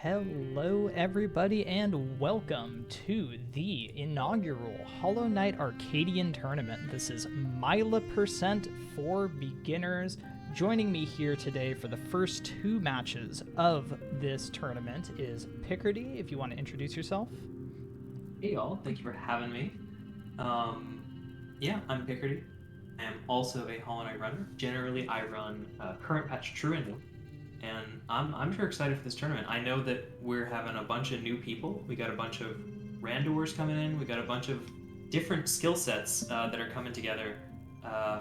Hello everybody and welcome to the inaugural Hollow Knight Arcadian Tournament. This is Myla Percent for beginners. Joining me here today for the first two matches of this tournament is Picardy, if you want to introduce yourself. Hey y'all, thank you for having me. Yeah, I'm Picardy. I am also a Hollow Knight runner. Generally, I run current patch True Ending, and I'm sure excited for this tournament. I know that we're having a bunch of new people. We got a bunch of randoers coming in. We got a bunch of different skill sets that are coming together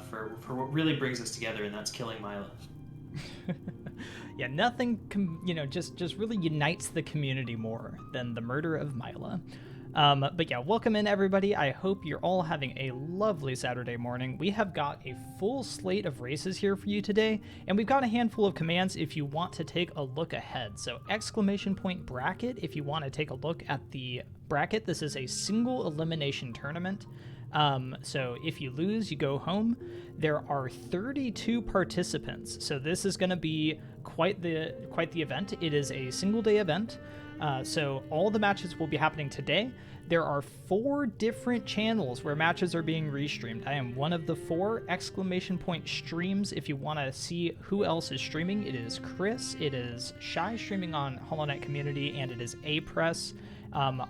for what really brings us together, and that's killing Myla. Yeah, nothing just really unites the community more than the murder of Myla. But yeah, welcome in everybody. I hope you're all having a lovely Saturday morning. We have got a full slate of races here for you today, and we've got a handful of commands if you want to take a look ahead. So !bracket if you want to take a look at the bracket. This is a single elimination tournament. So if you lose, you go home. There are 32 participants, so this is going to be quite the event. It is a single day event. So all the matches will be happening today. There are 4 different channels where matches are being restreamed. I am one of the 4 ! Streams. If you want to see who else is streaming, it is Chris, it is Shy streaming on Hollow Knight Community, and it is A-Press.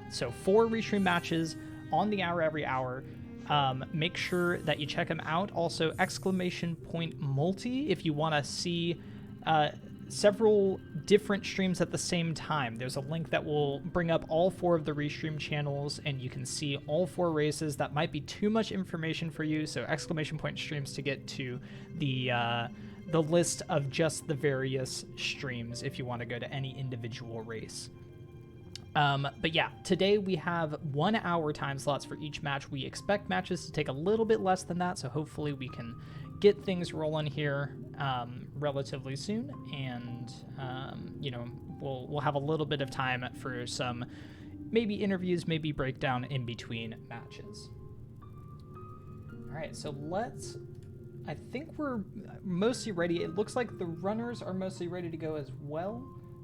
So 4 restream matches on the hour every hour. Make sure that you check them out. Also, ! Multi if you want to see several different streams at the same time. There's a link that will bring up all 4 of the restream channels, and you can see all 4 races. That might be too much information for you, so ! Streams to get to the list of just the various streams if you want to go to any individual race. But yeah, today we have 1 hour time slots for each match. We expect matches to take a little bit less than that, so hopefully we can get things rolling here relatively soon, and we'll have a little bit of time for some maybe interviews, maybe breakdown in between matches. All right, so I think we're mostly ready. It looks like the runners are mostly ready to go as well.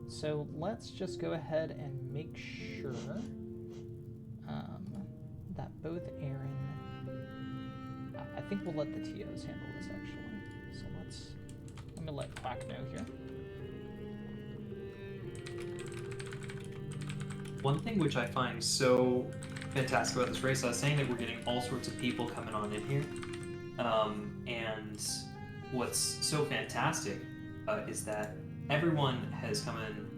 So let's just go ahead and make sure that both Eren... I think we'll let the TOs handle this, actually. So let me let Quack know here. One thing which I find so fantastic about this race, I was saying that we're getting all sorts of people coming on in here. And what's so fantastic is that everyone has come in.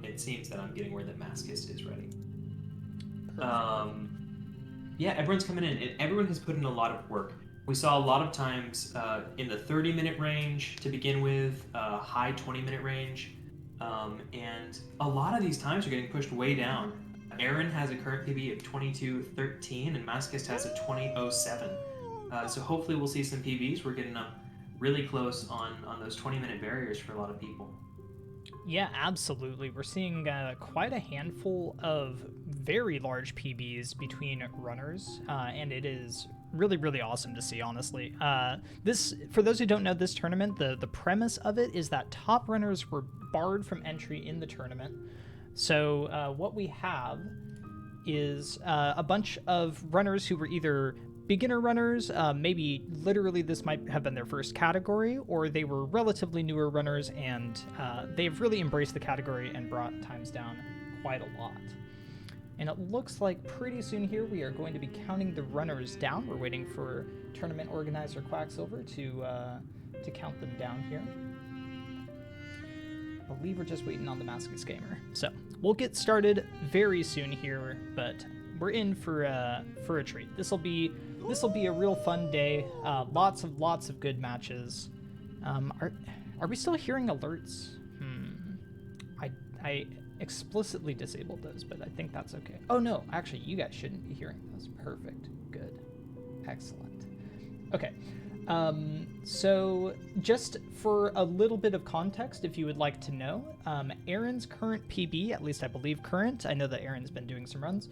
It seems that I'm getting where the Masochist is ready. Yeah, everyone's coming in, and everyone has put in a lot of work. We saw a lot of times in the 30-minute range to begin with, high 20-minute range, and a lot of these times are getting pushed way down. Eren has a current PB of 22:13, and Masochist has a 20:07. So hopefully we'll see some PBs. We're getting up really close on those 20-minute barriers for a lot of people. Yeah, absolutely. We're seeing quite a handful of very large PBs between runners, and it is really, really awesome to see, honestly. For those who don't know this tournament, the premise of it is that top runners were barred from entry in the tournament. So what we have is a bunch of runners who were either beginner runners, maybe literally this might have been their first category, or they were relatively newer runners, and they've really embraced the category and brought times down quite a lot. And it looks like pretty soon here we are going to be counting the runners down. We're waiting for tournament organizer Quacksilver to count them down here. I believe we're just waiting on TheMasochistGamer. So we'll get started very soon here, but we're in for a treat. This will be a real fun day. Lots of good matches. Are we still hearing alerts? I explicitly disabled those, but I think that's okay. Oh no, actually you guys shouldn't be hearing those. Perfect. Good. Excellent. Okay. So just for a little bit of context, if you would like to know, Eren's current PB, at least I believe current, I know that Eren's been doing some runs,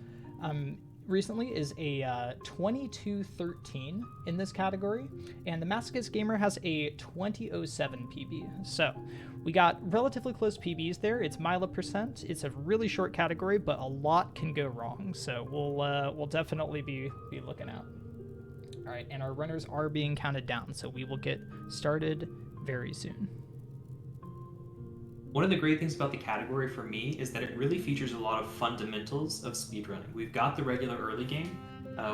recently is a 2213 in this category, and TheMasochistGamer has a 2007 PB. So we got relatively close PBs there. It's Myla percent. It's a really short category, but a lot can go wrong. So we'll definitely be looking out. All right, and our runners are being counted down, so we will get started very soon. One of the great things about the category for me is that it really features a lot of fundamentals of speedrunning. We've got the regular early game,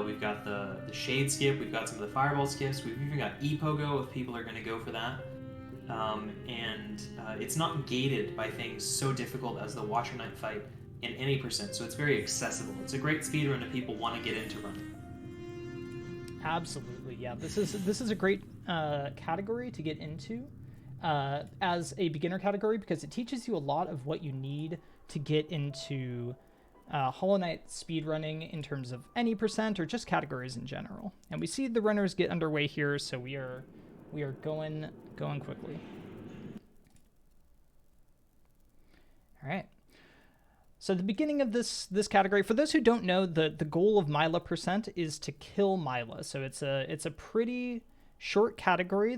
we've got the shade skip, we've got some of the fireball skips, we've even got e-pogo if people are going to go for that. And it's not gated by things so difficult as the Watcher Knight fight in any percent, so it's very accessible. It's a great speedrun if people want to get into running. Absolutely, yeah. This is a great category to get into as a beginner category because it teaches you a lot of what you need to get into Hollow Knight speedrunning in terms of any percent or just categories in general. And we see the runners get underway here, so we are going quickly. All right. So the beginning of this category, for those who don't know, the goal of Myla percent is to kill Myla. So it's a pretty short category.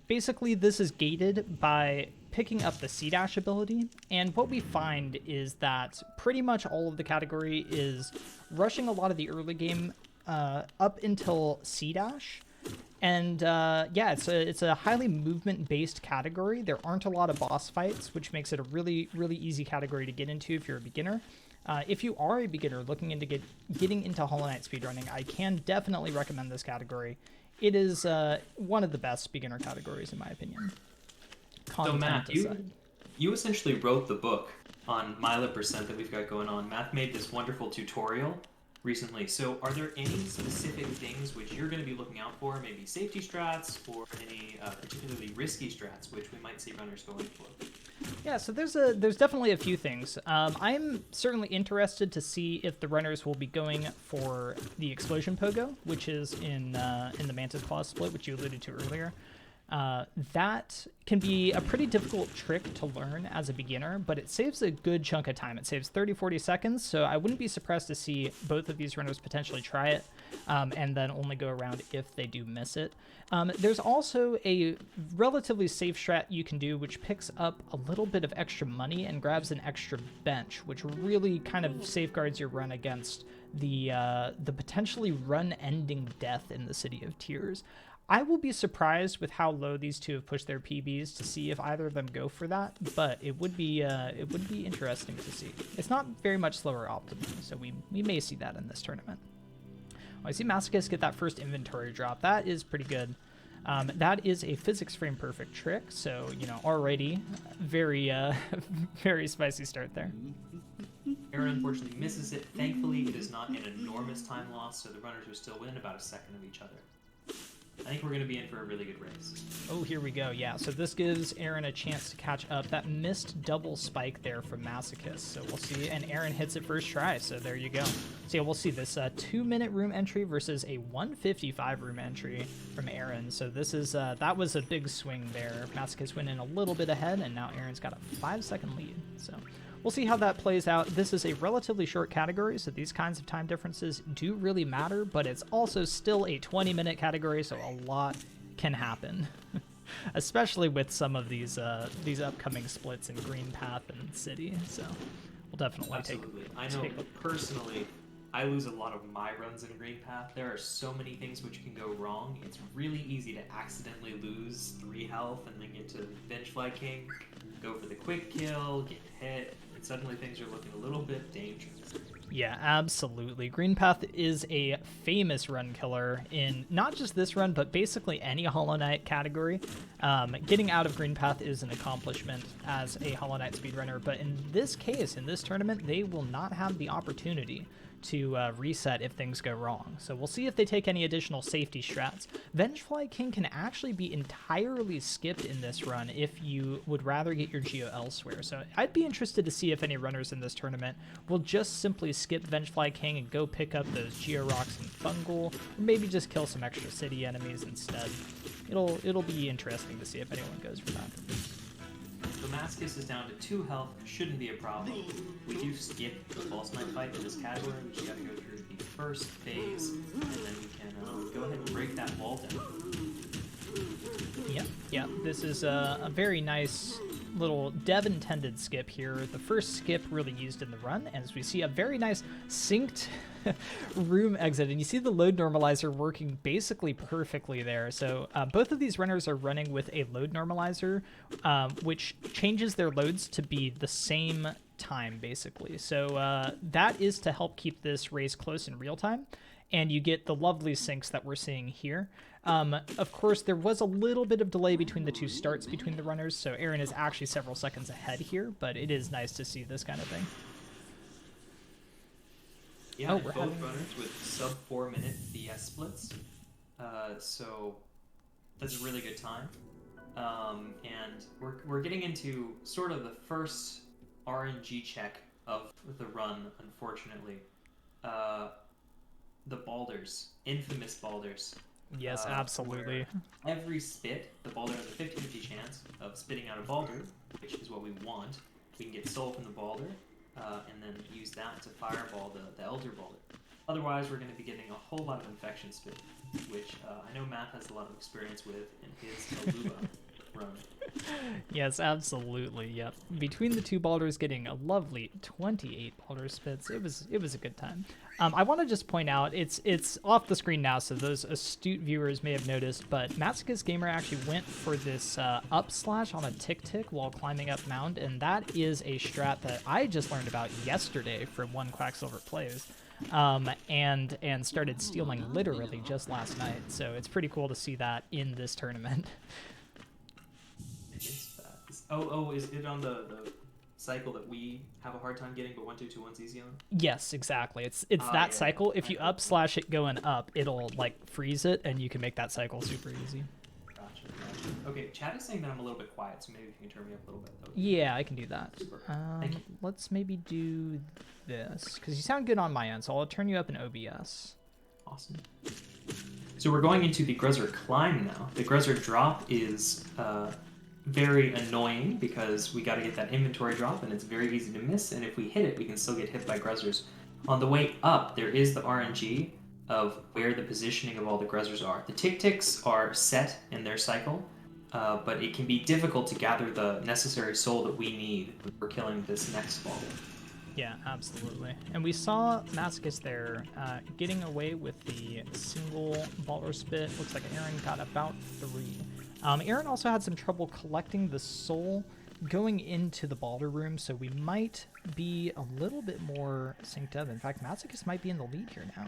Basically this is gated by picking up the C dash ability, and what we find is that pretty much all of the category is rushing a lot of the early game up until C dash. And yeah, it's a highly movement-based category. There aren't a lot of boss fights, which makes it a really, really easy category to get into if you're a beginner. If you are a beginner looking into getting into Hollow Knight speedrunning, I can definitely recommend this category. It is one of the best beginner categories, in my opinion. So Matt, you essentially wrote the book on Myla percent that we've got going on. Matt made this wonderful tutorial recently. So are there any specific things which you're going to be looking out for, maybe safety strats or any particularly risky strats which we might see runners going for? Yeah, so there's definitely a few things. I'm certainly interested to see if the runners will be going for the explosion pogo, which is in the Mantis Claw split, which you alluded to earlier. That can be a pretty difficult trick to learn as a beginner, but it saves a good chunk of time. It saves 30-40 seconds, so I wouldn't be surprised to see both of these runners potentially try it, and then only go around if they do miss it. There's also a relatively safe strat you can do, which picks up a little bit of extra money and grabs an extra bench, which really kind of safeguards your run against the potentially run-ending death in the City of Tears. I will be surprised with how low these two have pushed their PBs to see if either of them go for that, but it would be interesting to see. It's not very much slower optimally, so we may see that in this tournament. I see Masochist get that first inventory drop. That is pretty good. That is a physics frame perfect trick, so already very very spicy start there. Eren unfortunately misses it. Thankfully, it is not an enormous time loss, so the runners are still within about a second of each other. I think we're going to be in for a really good race. Oh, here we go. Yeah, so this gives Eren a chance to catch up. That missed double spike there from Masochist, so we'll see. And Eren hits it first try, so there you go. So yeah, we'll see this 2-minute room entry versus a 1:55 room entry from Eren. So this is that was a big swing there. Masochist went in a little bit ahead, and now Eren's got a 5-second lead. So we'll see how that plays out. This is a relatively short category, so these kinds of time differences do really matter, but it's also still a 20-minute category, so a lot can happen, especially with some of these upcoming splits in Green Path and City. So we'll definitely Absolutely. I know personally, I lose a lot of my runs in Green Path. There are so many things which can go wrong. It's really easy to accidentally lose 3 health and then get to Vengefly King, go for the quick kill, get hit, and suddenly things are looking a little bit dangerous. Yeah, absolutely. Green Path is a famous run killer in not just this run, but basically any Hollow Knight category. Getting out of Green Path is an accomplishment as a Hollow Knight speedrunner, but in this case, in this tournament, they will not have the opportunity to reset if things go wrong. So we'll see if they take any additional safety strats. Vengefly King can actually be entirely skipped in this run if you would rather get your Geo elsewhere. So I'd be interested to see if any runners in this tournament will just simply skip Vengefly King and go pick up those Geo Rocks and Fungal, or maybe just kill some extra city enemies instead. It'll be interesting to see if anyone goes for that. So Masochist is down to 2 health, shouldn't be a problem. We do skip the False Knight fight in this category, we just gotta go through the first phase, and then we can go ahead and break that wall down. Yeah. This is a very nice little dev-intended skip here. The first skip really used in the run, as we see a very nice synced room exit, and you see the load normalizer working basically perfectly there. So both of these runners are running with a load normalizer, which changes their loads to be the same time, basically. So that is to help keep this race close in real time, and you get the lovely syncs that we're seeing here. Of course, there was a little bit of delay between the two starts between the runners, so Eren is actually several seconds ahead here, but it is nice to see this kind of thing. Yeah, both runners with sub 4 minute BS splits, so that's a really good time. And we're getting into sort of the first RNG check of the run, unfortunately. The balders, infamous balders. Yes, absolutely. Every spit, the balder has a 50-50 chance of spitting out a balder, which is what we want. We can get soul from the balder, and then use that to fireball the elder balder. Otherwise, we're going to be getting a whole lot of infection spit, which I know Matt has a lot of experience with in his Aluba run. Yes, absolutely. Yep. Between the two balders getting a lovely 28 balder spits, it was a good time. I want to just point out, it's off the screen now, so those astute viewers may have noticed, but TheMasochistGamer actually went for this up slash on a tick while climbing up mound, and that is a strat that I just learned about yesterday from one Quacksilver Plays, and started stealing literally just last night. So it's pretty cool to see that in this tournament. Is it on the cycle that we have a hard time getting, but 1-2-2-1's easy on? Yes, exactly. It's that cycle. If you up slash it going up, it'll like freeze it, and you can make that cycle super easy. Gotcha. Okay, chat is saying that I'm a little bit quiet, so maybe if you can turn me up a little bit. Yeah, I can do that. Let's maybe do this, because you sound good on my end, so I'll turn you up in OBS. Awesome. So we're going into the Gruzzer climb now. The Gruzzer drop is very annoying because we got to get that inventory drop, and it's very easy to miss, and if we hit it, we can still get hit by Gruzzers. On the way up, there is the RNG of where the positioning of all the Gruzzers are. The ticks are set in their cycle, but it can be difficult to gather the necessary soul that we need for killing this next ball. Yeah, absolutely. And we saw Masochist there getting away with the single baller spit. Looks like Eren got about 3. Eren also had some trouble collecting the soul going into the balder room, so we might be a little bit more synced up. In fact, Masochist might be in the lead here now.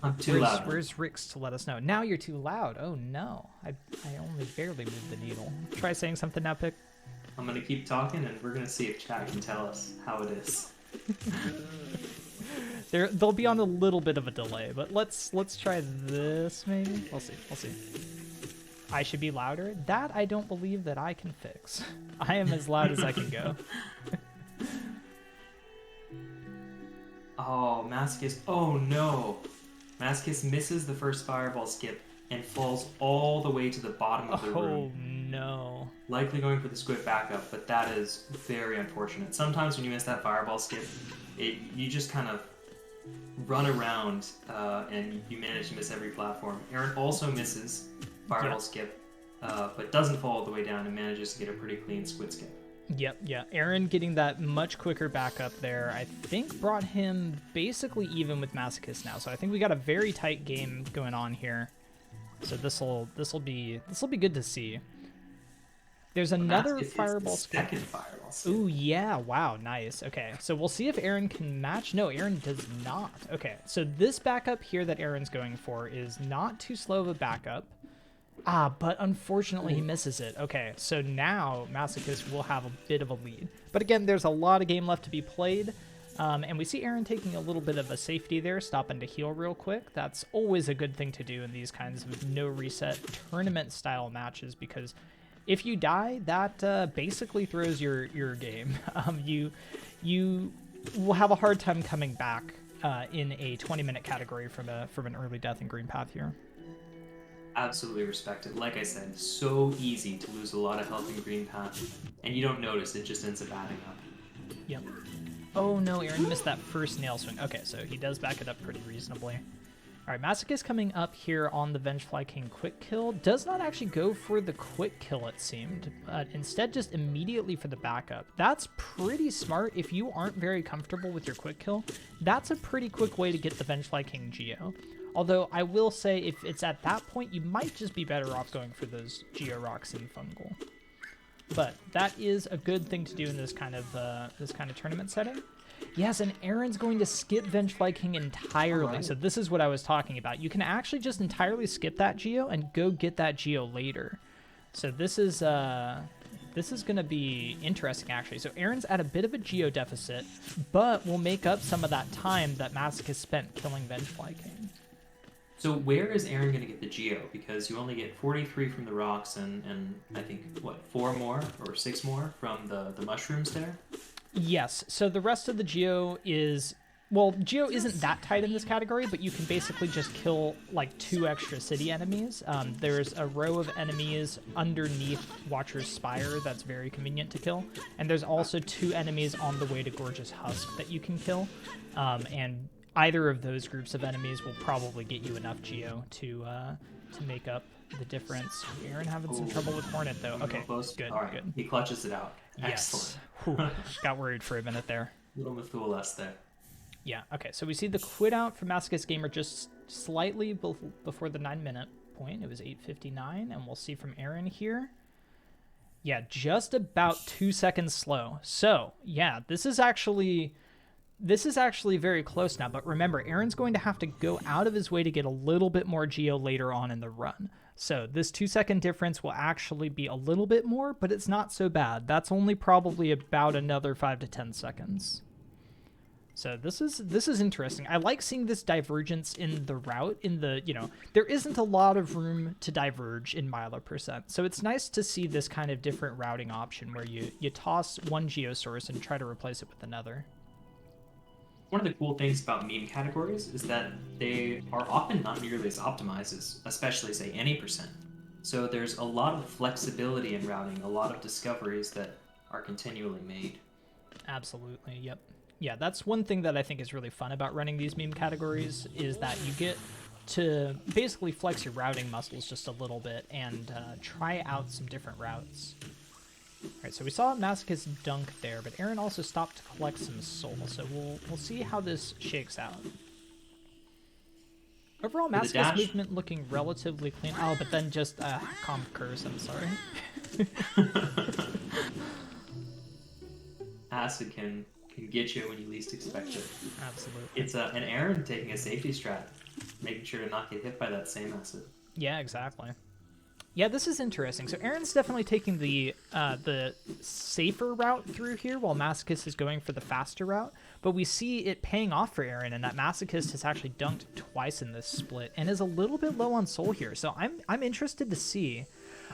I'm too loud. Where's Rix to let us know? Now you're too loud. Oh no, I only barely moved the needle. Try saying something now, Pick. I'm going to keep talking, and we're going to see if chat can tell us how it is. They'll be on a little bit of a delay, but let's try this maybe. We'll see. I should be louder. That I don't believe that I can fix. I am as loud as I can go. Oh, Masochist. Oh no. Masochist misses the first fireball skip and falls all the way to the bottom of the room. Oh no. Likely going for the squid backup, but that is very unfortunate. Sometimes when you miss that fireball skip, you just kind of run around and you manage to miss every platform. Eren also misses fireball skip, but doesn't fall all the way down and manages to get a pretty clean squid skip. Yep. Eren getting that much quicker backup there, I think brought him basically even with Masochist now. So I think we got a very tight game going on here. So this'll be good to see. There's another fireball skip. Second fireball skip. Ooh, yeah. Wow, nice. Okay, so we'll see if Eren can match. No, Eren does not. Okay, so this backup here that Eren's going for is not too slow of a backup. But unfortunately he misses it. Okay, so now Masochist will have a bit of a lead. But again, there's a lot of game left to be played. And we see Eren taking a little bit of a safety there, stopping to heal real quick. That's always a good thing to do in these kinds of no reset tournament style matches, because if you die, that basically throws your game. You will have a hard time coming back in a 20-minute category from an early death in Green Path here. Absolutely respect it. Like I said, so easy to lose a lot of health in Green Path, and you don't notice, it just ends up adding up. Yep. Oh no, Eren missed that first nail swing. Okay, so he does back it up pretty reasonably. All right, Masochist coming up here on the Vengefly King quick kill. Does not actually go for the quick kill, it seemed. Instead, just immediately for the backup. That's pretty smart. If you aren't very comfortable with your quick kill, that's a pretty quick way to get the Vengefly King Geo. Although, I will say, if it's at that point, you might just be better off going for those Geo Rocks in Fungal. But that is a good thing to do in this kind of tournament setting. Yes, and Eren's going to skip Vengefly King entirely. Right. So this is what I was talking about. You can actually just entirely skip that Geo and go get that Geo later. So this is going to be interesting, actually. So Eren's at a bit of a Geo deficit, but will make up some of that time that Masochist spent killing Vengefly King. So where is Eren going to get the Geo? Because you only get 43 from the rocks and I think, what, 4 more or 6 more from the mushrooms there? Yes, so the rest of the Geo is... Well, Geo isn't that tight in this category, but you can basically just kill, like, 2 extra city enemies. There's a row of enemies underneath Watcher's Spire that's very convenient to kill. And there's also 2 enemies on the way to Gorgeous Husk that you can kill. And either of those groups of enemies will probably get you enough Geo to make up the difference. Eren having some trouble with Hornet, though. Okay, good, all right. Good. He clutches it out. Yes. Excellent. Got worried for a minute there. Little Methuselah there. Yeah, okay, so we see the quit out for TheMasochistGamer just slightly before the 9-minute point. It was 8:59, and we'll see from Eren here. Yeah, just about 2 seconds slow. So, yeah, this is actually very close now, but remember, Eren's going to have to go out of his way to get a little bit more Geo later on in the run. So this 2-second difference will actually be a little bit more, but it's not so bad. That's only probably about another 5 to 10 seconds. So this is interesting. I like seeing this divergence in the route. There isn't a lot of room to diverge in Myla %. So it's nice to see this kind of different routing option where you toss one Geosource and try to replace it with another. One of the cool things about meme categories is that they are often not nearly as optimized as, especially, say, any %. So there's a lot of flexibility in routing, a lot of discoveries that are continually made. Absolutely, yep. Yeah, that's one thing that I think is really fun about running these meme categories, is that you get to basically flex your routing muscles just a little bit and try out some different routes. All right, so we saw Masochist dunk there, but Eren also stopped to collect some soul, so we'll see how this shakes out. Overall, Masochist movement looking relatively clean. Oh, but then just comp curse, I'm sorry. Acid can get you when you least expect it. Absolutely. It's an Eren taking a safety strat, making sure to not get hit by that same acid. Yeah, exactly. Yeah, this is interesting. So Eren's definitely taking the safer route through here, while Masochist is going for the faster route. But we see it paying off for Eren, and that Masochist has actually dunked twice in this split, and is a little bit low on soul here. So I'm interested to see.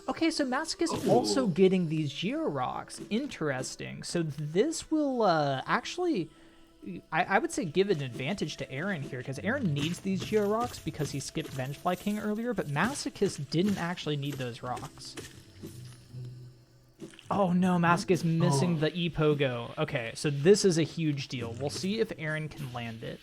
Okay, so Masochist also getting these Geo Rocks. Interesting. So this will actually, I would say, give an advantage to Eren here, because Eren needs these Geo Rocks because he skipped Vengefly King earlier, but Masochist didn't actually need those rocks. Oh no, Masochist missing the E-Pogo. Okay, so this is a huge deal. We'll see if Eren can land it.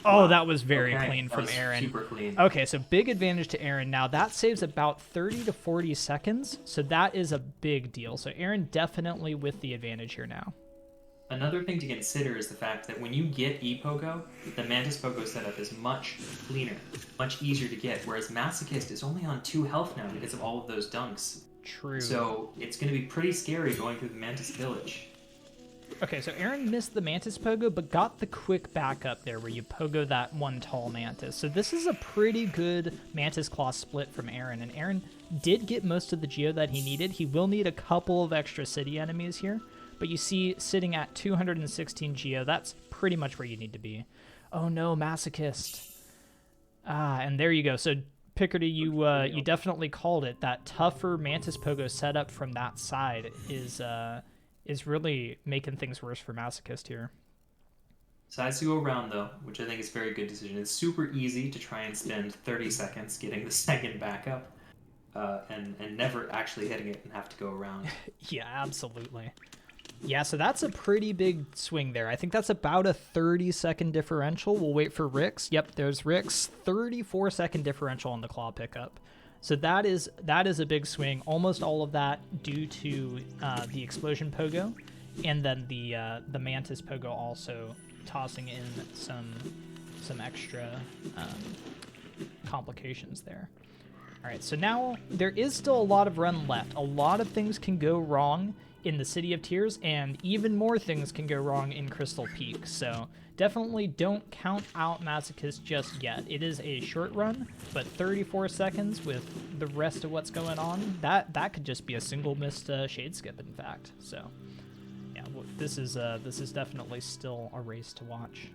Oh, that was very clean from Eren. Super clean. Okay, so big advantage to Eren. Now, that saves about 30 to 40 seconds, so that is a big deal. So Eren definitely with the advantage here now. Another thing to consider is the fact that when you get E-Pogo, the Mantis Pogo setup is much cleaner, much easier to get, whereas Masochist is only on 2 health now because of all of those dunks. True. So it's going to be pretty scary going through the Mantis Village. Okay, so Eren missed the Mantis Pogo, but got the quick backup there where you Pogo that one tall Mantis. So this is a pretty good Mantis Claw split from Eren, and Eren did get most of the Geo that he needed. He will need a couple of extra city enemies here, but you see sitting at 216 Geo, that's pretty much where you need to be. Oh no, Masochist. And there you go. So Picardy, you definitely called it. That tougher Mantis Pogo setup from that side is really making things worse for Masochist here. Decides to go around, though, which I think is a very good decision. It's super easy to try and spend 30 seconds getting the second backup and never actually hitting it and have to go around. Yeah, absolutely. Yeah, so that's a pretty big swing there. I think that's about a 30-second differential. We'll wait for Rick's. Yep, there's Rick's 34-second differential on the claw pickup. So that is a big swing. Almost all of that due to the explosion pogo, and then the mantis pogo also tossing in some extra complications there. All right, so now there is still a lot of run left. A lot of things can go wrong in the City of Tears, and even more things can go wrong in Crystal Peak. So definitely don't count out Masochist just yet. It is a short run, but 34 seconds with the rest of what's going on, that could just be a single missed shade skip, in fact. So yeah, this is definitely still a race to watch.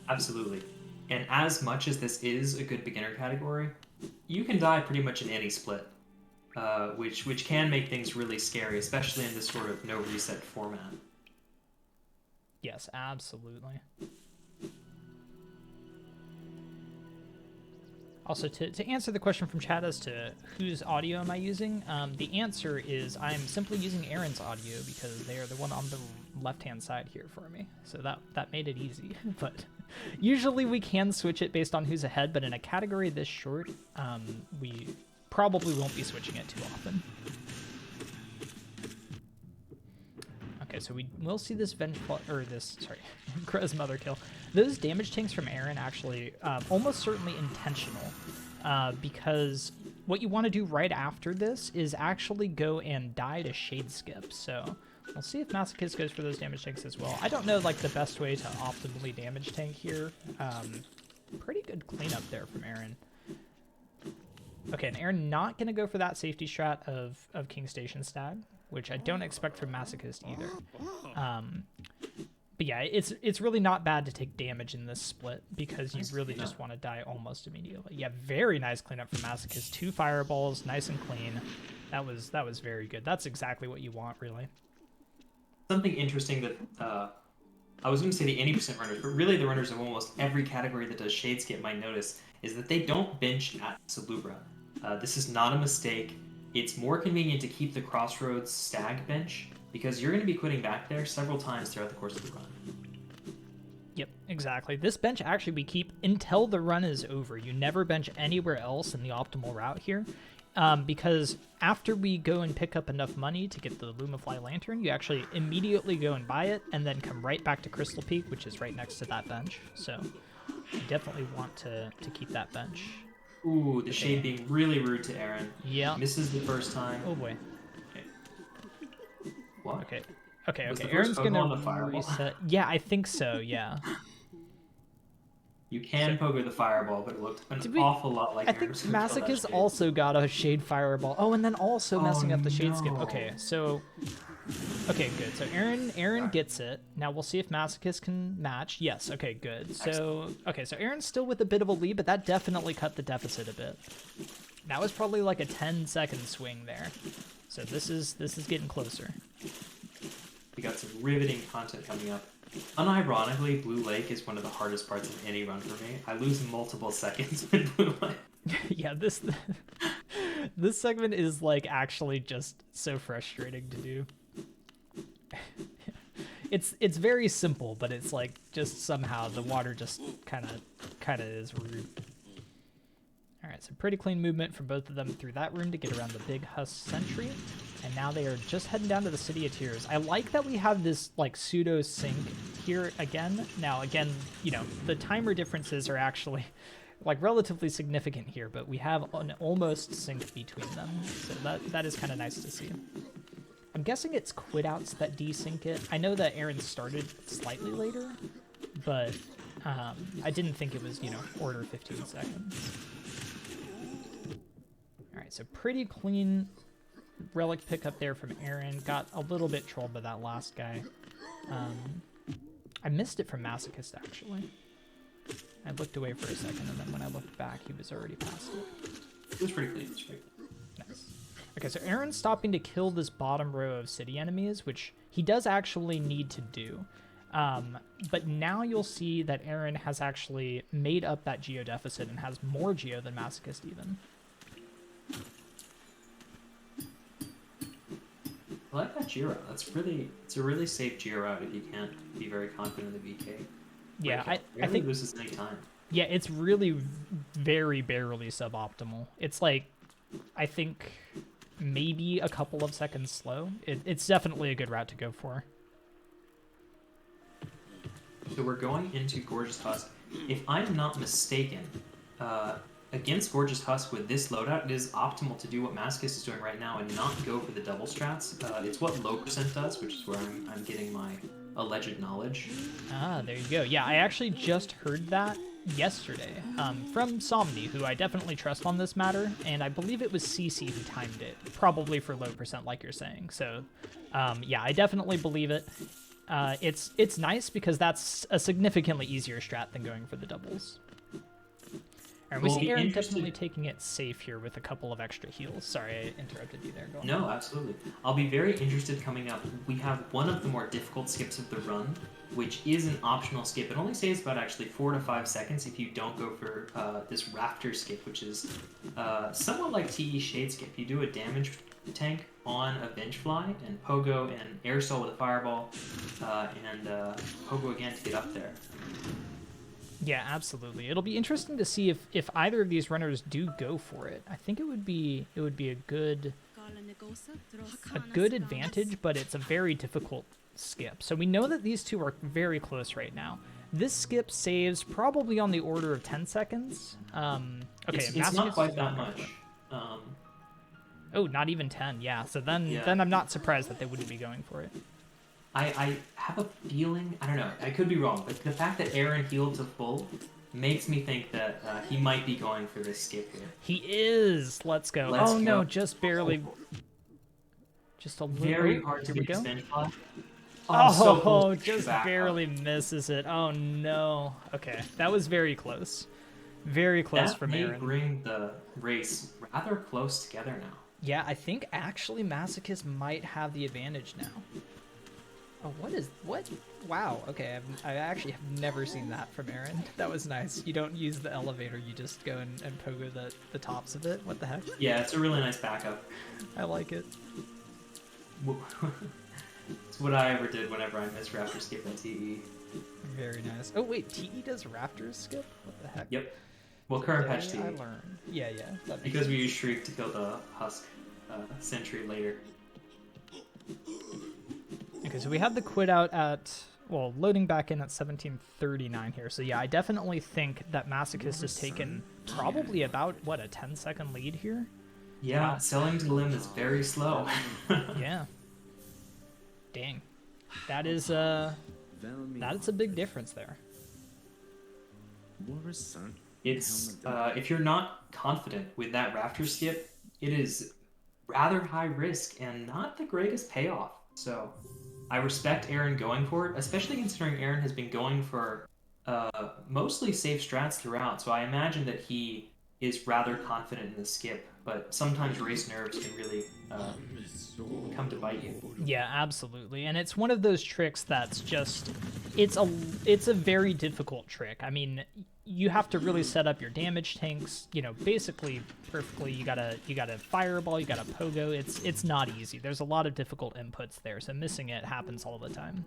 Absolutely. And as much as this is a good beginner category, you can die pretty much in any split, which can make things really scary, especially in this sort of no reset format. Yes, absolutely. Also, to answer the question from chat as to whose audio am I using, the answer is I'm simply using Eren's audio because they are the one on the left-hand side here for me. So that made it easy. But usually we can switch it based on who's ahead, but in a category this short, we probably won't be switching it too often. Okay, so we will see this Grez Mother kill. Those damage tanks from Eren actually almost certainly intentional, because what you want to do right after this is actually go and die to Shade Skip. So we'll see if Masochist goes for those damage tanks as well. I don't know like the best way to optimally damage tank here. Pretty good cleanup there from Eren. Okay, and Eren not going to go for that safety strat of King Station Stag, which I don't expect from Masochist either. But yeah, it's really not bad to take damage in this split because you really just want to die almost immediately. Yeah, very nice cleanup from Masochist. 2 fireballs, nice and clean. That was very good. That's exactly what you want, really. Something interesting that I was going to say the 80% runners, but really the runners of almost every category that does Shade Skip might notice is that they don't bench at Salubra. This is not a mistake. It's more convenient to keep the Crossroads Stag bench because you're going to be quitting back there several times throughout the course of the run. Yep, exactly. This bench actually we keep until the run is over. You never bench anywhere else in the optimal route here, because after we go and pick up enough money to get the Lumafly Lantern, you actually immediately go and buy it and then come right back to Crystal Peak, which is right next to that bench. So you definitely want to keep that bench. Ooh, the shade being really rude to Eren. Yeah. Misses the first time. Oh boy. Okay. What? Okay. Okay. Was Okay. the first Eren's Pokemon gonna the fireball? reset. Yeah, I think so. Yeah. You can pogo the fireball, but it looked an awful lot like I think Eren's gonna kill that Masochist shade. also got a shade fireball. Oh, and then also messing up the shade skip. no. Okay, so okay, good. So Eren gets it. Now we'll see if Masochist can match. Yes. Okay, good. So okay, so Eren's still with a bit of a lead, but that definitely cut the deficit a bit. That was probably like a 10-second swing there. So this is getting closer. We got some riveting content coming up. Unironically, Blue Lake is one of the hardest parts of any run for me. I lose multiple seconds in Blue Lake. Yeah, this segment is like actually just so frustrating to do. It's very simple, but it's like just somehow the water just kind of is rude. All right, so pretty clean movement from both of them through that room to get around the big Husk Sentry. And now they are just heading down to the City of Tears. I like that we have this like pseudo sync here again. Now, again, you know, the timer differences are actually like relatively significant here, but we have an almost sync between them. So that is kind of nice to see. I'm guessing it's quit outs that desync it. I know that Eren started slightly later, but I didn't think it was, you know, order 15 seconds. All right, so pretty clean relic pickup there from Eren. Got a little bit trolled by that last guy. I missed it from Masochist, actually. I looked away for a second, and then when I looked back, he was already past it. It was pretty clean. Nice. Okay, so Eren's stopping to kill this bottom row of city enemies, which he does actually need to do. But now you'll see that Eren has actually made up that geo deficit and has more geo than Masochist even. like that Giro. It's a really safe Giro out if you can't be very confident in the VK. Yeah, I think loses any time. Yeah, it's really very barely suboptimal. It's like, I think maybe a couple of seconds slow. It's definitely a good route to go for. So we're going into Gorgeous Husk. If I'm not mistaken, against Gorgeous Husk with this loadout, it is optimal to do what Masochist is doing right now and not go for the double strats. It's what low percent does, which is where I'm getting my alleged knowledge. Ah, there you go. Yeah, I actually just heard that yesterday from Somni, who I definitely trust on this matter, and I believe it was CC who timed it, probably for low percent like you're saying. So yeah, I definitely believe it. It's nice because that's a significantly easier strat than going for the doubles. And we see Eren definitely taking it safe here with a couple of extra heals. Sorry, I interrupted you there. Go on. No, absolutely. I'll be very interested coming up. We have one of the more difficult skips of the run, which is an optional skip. It only saves about actually 4 to 5 seconds if you don't go for this Rafter skip, which is somewhat like TE Shade skip. You do a damage tank on a Vengefly, and Pogo and Air Soul with a Fireball, and Pogo again to get up there. Yeah, absolutely. It'll be interesting to see if either of these runners do go for it. I think it would be a good advantage, but it's a very difficult skip. So we know that these two are very close right now. This skip saves probably on the order of 10 seconds. Okay, it's not quite that much. Oh, not even 10. Yeah. So then I'm not surprised that they wouldn't be going for it. I have a feeling, I don't know, I could be wrong, but the fact that Eren healed to full makes me think that he might be going for this skip here. He is! Let's go. No, just barely. Just a little. Very hard to get Vengefly. Just barely misses it. Oh no. Okay, that was very close. Very close from Eren. That may bring the race rather close together now. Yeah, I think actually Masochist might have the advantage now. Oh, what? Wow, okay, I actually have never seen that from Eren. That was nice. You don't use the elevator, you just go and pogo the tops of it. What the heck? Yeah, it's a really nice backup. I like it. It's what I ever did whenever I missed Raptor skip in TE. Very nice. Oh wait, TE does Raptors skip? What the heck? Yep. Well, current patch TE. I learned. Yeah. Because we use Shriek to kill the Husk Sentry later. Okay, so we had the quit out at, well, loading back in at 17:39 here. So yeah, I definitely think that Masochist has taken probably about, what, a 10-second lead here? Yeah, wow. Selling to Limb is very slow. Yeah. Dang. That's a big difference there. It's, if you're not confident with that Raptor skip, it is rather high risk and not the greatest payoff. So I respect Eren going for it, especially considering Eren has been going for mostly safe strats throughout. So I imagine that he is rather confident in the skip, but sometimes race nerves can really come to bite you. Yeah, absolutely. And it's one of those tricks that's just, it's a very difficult trick. I mean, you have to really set up your damage tanks, basically perfectly. You gotta fireball, you gotta pogo. It's not easy. There's a lot of difficult inputs there, so missing it happens all the time.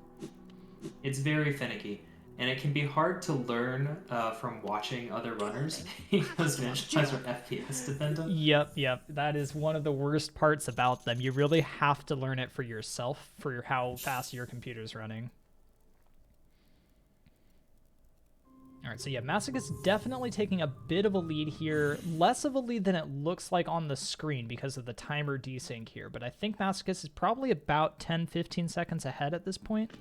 It's very finicky, and it can be hard to learn from watching other runners because Vengeflies are FPS dependent. Yep. That is one of the worst parts about them. You really have to learn it for yourself, for how fast your computer's running. All right, so yeah, Masochist definitely taking a bit of a lead here. Less of a lead than it looks like on the screen because of the timer desync here, but I think Masochist is probably about 10-15 seconds ahead at this point.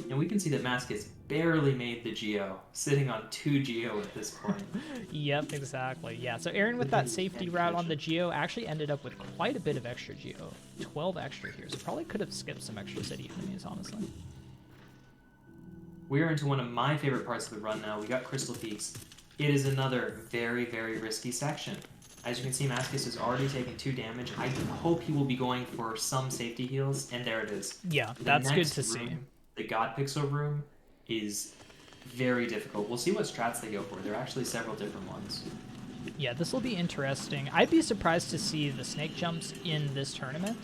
And we can see that Masochist barely made the Geo, sitting on 2 Geo at this point. Yep, exactly. Yeah, so Eren with that safety route on the Geo actually ended up with quite a bit of extra Geo. 12 extra here, so probably could have skipped some extra city enemies, honestly. We're into one of my favorite parts of the run now. We got Crystal Peaks. It is another very, very risky section. As you can see, Masochist has already taken 2 damage. I hope he will be going for some safety heals, and there it is. Yeah, that's good to see. The God Pixel room is very difficult. We'll see what strats they go for. There are actually several different ones. Yeah, this will be interesting. I'd be surprised to see the snake jumps in this tournament.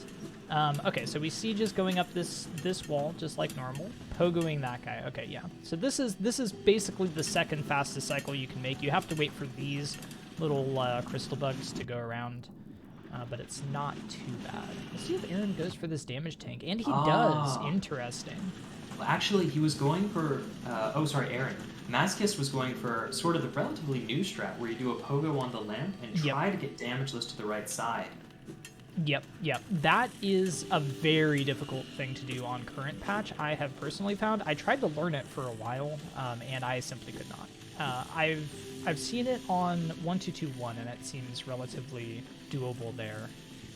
Okay, so we see just going up this wall just like normal, pogoing that guy. Okay, yeah. So this is basically the second fastest cycle you can make. You have to wait for these little crystal bugs to go around, but it's not too bad. Let's see if Eren goes for this damage tank, and he does. Interesting. Well, actually, he was going for. Oh, sorry, Eren. Masochist was going for sort of the relatively new strat where you do a pogo on the lamp and try to get damageless to the right side. Yep. That is a very difficult thing to do on current patch, I have personally found. I tried to learn it for a while, and I simply could not. I've seen it on 1.2.2.1, and it seems relatively doable there.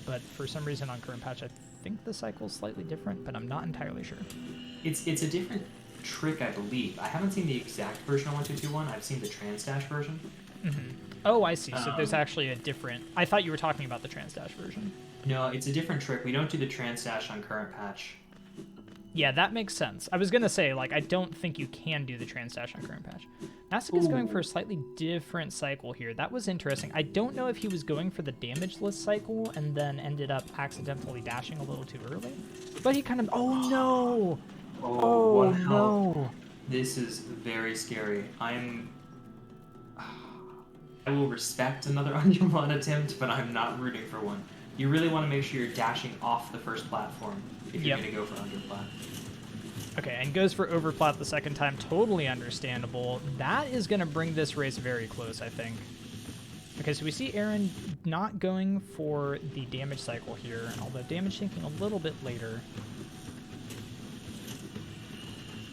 But for some reason on current patch, I think the cycle's slightly different, but I'm not entirely sure. It's a different trick, I believe. I haven't seen the exact version on 1.2.2.1. I've seen the Transdash version. Mm-hmm. Oh, I see. So there's actually a different... I thought you were talking about the Transdash version. No, it's a different trick. We don't do the Transdash on current patch. Yeah, that makes sense. I was going to say, like, I don't think you can do the Transdash on current patch. Masochist is going for a slightly different cycle here. That was interesting. I don't know if he was going for the damageless cycle and then ended up accidentally dashing a little too early. But he kind of... Oh, no! Oh, no! This is very scary. I will respect another Onion attempt, but I'm not rooting for one. You really want to make sure you're dashing off the first platform if you're going to go for underplat. Okay, and goes for overplat the second time. Totally understandable. That is going to bring this race very close, I think. Okay, so we see Eren not going for the damage cycle here, although damage tanking a little bit later.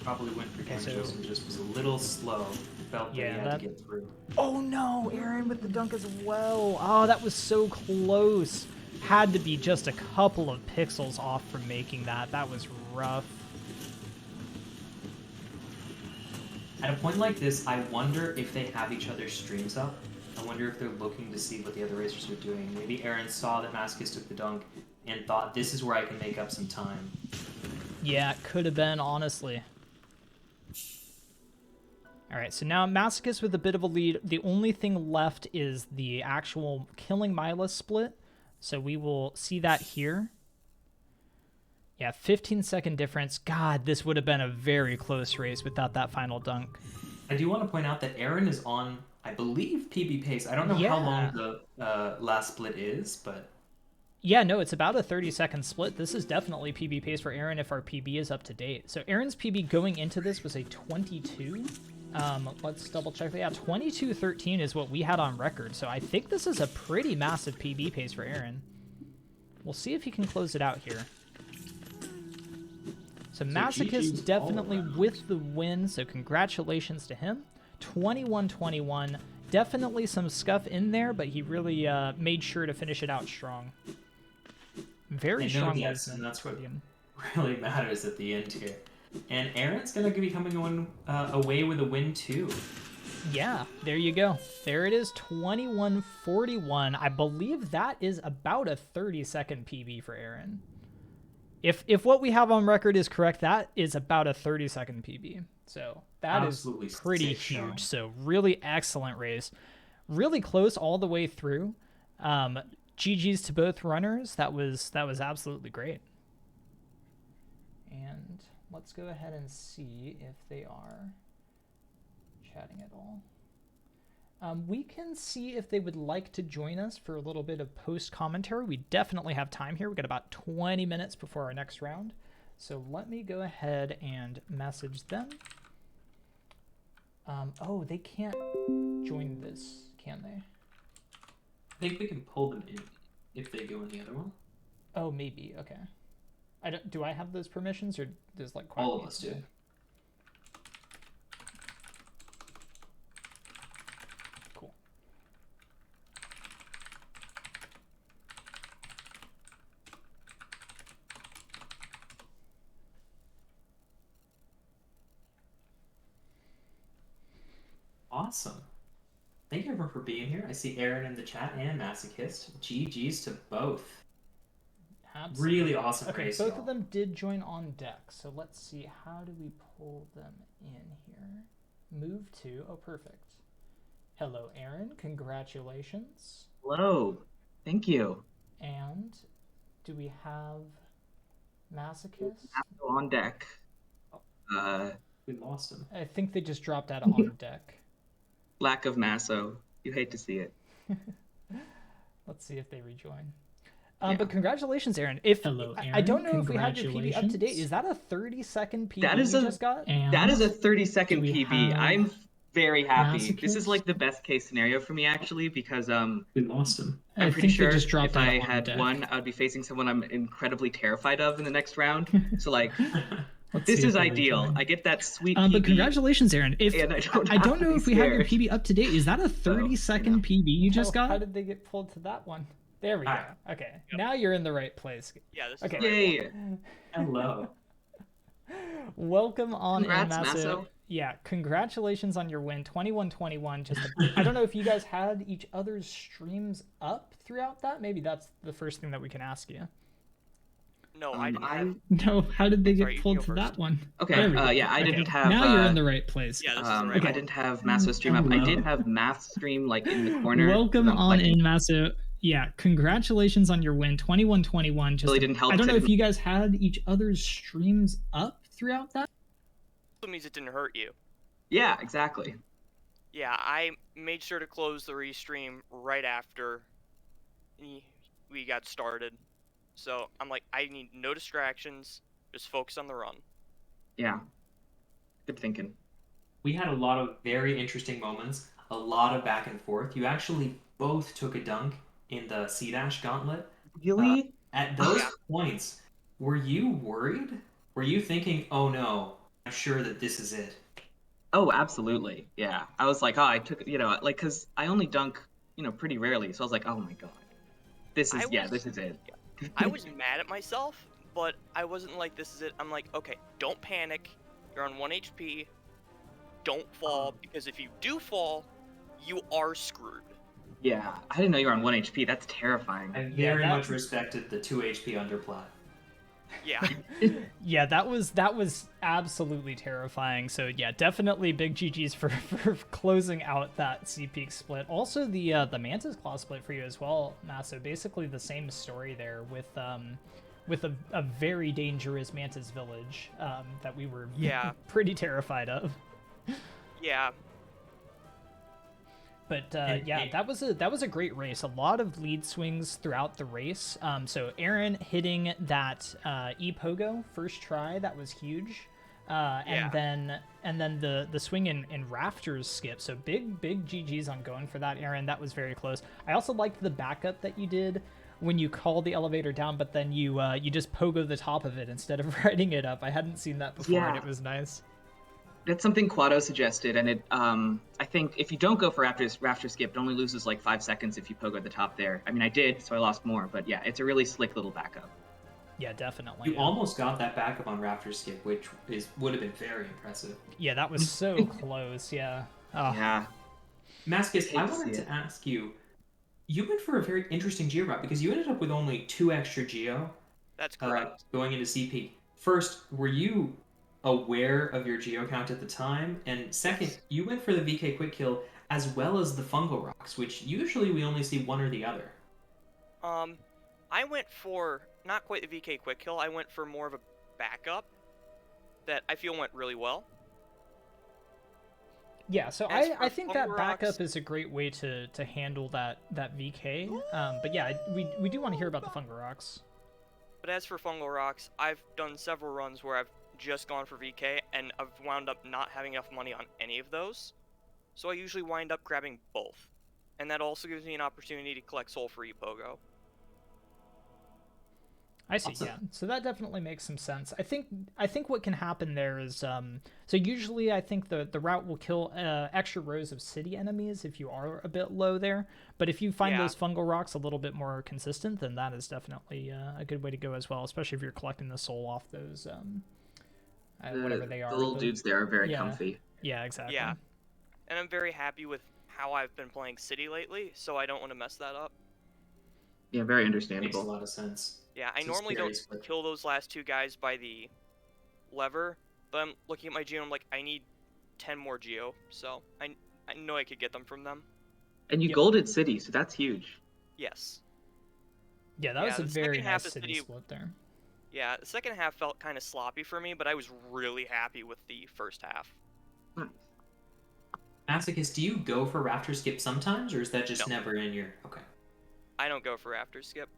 Probably went for damages and just was a little slow. Felt that he had to get through. Oh no, Eren with the dunk as well. Oh, that was so close. Had to be just a couple of pixels off from making that. That was rough. At a point like this, I wonder if they have each other's streams up. I wonder if they're looking to see what the other racers are doing. Maybe Eren saw that Masochist took the dunk and thought, this is where I can make up some time. Yeah, it could have been, honestly. All right, so now Masochist with a bit of a lead. The only thing left is the actual killing Myla split. So we will see that here. Yeah, 15-second difference. God, this would have been a very close race without that final dunk. I do want to point out that Eren is on, I believe, PB pace. I don't know how long the last split is, but... Yeah, no, it's about a 30-second split. This is definitely PB pace for Eren if our PB is up to date. So Eren's PB going into this was a 22. Let's double check. Yeah, 22:13 is what we had on record. So I think this is a pretty massive PB pace for Eren. We'll see if he can close it out here. So Masochist definitely with the win, so congratulations to him. 21-21. Definitely some scuff in there, but he really made sure to finish it out strong. Very strong. Yes, and that's what really matters at the end here. And Eren's going to be coming away with a win too. Yeah, there you go. There it is, 21-41. I believe that is about a 30-second PB for Eren. If what we have on record is correct, that is about a 30-second PB. So that is pretty huge. So really excellent race. Really close all the way through. GG's to both runners. That was absolutely great. And let's go ahead and see if they are chatting at all. We can see if they would like to join us for a little bit of post-commentary. We definitely have time here. We've got about 20 minutes before our next round. So let me go ahead and message them. Oh, they can't join this, can they? I think we can pull them in if they go in the other one. Oh, maybe. Okay. Do I have those permissions, or does like all of us do? Cool. Awesome. Thank you everyone for being here. I see Eren in the chat and Masochist. GG's to both. Absolutely. Really awesome race. Both of them did join on deck. So let's see. How do we pull them in here? Move to. Oh, perfect. Hello, Eren. Congratulations. Hello. Thank you. And do we have Masochist? On deck. We lost him. I think they just dropped out of on deck. Lack of maso. You hate to see it. Let's see if they rejoin. Yeah. But congratulations, Eren. If Hello, I Eren. don't know if we had your PB up to date. Congratulations. Is that a 30-second PB That is you a- just got? And That is a 30-second do we PB. have I'm very happy. This is Masochist? like the best case scenario for me actually, because We lost him. I'm I pretty think sure they just dropped if out I on had deck. won, I would be facing someone I'm incredibly terrified of in the next round. So like, Let's this see is if they ideal. rejoin. I get that sweet PB. But congratulations, Eren. If And I don't know if we have your scared. PB up to date. Is that a 30-second PB you just How got? did they get pulled to that one? There we go. Alright. Okay, now you're in the right place. Yeah, this Okay. is the right Yay! Hello. Welcome on Congrats, in, Maso. Maso. Yeah, congratulations on your win, 21-21. I don't know if you guys had each other's streams up throughout that. Maybe that's the first thing that we can ask you. No, I didn't have. No, how did they Sorry, get you pulled go to that first. one? Okay, There we go. yeah, I Okay. didn't have. Now you're in the right place. Yeah, this is the right I one. didn't have Maso stream up. I did Hello. have Math stream like in the corner. Welcome I'm, on like, in, Maso. Yeah, congratulations on your win, 21-21. Really didn't help I don't know to- if you guys had each other's streams up throughout that. That means it didn't hurt you. Yeah, exactly. Yeah, I made sure to close the restream right after we got started. So I'm like, I need no distractions. Just focus on the run. Yeah. Good thinking. We had a lot of very interesting moments, a lot of back and forth. You actually both took a dunk in the C-Dash gauntlet. Really? At those Yeah. points, were you worried? Were you thinking, oh no, I'm sure that this is it? Oh, absolutely. Yeah. I was like, oh, I took, like, because I only dunk, pretty rarely. So I was like, oh my god. This is, this is it. I was mad at myself, but I wasn't like, this is it. I'm like, okay, don't panic. You're on 1 HP. Don't fall, because if you do fall, you are screwed. Yeah. I didn't know you were on 1 HP. That's terrifying. I very that- much respected the 2 HP underplat. Yeah. Yeah, that was absolutely terrifying. So yeah, definitely big GGs for closing out that C-Peak split. Also the Mantis Claw split for you as well, Maso. Basically the same story there with a very dangerous Mantis village that we were Yeah. pretty terrified of. Yeah. But that was a great race. A lot of lead swings throughout the race. So Eren hitting that E-Pogo first try, that was huge. And then the swing in Rafters skip. So big GGs on going for that, Eren. That was very close. I also liked the backup that you did when you called the elevator down, but then you just pogo the top of it instead of riding it up. I hadn't seen that before, and it was nice. That's something Quado suggested, and it, I think if you don't go for Rafter skip, it only loses like 5 seconds if you pogo at the top there. I mean, I did, so I lost more, but yeah, it's a really slick little backup. Yeah, definitely. You almost got that backup on Raptor skip, which would have been very impressive. Yeah, that was so close. Yeah. Oh. Yeah. Mascus, I Hate to wanted see to ask you, you went for a very interesting geo route because you ended up with only 2 extra geo That's correct. going into CP. First, were you aware of your geo count at the time? And second, you went for the VK quick kill as well as the fungal rocks, which usually we only see one or the other. I went for not quite the VK quick kill. I went for more of a backup that I feel went really well. Yeah, so As I for think that fungal backup rocks- is a great way to handle that VK. But yeah, we do want to hear about the fungal rocks. But as for fungal rocks, I've done several runs where I've just gone for VK, and I've wound up not having enough money on any of those. So I usually wind up grabbing both. And that also gives me an opportunity to collect soul for Pogo. I see. Awesome. Yeah, so that definitely makes some sense. I think what can happen there is so usually I think the route will kill extra rows of city enemies if you are a bit low there. But if you find Yeah. those fungal rocks a little bit more consistent, then that is definitely a good way to go as well. Especially if you're collecting the soul off those whatever they are. The little dudes there are very yeah. comfy. Yeah, exactly. Yeah. And I'm very happy with how I've been playing City lately, so I don't want to mess that up. Yeah, very Makes a understandable. lot of sense. Yeah, I It's a normally scary don't split. kill those last 2 guys by the lever, but I'm looking at my geo, I'm like, I need 10 more geo, so I know I could get them from them. And you Yep. golded city, so that's huge. Yes. Yeah, that Yeah, was a the very second half nice of city City- split there. Yeah, the second half felt kind of sloppy for me, but I was really happy with the first half. Nice. Masochist, do you go for rafter skip sometimes, or is that just No. never in your... Okay. I don't go for after skip.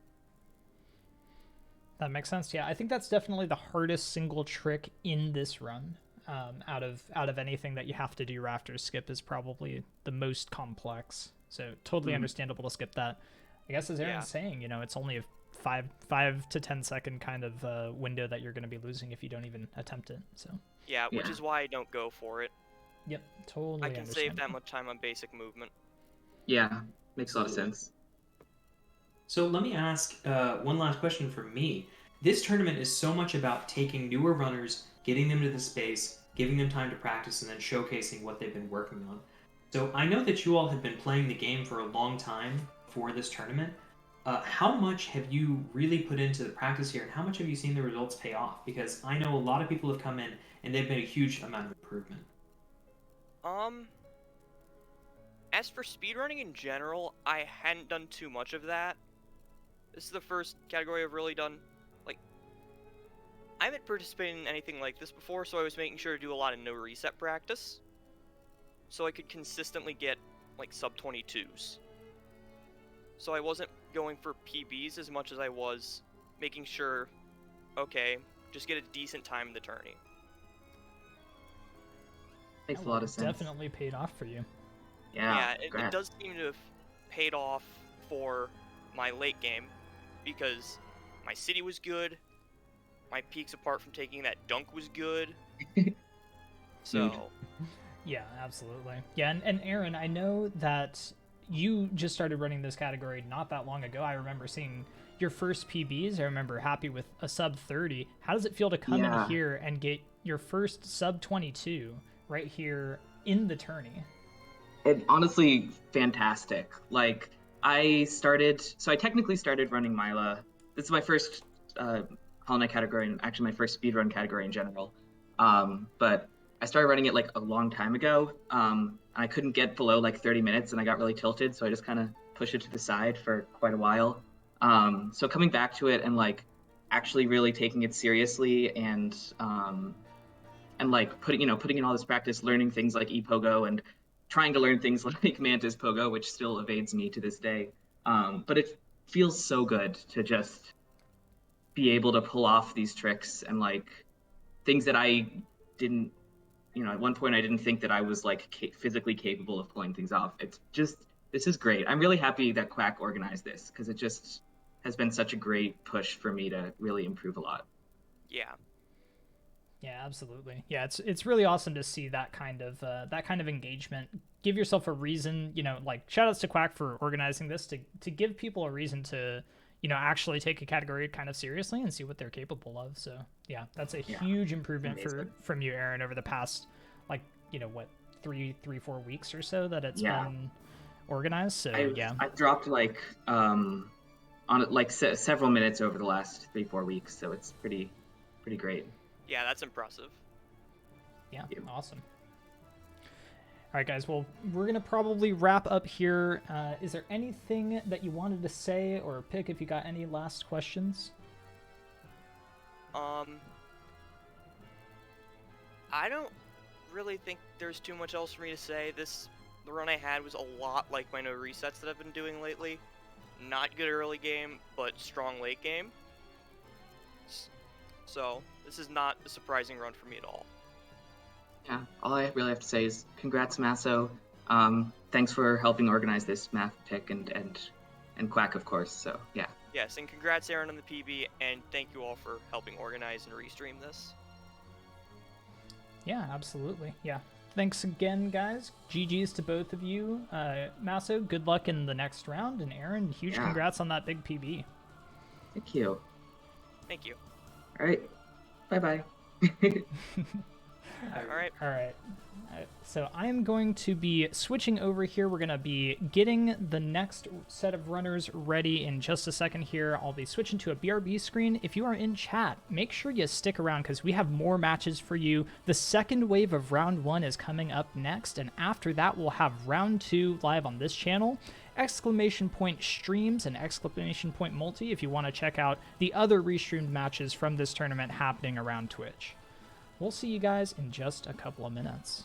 That makes sense. Yeah, I think that's definitely the hardest single trick in this run. Out of anything that you have to do, rafter skip is probably the most complex. So totally understandable to skip that. I guess as Eren's saying, you know, it's only a 5 to 10 second kind of window that you're going to be losing if you don't even attempt it. So Yeah, which is why I don't go for it. yep, totally. I can save that much time on basic movement. Yeah, makes a lot of sense. So let me ask one last question for me. This tournament is so much about taking newer runners, getting them to the space, giving them time to practice, and then showcasing what they've been working on. So I know that you all have been playing the game for a long time for this tournament. How much have you really put into the practice here, and how much have you seen the results pay off? Because I know a lot of people have come in, and they've been a huge amount of improvement. As for speedrunning in general, I hadn't done too much of that. This is the first category I've really done. Like, I haven't participated in anything like this before, so I was making sure to do a lot of no reset practice, so I could consistently get, like, sub-22s. So I wasn't going for PBs as much as I was making sure, okay, just get a decent time in the tourney. Makes a lot of sense. Definitely paid off for you. Yeah, it does seem to have paid off for my late game, because my city was good, my peaks apart from taking that dunk was good. So yeah, absolutely. Yeah, and Eren, I know that you just started running this category not that long ago. I remember seeing your first PBs. I remember happy with a sub 30. How does it feel to come in here and get your first sub 22 right here in the tourney? It honestly fantastic. Like, I technically started running Myla. This is my first Hollow Knight category, and actually my first speedrun category in general. But I started running it like a long time ago. I couldn't get below like 30 minutes, and I got really tilted, so I just kind of pushed it to the side for quite a while. So coming back to it and like actually really taking it seriously and like putting in all this practice, learning things like ePogo and trying to learn things like Mantis Pogo, which still evades me to this day. But it feels so good to just be able to pull off these tricks and like things that I didn't, at one point I didn't think that I was like physically capable of pulling things off. It's just, this is great. I'm really happy that Quack organized this, because it just has been such a great push for me to really improve a lot. yeah. Yeah, absolutely. Yeah, it's really awesome to see that kind of engagement. Give yourself a reason, like shout outs to Quack for organizing this to give people a reason to, actually take a category kind of seriously and see what they're capable of. So yeah, that's a huge improvement from you, Eren, over the past, like, 4 weeks or so that it's been organized. So I've dropped like on like several minutes over the last 3-4 weeks, so it's pretty great. Yeah, that's impressive. Yeah, awesome. All right, guys. Well, we're going to probably wrap up here. Is there anything that you wanted to say or pick if you got any last questions? I don't really think there's too much else for me to say. The run I had was a lot like my no resets that I've been doing lately. Not good early game, but strong late game. So this is not a surprising run for me at all. Yeah, all I really have to say is congrats, Maso. Thanks for helping organize this, Math Tech and Quack, of course. So yeah. Yes, and congrats, Eren, on the PB, and thank you all for helping organize and restream this. Yeah, absolutely. Yeah. Thanks again, guys. GG's to both of you. Maso, good luck in the next round, and Eren, huge congrats on that big PB. Thank you. Thank you. All right. Bye-bye. All right. So I am going to be switching over here. We're going to be getting the next set of runners ready in just a second here. I'll be switching to a BRB screen. If you are in chat, make sure you stick around because we have more matches for you. The second wave of round 1 is coming up next, and after that we'll have round 2 live on this channel. !streams and !multi if you want to check out the other restreamed matches from this tournament happening around Twitch. We'll see you guys in just a couple of minutes.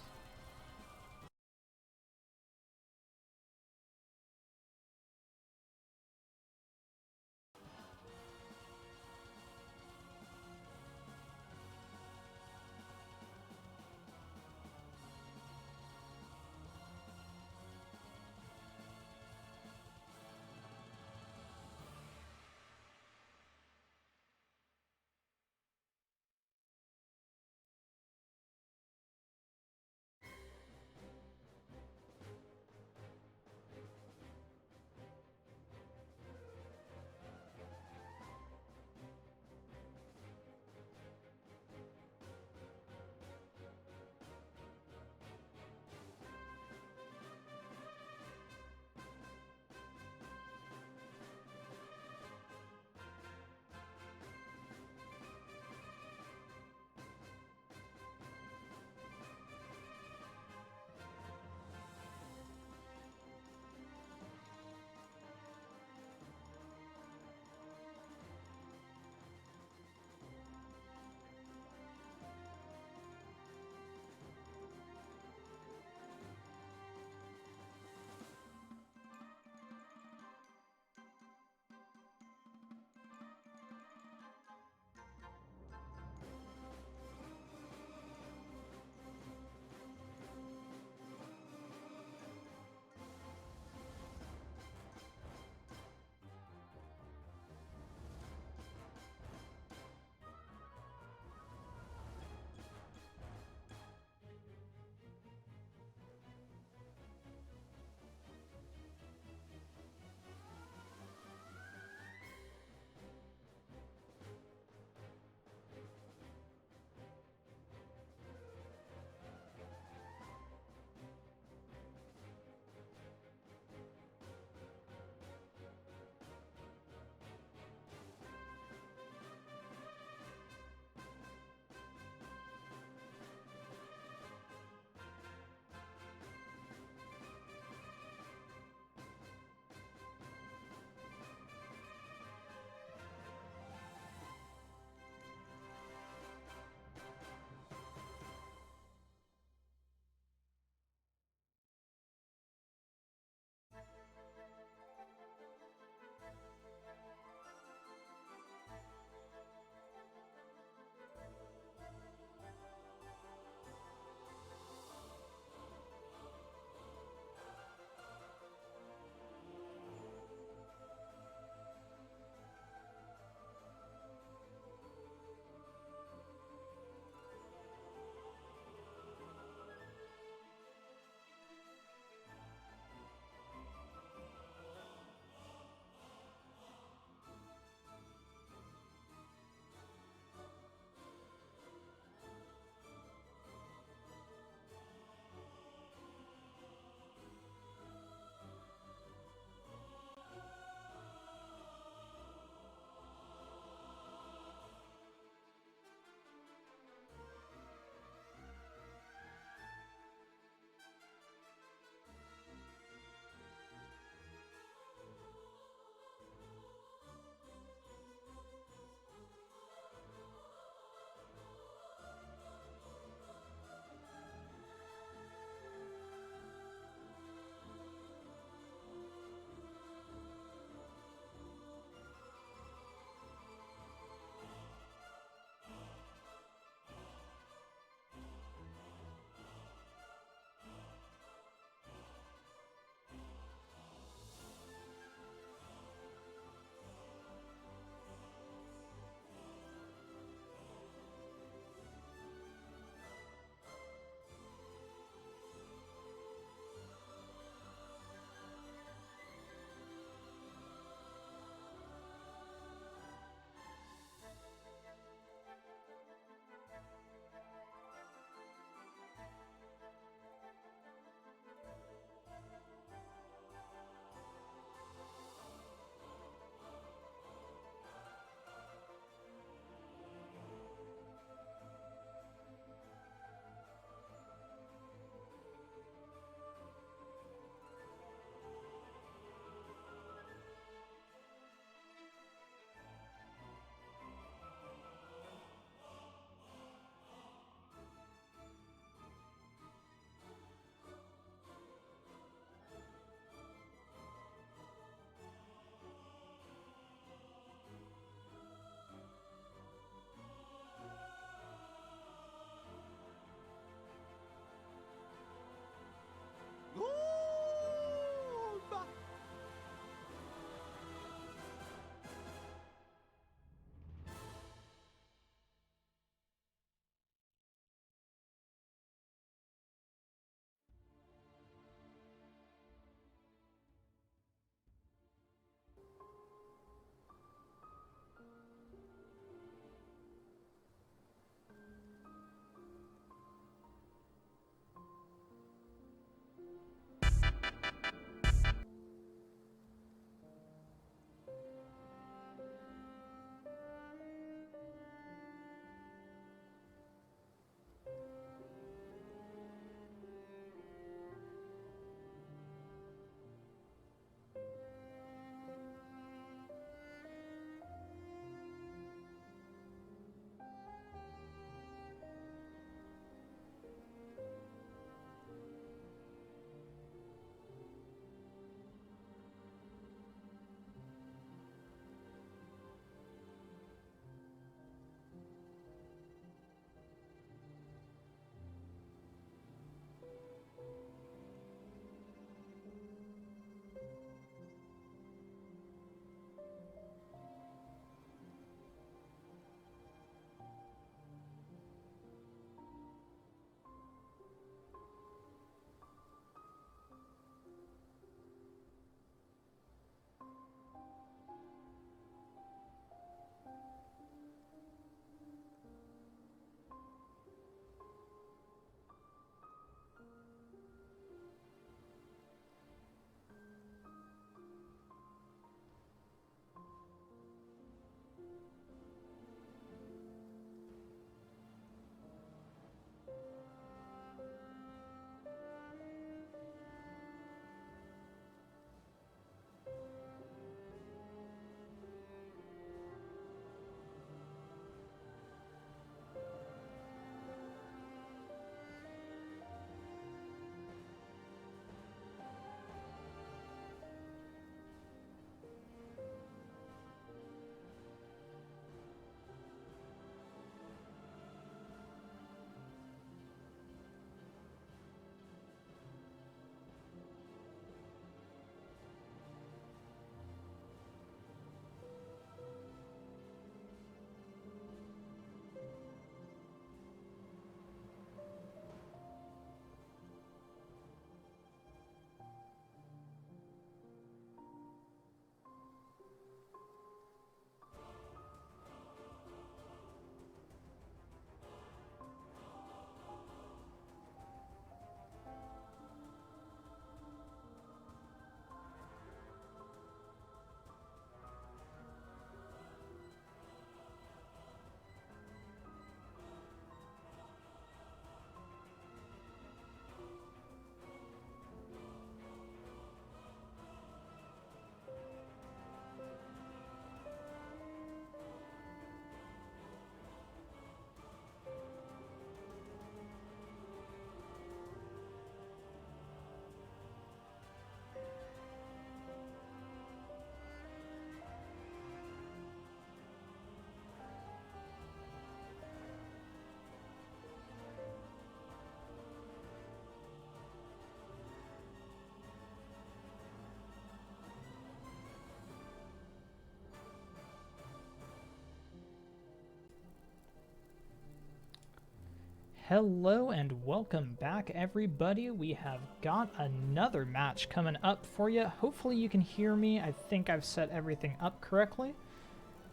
Hello and welcome back, everybody. We have got another match coming up for you. Hopefully you can hear me. I think I've set everything up correctly.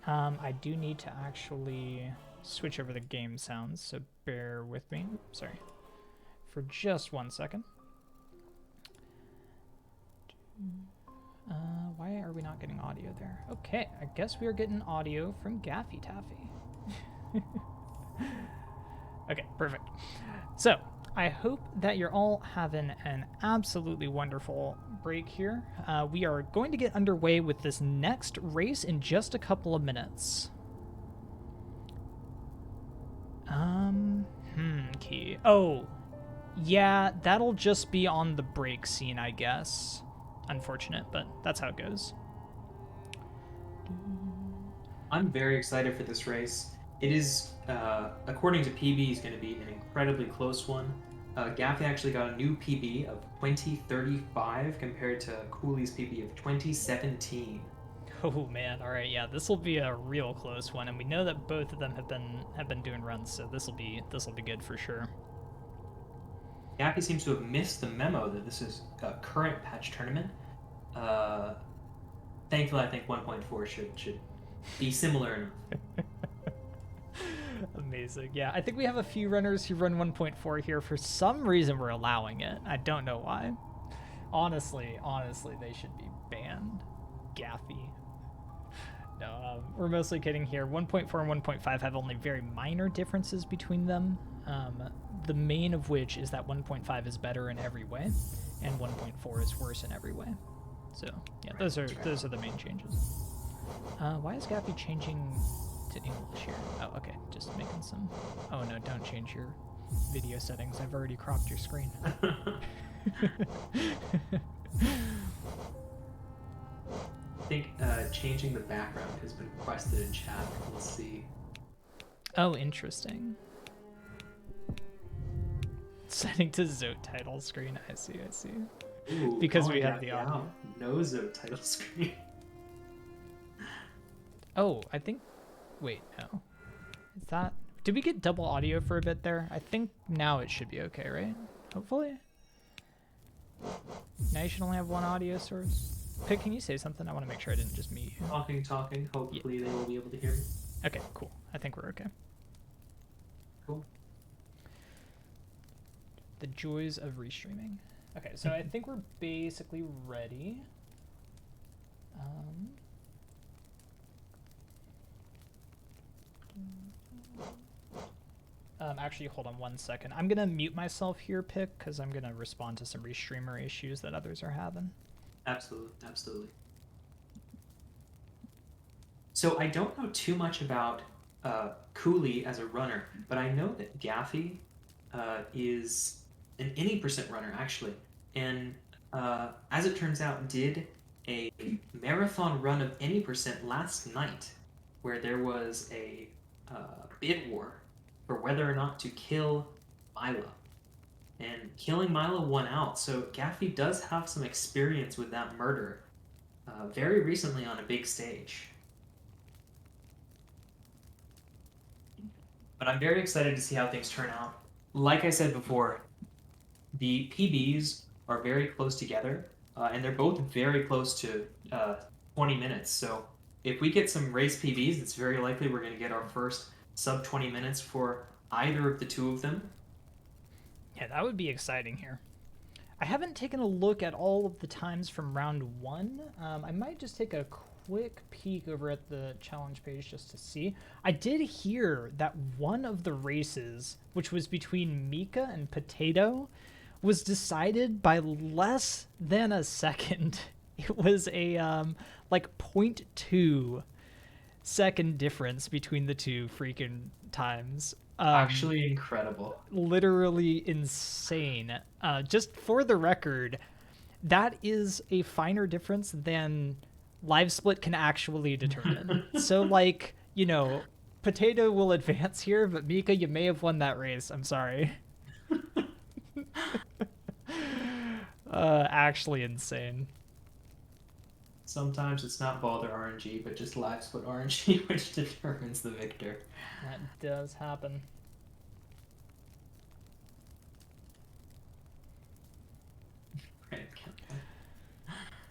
I do need to actually switch over the game sounds, so bear with me. Sorry. For just 1 second. Why are we not getting audio there? Okay, I guess we are getting audio from GaffeyTaffy. Okay, perfect. So, I hope that you're all having an absolutely wonderful break here. We are going to get underway with this next race in just a couple of minutes. Key. Oh, yeah, that'll just be on the break scene, I guess. Unfortunate, but that's how it goes. I'm very excited for this race. It is, according to PB, is going to be an incredibly close one. Gaffey actually got a new PB of 2035 compared to Cooley's PB of 2017. Oh man, all right, yeah, this will be a real close one, and we know that both of them have been doing runs, so this will be good for sure. Gaffey seems to have missed the memo that this is a current patch tournament. Thankfully, I think 1.4 should be similar enough. Amazing. Yeah, I think we have a few runners who run 1.4 here. For some reason, we're allowing it. I don't know why. Honestly, they should be banned. Gaffey. No, we're mostly kidding here. 1.4 and 1.5 have only very minor differences between them. The main of which is that 1.5 is better in every way, and 1.4 is worse in every way. So yeah, those are the main changes. Why is Gaffey changing to English here? Oh, okay, just making some. Oh no, don't change your video settings. I've already cropped your screen. I think changing the background has been requested in chat. Let's see. Oh, interesting. Setting to Zote title screen. I see. Ooh, because we have the audio. Wow. No Zote title screen. Oh, I think. Wait, no. Is that? Did we get double audio for a bit there? I think now it should be okay, right? Hopefully. Now you should only have one audio source. Pick, can you say something? I want to make sure I didn't just mute you. Talking. Hopefully they will be able to hear me. Okay, cool. I think we're okay. Cool. The joys of restreaming. Okay, so I think we're basically ready. Actually, hold on 1 second. I'm gonna mute myself here, Pick, because I'm gonna respond to some restreamer issues that others are having. Absolutely. So I don't know too much about Cooley as a runner, but I know that Gaffey is an any % runner actually, and as it turns out, did a marathon run of any % last night, where there was a bid war for whether or not to kill Myla. And killing Myla won out, so Gaffey does have some experience with that murder very recently on a big stage. But I'm very excited to see how things turn out. Like I said before, the PBs are very close together, and they're both very close to 20 minutes. So if we get some race PBs, it's very likely we're going to get our first sub 20 minutes for either of the two of them. Yeah, that would be exciting here. I haven't taken a look at all of the times from round 1. I might just take a quick peek over at the challenge page just to see. I did hear that one of the races, which was between Mika and Potato, was decided by less than a second. It was a like 0.2 second difference between the two freaking times. Actually incredible. Literally insane. Just for the record, that is a finer difference than live split can actually determine. So like, you know, Potato will advance here, but Mika, you may have won that race. I'm sorry. Actually insane. Sometimes it's not Balder RNG, but just live split RNG, which determines the victor. That does happen.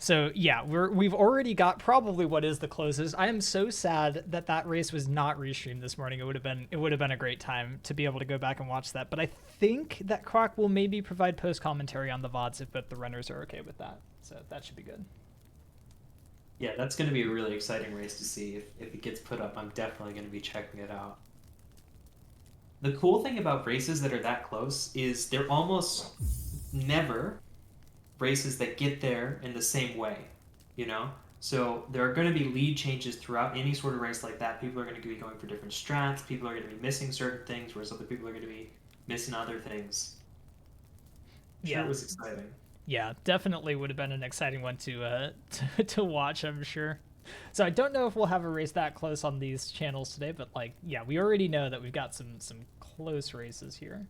So yeah, we've already got probably what is the closest. I am so sad that that race was not restreamed this morning. It would have been a great time to be able to go back and watch that. But I think that Croc will maybe provide post commentary on the VODs if both the runners are okay with that. So that should be good. Yeah, that's going to be a really exciting race to see. If it gets put up, I'm definitely going to be checking it out. The cool thing about races that are that close is they're almost never races that get there in the same way, you know? So there are going to be lead changes throughout any sort of race like that. People are going to be going for different strats. People are going to be missing certain things, whereas other people are going to be missing other things. Sure, it was exciting. Yeah, definitely would have been an exciting one to watch, I'm sure. So I don't know if we'll have a race that close on these channels today, but like, yeah, we already know that we've got some close races here.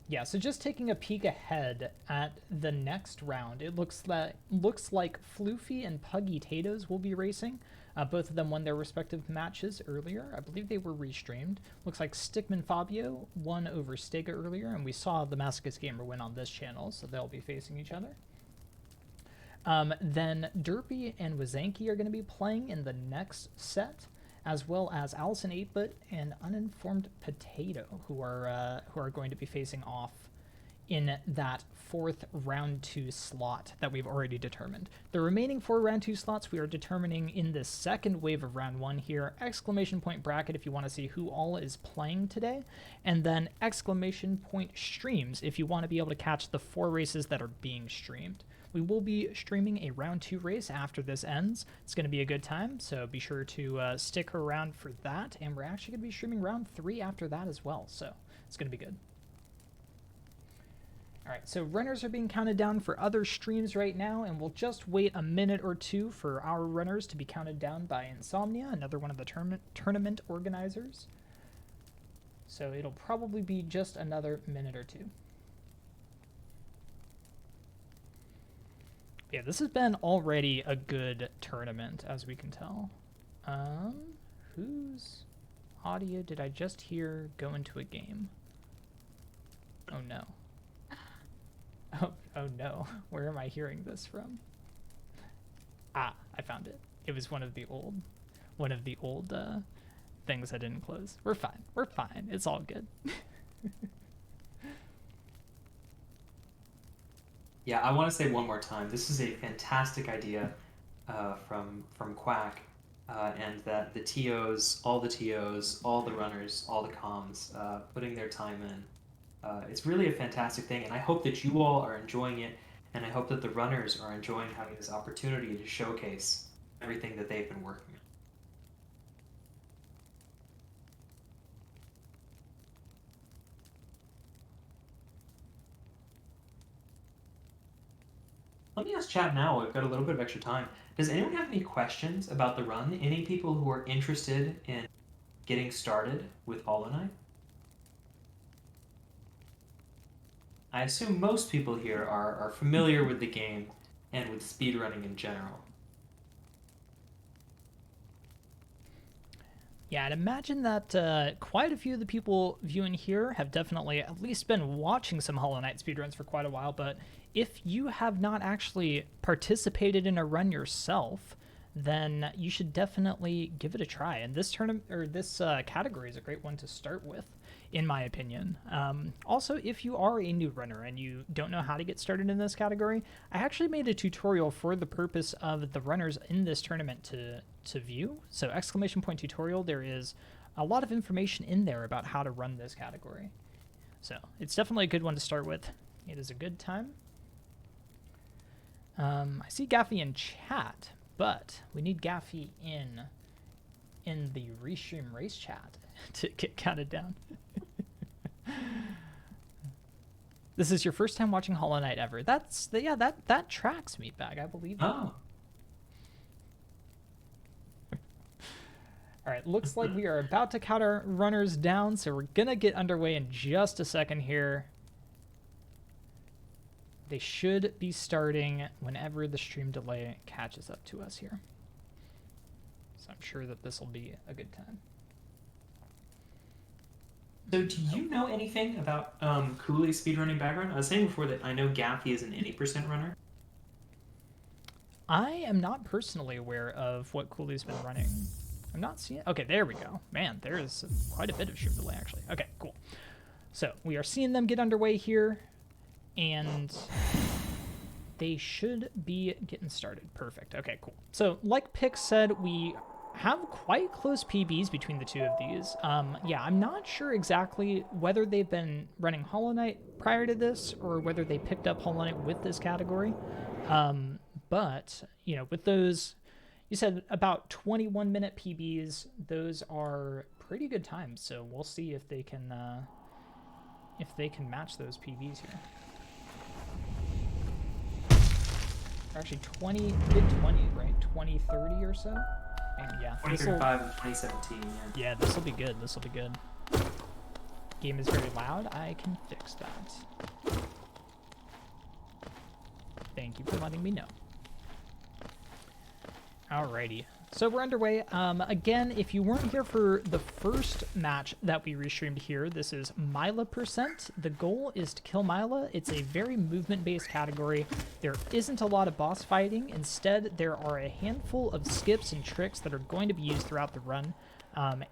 Yeah, so just taking a peek ahead at the next round, it looks like Floofy and Puggy Tatoes will be racing. Both of them won their respective matches earlier. I believe they were restreamed. Looks like Stickman Fabio won over Stega earlier, and we saw TheMasochistGamer win on this channel, so they'll be facing each other. Then Derpy and Wazanki are going to be playing in the next set, as well as Allison 8-Bit and Uninformed Potato, who are going to be facing off in that fourth round 2 slot that we've already determined. The remaining 4 round 2 slots we are determining in this second wave of round 1 here. Exclamation point bracket if you want to see who all is playing today, and then exclamation point streams if you want to be able to catch the 4 races that are being streamed. We will be streaming a round 2 race after this ends. It's going to be a good time, so be sure to stick around for that. And we're actually going to be streaming round 3 after that as well, so it's going to be good. All right, so runners are being counted down for other streams right now, and we'll just wait a minute or two for our runners to be counted down by Insomnia, another one of the tournament organizers. So it'll probably be just another minute or two. Yeah, this has been already a good tournament, as we can tell. Whose audio did I just hear go into a game? Oh no. Oh no. Where am I hearing this from? Ah, I found it. It was one of the old things I didn't close. We're fine. We're fine. It's all good. Yeah, I want to say one more time, this is a fantastic idea from Quack, and that the TOs, all the runners, all the comms, putting their time in. It's really a fantastic thing, and I hope that you all are enjoying it, and I hope that the runners are enjoying having this opportunity to showcase everything that they've been working on. Let me ask chat now. We've got a little bit of extra time. Does anyone have any questions about the run? Any people who are interested in getting started with Hollow Knight? I assume most people here are familiar with the game and with speedrunning in general. Yeah, I'd imagine that quite a few of the people viewing here have definitely at least been watching some Hollow Knight speedruns for quite a while, but if you have not actually participated in a run yourself, then you should definitely give it a try. And this tournament, or this category, is a great one to start with, in my opinion. Also, if you are a new runner and you don't know how to get started in this category, I actually made a tutorial for the purpose of the runners in this tournament to view. So exclamation point tutorial, there is a lot of information in there about how to run this category. So it's definitely a good one to start with. It is a good time. I see Gaffey in chat, but we need Gaffey in the restream race chat to get counted down. This is your first time watching Hollow Knight ever. That tracks, Meatbag, I believe. Oh. All right, looks like we are about to count our runners down, so we're gonna get underway in just a second here. They should be starting whenever the stream delay catches up to us here. So I'm sure that this will be a good time. So do you know anything about Cooley's speedrunning background? I was saying before that I know Gaffey is an 80% runner. I am not personally aware of what Cooley's been running. I'm not seeing. Okay, there we go. Man, there is quite a bit of shoot delay actually. Okay, cool. So we are seeing them get underway here, and they should be getting started. Perfect. Okay, cool. So like Pix said, we have quite close PBs between the two of these. Yeah, I'm not sure exactly whether they've been running Hollow Knight prior to this or whether they picked up Hollow Knight with this category. But, you know, with those, you said about 21-minute PBs, those are pretty good times. So we'll see if they can match those PBs here. Actually, mid-20, right? 2030 or so. And yeah, 2035 and 2017. Yeah. Yeah, this will be good. This will be good. Game is very loud. I can fix that. Thank you for letting me know. Alrighty. So we're underway. Again, if you weren't here for the first match that we restreamed here, this is Myla %. The goal is to kill Myla. It's a very movement-based category. There isn't a lot of boss fighting. Instead, there are a handful of skips and tricks that are going to be used throughout the run.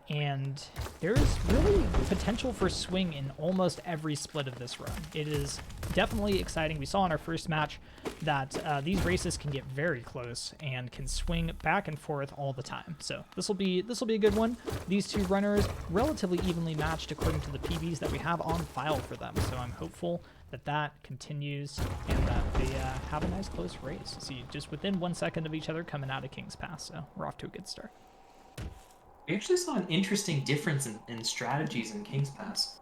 And there's really potential for swing in almost every split of this run. It is definitely exciting. We saw in our first match that these races can get very close and can swing back and forth all the time. So this will be a good one. These two runners relatively evenly matched according to the PBs that we have on file for them. So I'm hopeful that that continues and that they have a nice close race. See, just within 1 second of each other coming out of King's Pass. So we're off to a good start. We actually saw an interesting difference in strategies in King's Pass,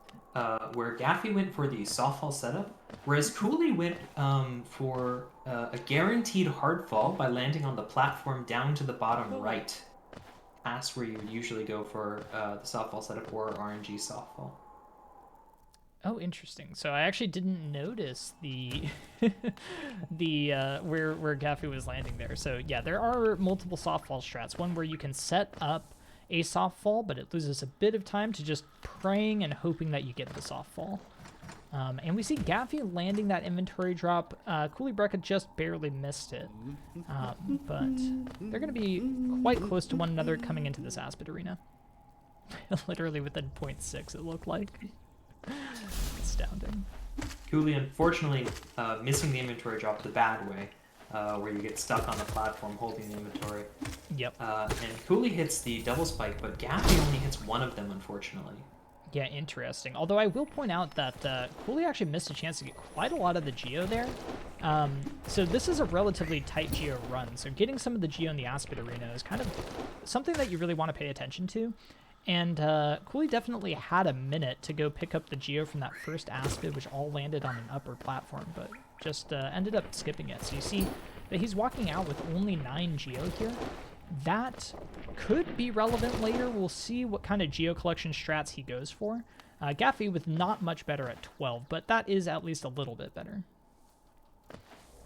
where Gaffey went for the softfall setup, whereas Cooley went for a guaranteed hard fall by landing on the platform down to the bottom right, past where you would usually go for the softfall setup or RNG softfall. Oh, interesting. So I actually didn't notice the where Gaffey was landing there. So yeah, there are multiple softfall strats. One where you can set up a softfall, but it loses a bit of time to just praying and hoping that you get the softfall. And we see Gaffey landing that inventory drop. CooleyBrekka just barely missed it. But they're going to be quite close to one another coming into this Aspid arena. Literally within 0.6 it looked like. Astounding. Cooley, unfortunately, missing the inventory drop the bad way, where you get stuck on the platform holding the inventory. Yep. And Cooley hits the double spike, but Gaffey only hits one of them, unfortunately. Yeah, interesting. Although I will point out that Cooley actually missed a chance to get quite a lot of the geo there. So this is a relatively tight geo run. So getting some of the geo in the Aspid arena is kind of something that you really want to pay attention to. And Cooley definitely had a minute to go pick up the geo from that first Aspid, which all landed on an upper platform, but just ended up skipping it. So you see that he's walking out with only 9 geo here. That could be relevant later. We'll see what kind of geo collection strats he goes for. Gaffey with not much better at 12, but that is at least a little bit better.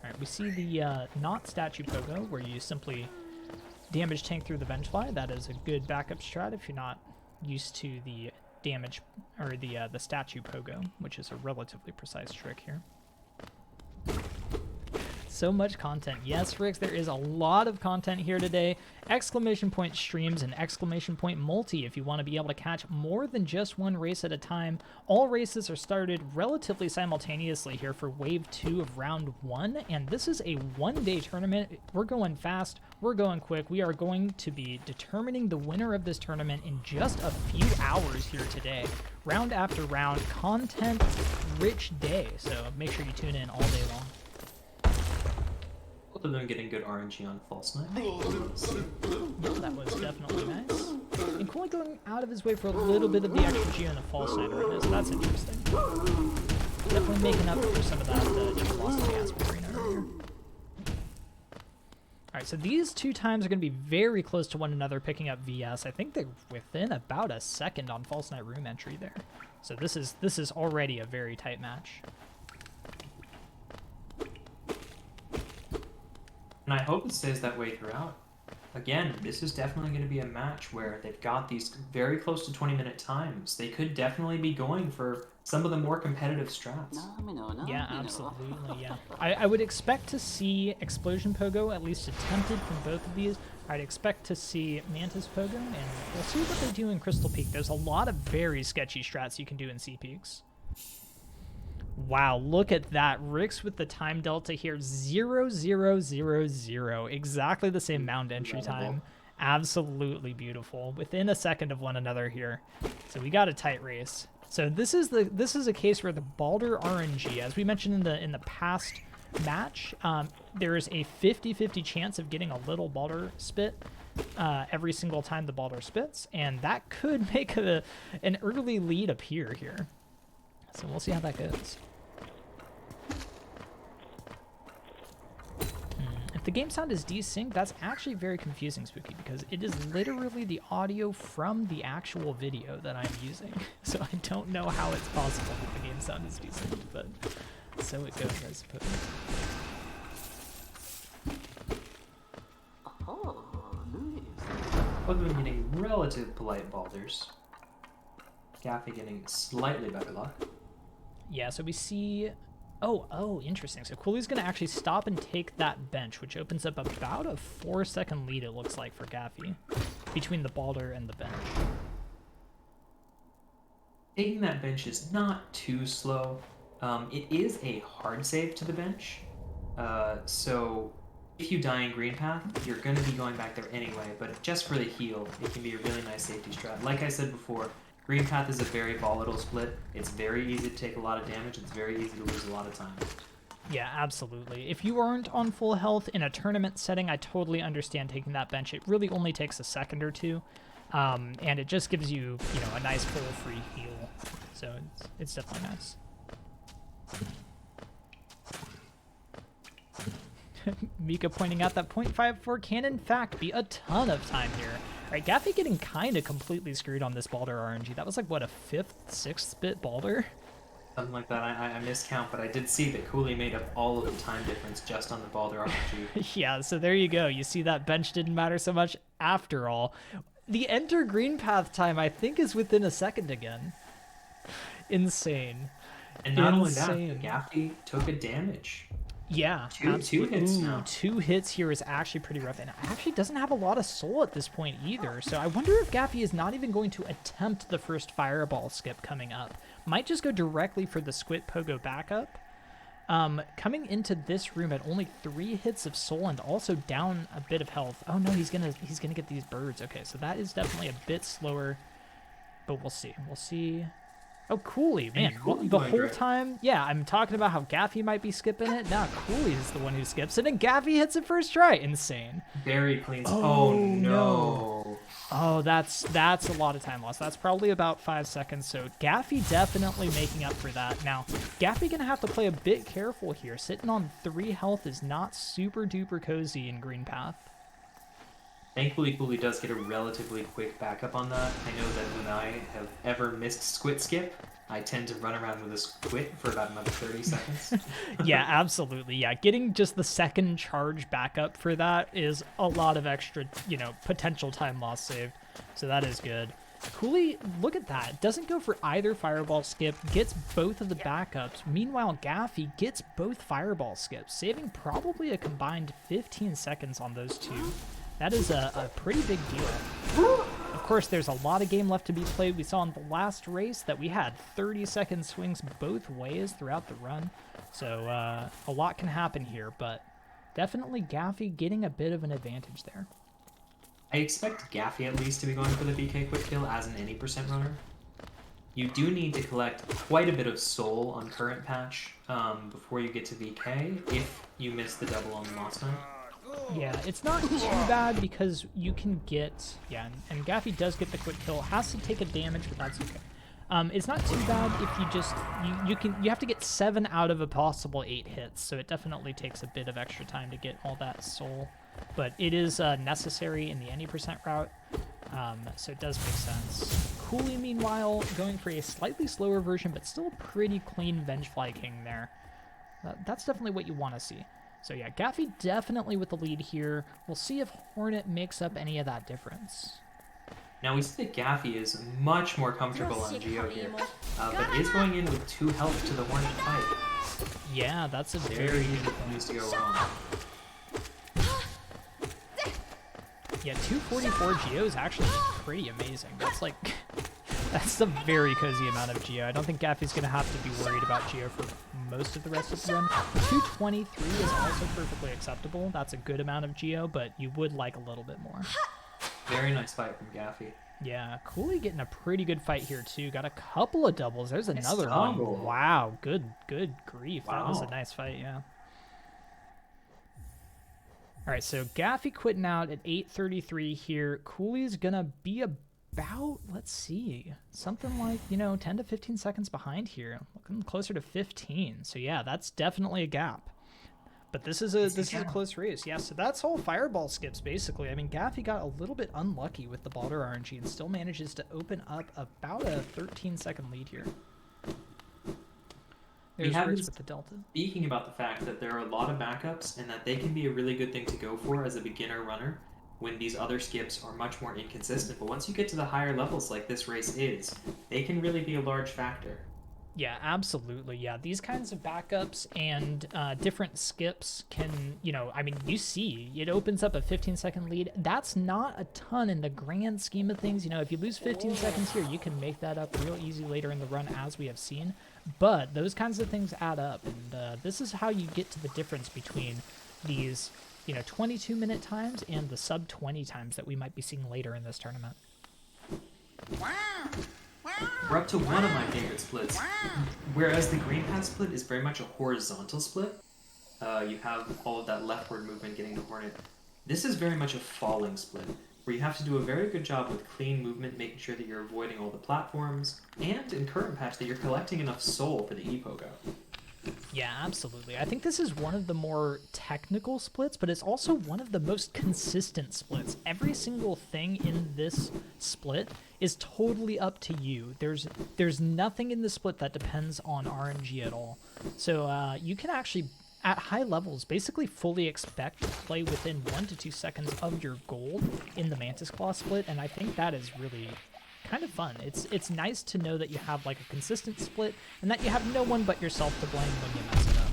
Alright, we see the not statue pogo, where you simply damage tank through the Vengefly. That is a good backup strat if you're not used to the damage, or the statue pogo, which is a relatively precise trick here. So much content. Yes, Rix, there is a lot of content here today. Exclamation point streams and exclamation point multi if you want to be able to catch more than just one race at a time. All races are started relatively simultaneously here for wave 2 of round 1, and this is a one-day tournament. We're going fast, we're going quick. We are going to be determining the winner of this tournament in just a few hours here today. Round after round, content-rich day, so make sure you tune in all day long. Both of them getting good RNG on False Knight. That was definitely nice. And Cooley going out of his way for a little bit of the extra geo in the False Knight arena, so that's interesting. Definitely making up for some of that geo loss in the Aspid arena earlier. Alright, so these two times are going to be very close to one another picking up VS. I think they're within about a second on False Knight room entry there. So this is already a very tight match. And I hope it stays that way throughout. Again, this is definitely going to be a match where they've got these very close to 20-minute times. They could definitely be going for some of the more competitive strats. Yeah, absolutely, yeah. I would expect to see Explosion Pogo at least attempted from both of these. I'd expect to see Mantis Pogo, and we'll see what they do in Crystal Peak. There's a lot of very sketchy strats you can do in Sea Peaks. Wow, look at that. Rix with the time delta here, 0, 0, 0, 0. Exactly the same mound entry time. Absolutely beautiful. Within a second of one another here. So we got a tight race. So this is a case where the Balder RNG, as we mentioned in the past match, there is a 50-50 chance of getting a little Balder spit every single time the Balder spits, and that could make an early lead appear here. So we'll see how that goes. If the game sound is desynced, that's actually very confusing, Spooky, because it is literally the audio from the actual video that I'm using. So I don't know how it's possible that the game sound is desynced, but so it goes, I suppose. Both of them getting relative polite balders. Gaffey getting slightly better luck. Yeah, so we see... Oh, interesting. So Cooley's going to actually stop and take that bench, which opens up about a 4-second lead, it looks like, for Gaffey, between the Balder and the bench. Taking that bench is not too slow. It is a hard save to the bench. So if you die in green path, you're going to be going back there anyway, but just for the heal, it can be a really nice safety strat. Like I said before, green path is a very volatile split. It's very easy to take a lot of damage. It's very easy to lose a lot of time. Yeah, absolutely. If you aren't on full health in a tournament setting, I totally understand taking that bench. It really only takes a second or two, and it just gives you, a nice full free heal. So it's definitely nice. Mika pointing out that 0.54 can in fact be a ton of time here. Alright, Gaffey getting kind of completely screwed on this Balder RNG. That was like, what, a 5th, 6th bit Balder? Something like that. I miscount, but I did see that Cooley made up all of the time difference just on the Balder RNG. Yeah, so there you go. You see that bench didn't matter so much after all. The enter green path time, I think, is within a second again. Insane. And not only that, Gaffey took a damage. Yeah, two hits now. 2 hits here is actually pretty rough, and actually doesn't have a lot of soul at this point either. So I wonder if Gaffey is not even going to attempt the first fireball skip coming up. Might just go directly for the Squid Pogo backup. Coming into this room at only 3 hits of soul and also down a bit of health. Oh no, he's gonna get these birds. Okay, so that is definitely a bit slower, but we'll see. We'll see. Oh, Cooley, man, the whole time, yeah, I'm talking about how Gaffey might be skipping it. Now Cooley is the one who skips it, and Gaffey hits it first try. Insane. Very clean. Oh no. Oh, that's a lot of time lost. That's probably about 5 seconds, so Gaffey definitely making up for that. Now, Gaffey gonna have to play a bit careful here. Sitting on 3 health is not super duper cozy in green path. Thankfully, Cooley does get a relatively quick backup on that. I know that when I have ever missed Squid Skip, I tend to run around with a squid for about another 30 seconds. Yeah, absolutely. Yeah, getting just the second charge backup for that is a lot of extra, potential time loss saved. So that is good. Cooley, look at that. Doesn't go for either fireball skip, gets both of the backups. Meanwhile, Gaffey gets both fireball skips, saving probably a combined 15 seconds on those two. That is a pretty big deal. Of course, there's a lot of game left to be played. We saw in the last race that we had 30-second swings both ways throughout the run. So a lot can happen here, but definitely Gaffey getting a bit of an advantage there. I expect Gaffey at least to be going for the VK quick kill as an any percent runner. You do need to collect quite a bit of soul on current patch before you get to VK if you miss the double on Lost Night. Yeah, it's not too bad because you can get, and Gaffey does get the quick kill, has to take a damage, but that's okay. It's not too bad if you just, you have to get 7 out of a possible 8 hits, so it definitely takes a bit of extra time to get all that soul, but it is necessary in the any percent route, so it does make sense. Cooley, meanwhile, going for a slightly slower version, but still a pretty clean Vengefly King there. That's definitely what you want to see. So yeah, Gaffey definitely with the lead here. We'll see if Hornet makes up any of that difference. Now we see that Gaffey is much more comfortable on Geo here, but is going in with 2 health to the Hornet fight. Yeah, that's a Very easy for things to go wrong. Yeah, 244 Geo is actually pretty amazing. That's like, that's a very cozy amount of Geo. I don't think Gaffey's going to have to be worried about Geo for most of the rest of the run. 223 is also perfectly acceptable. That's a good amount of Geo, but you would like a little bit more. Very nice fight from Gaffey. Yeah, Cooley getting a pretty good fight here too. Got a couple of doubles. There's another one. double. Wow, good grief. Wow. That was a nice fight, yeah. All right, so Gaffey quitting out at 8:33 here. Cooley's gonna be about, let's see, something like, 10 to 15 seconds behind here. Looking closer to 15. So yeah, that's definitely a gap. But this is a close race. Yeah, so that's all fireball skips, basically. I mean, Gaffey got a little bit unlucky with the Baldur RNG and still manages to open up about a 13-second lead here. There's Rich with the Delta. Speaking about the fact that there are a lot of backups and that they can be a really good thing to go for as a beginner runner when these other skips are much more inconsistent. But once you get to the higher levels like this race is, they can really be a large factor. Yeah, absolutely. Yeah, these kinds of backups and different skips can, I mean, you see, it opens up a 15-second lead. That's not a ton in the grand scheme of things. If you lose 15 seconds here, you can make that up real easy later in the run, as we have seen. But those kinds of things add up, and this is how you get to the difference between these, 22-minute times and the sub-20 times that we might be seeing later in this tournament. We're up to one of my favorite splits. Whereas the green path split is very much a horizontal split. You have all of that leftward movement getting the Hornet. This is very much a falling split, where you have to do a very good job with clean movement, making sure that you're avoiding all the platforms, and in current patch that you're collecting enough soul for the E-Pogo. Yeah, absolutely. I think this is one of the more technical splits, but it's also one of the most consistent splits. Every single thing in this split is totally up to you. There's nothing in the split that depends on RNG at all. So you can actually, at high levels, basically fully expect to play within 1 to 2 seconds of your gold in the Mantis Claw split, and I think that is really kind of fun. It's nice to know that you have like a consistent split and that you have no one but yourself to blame when you mess it up.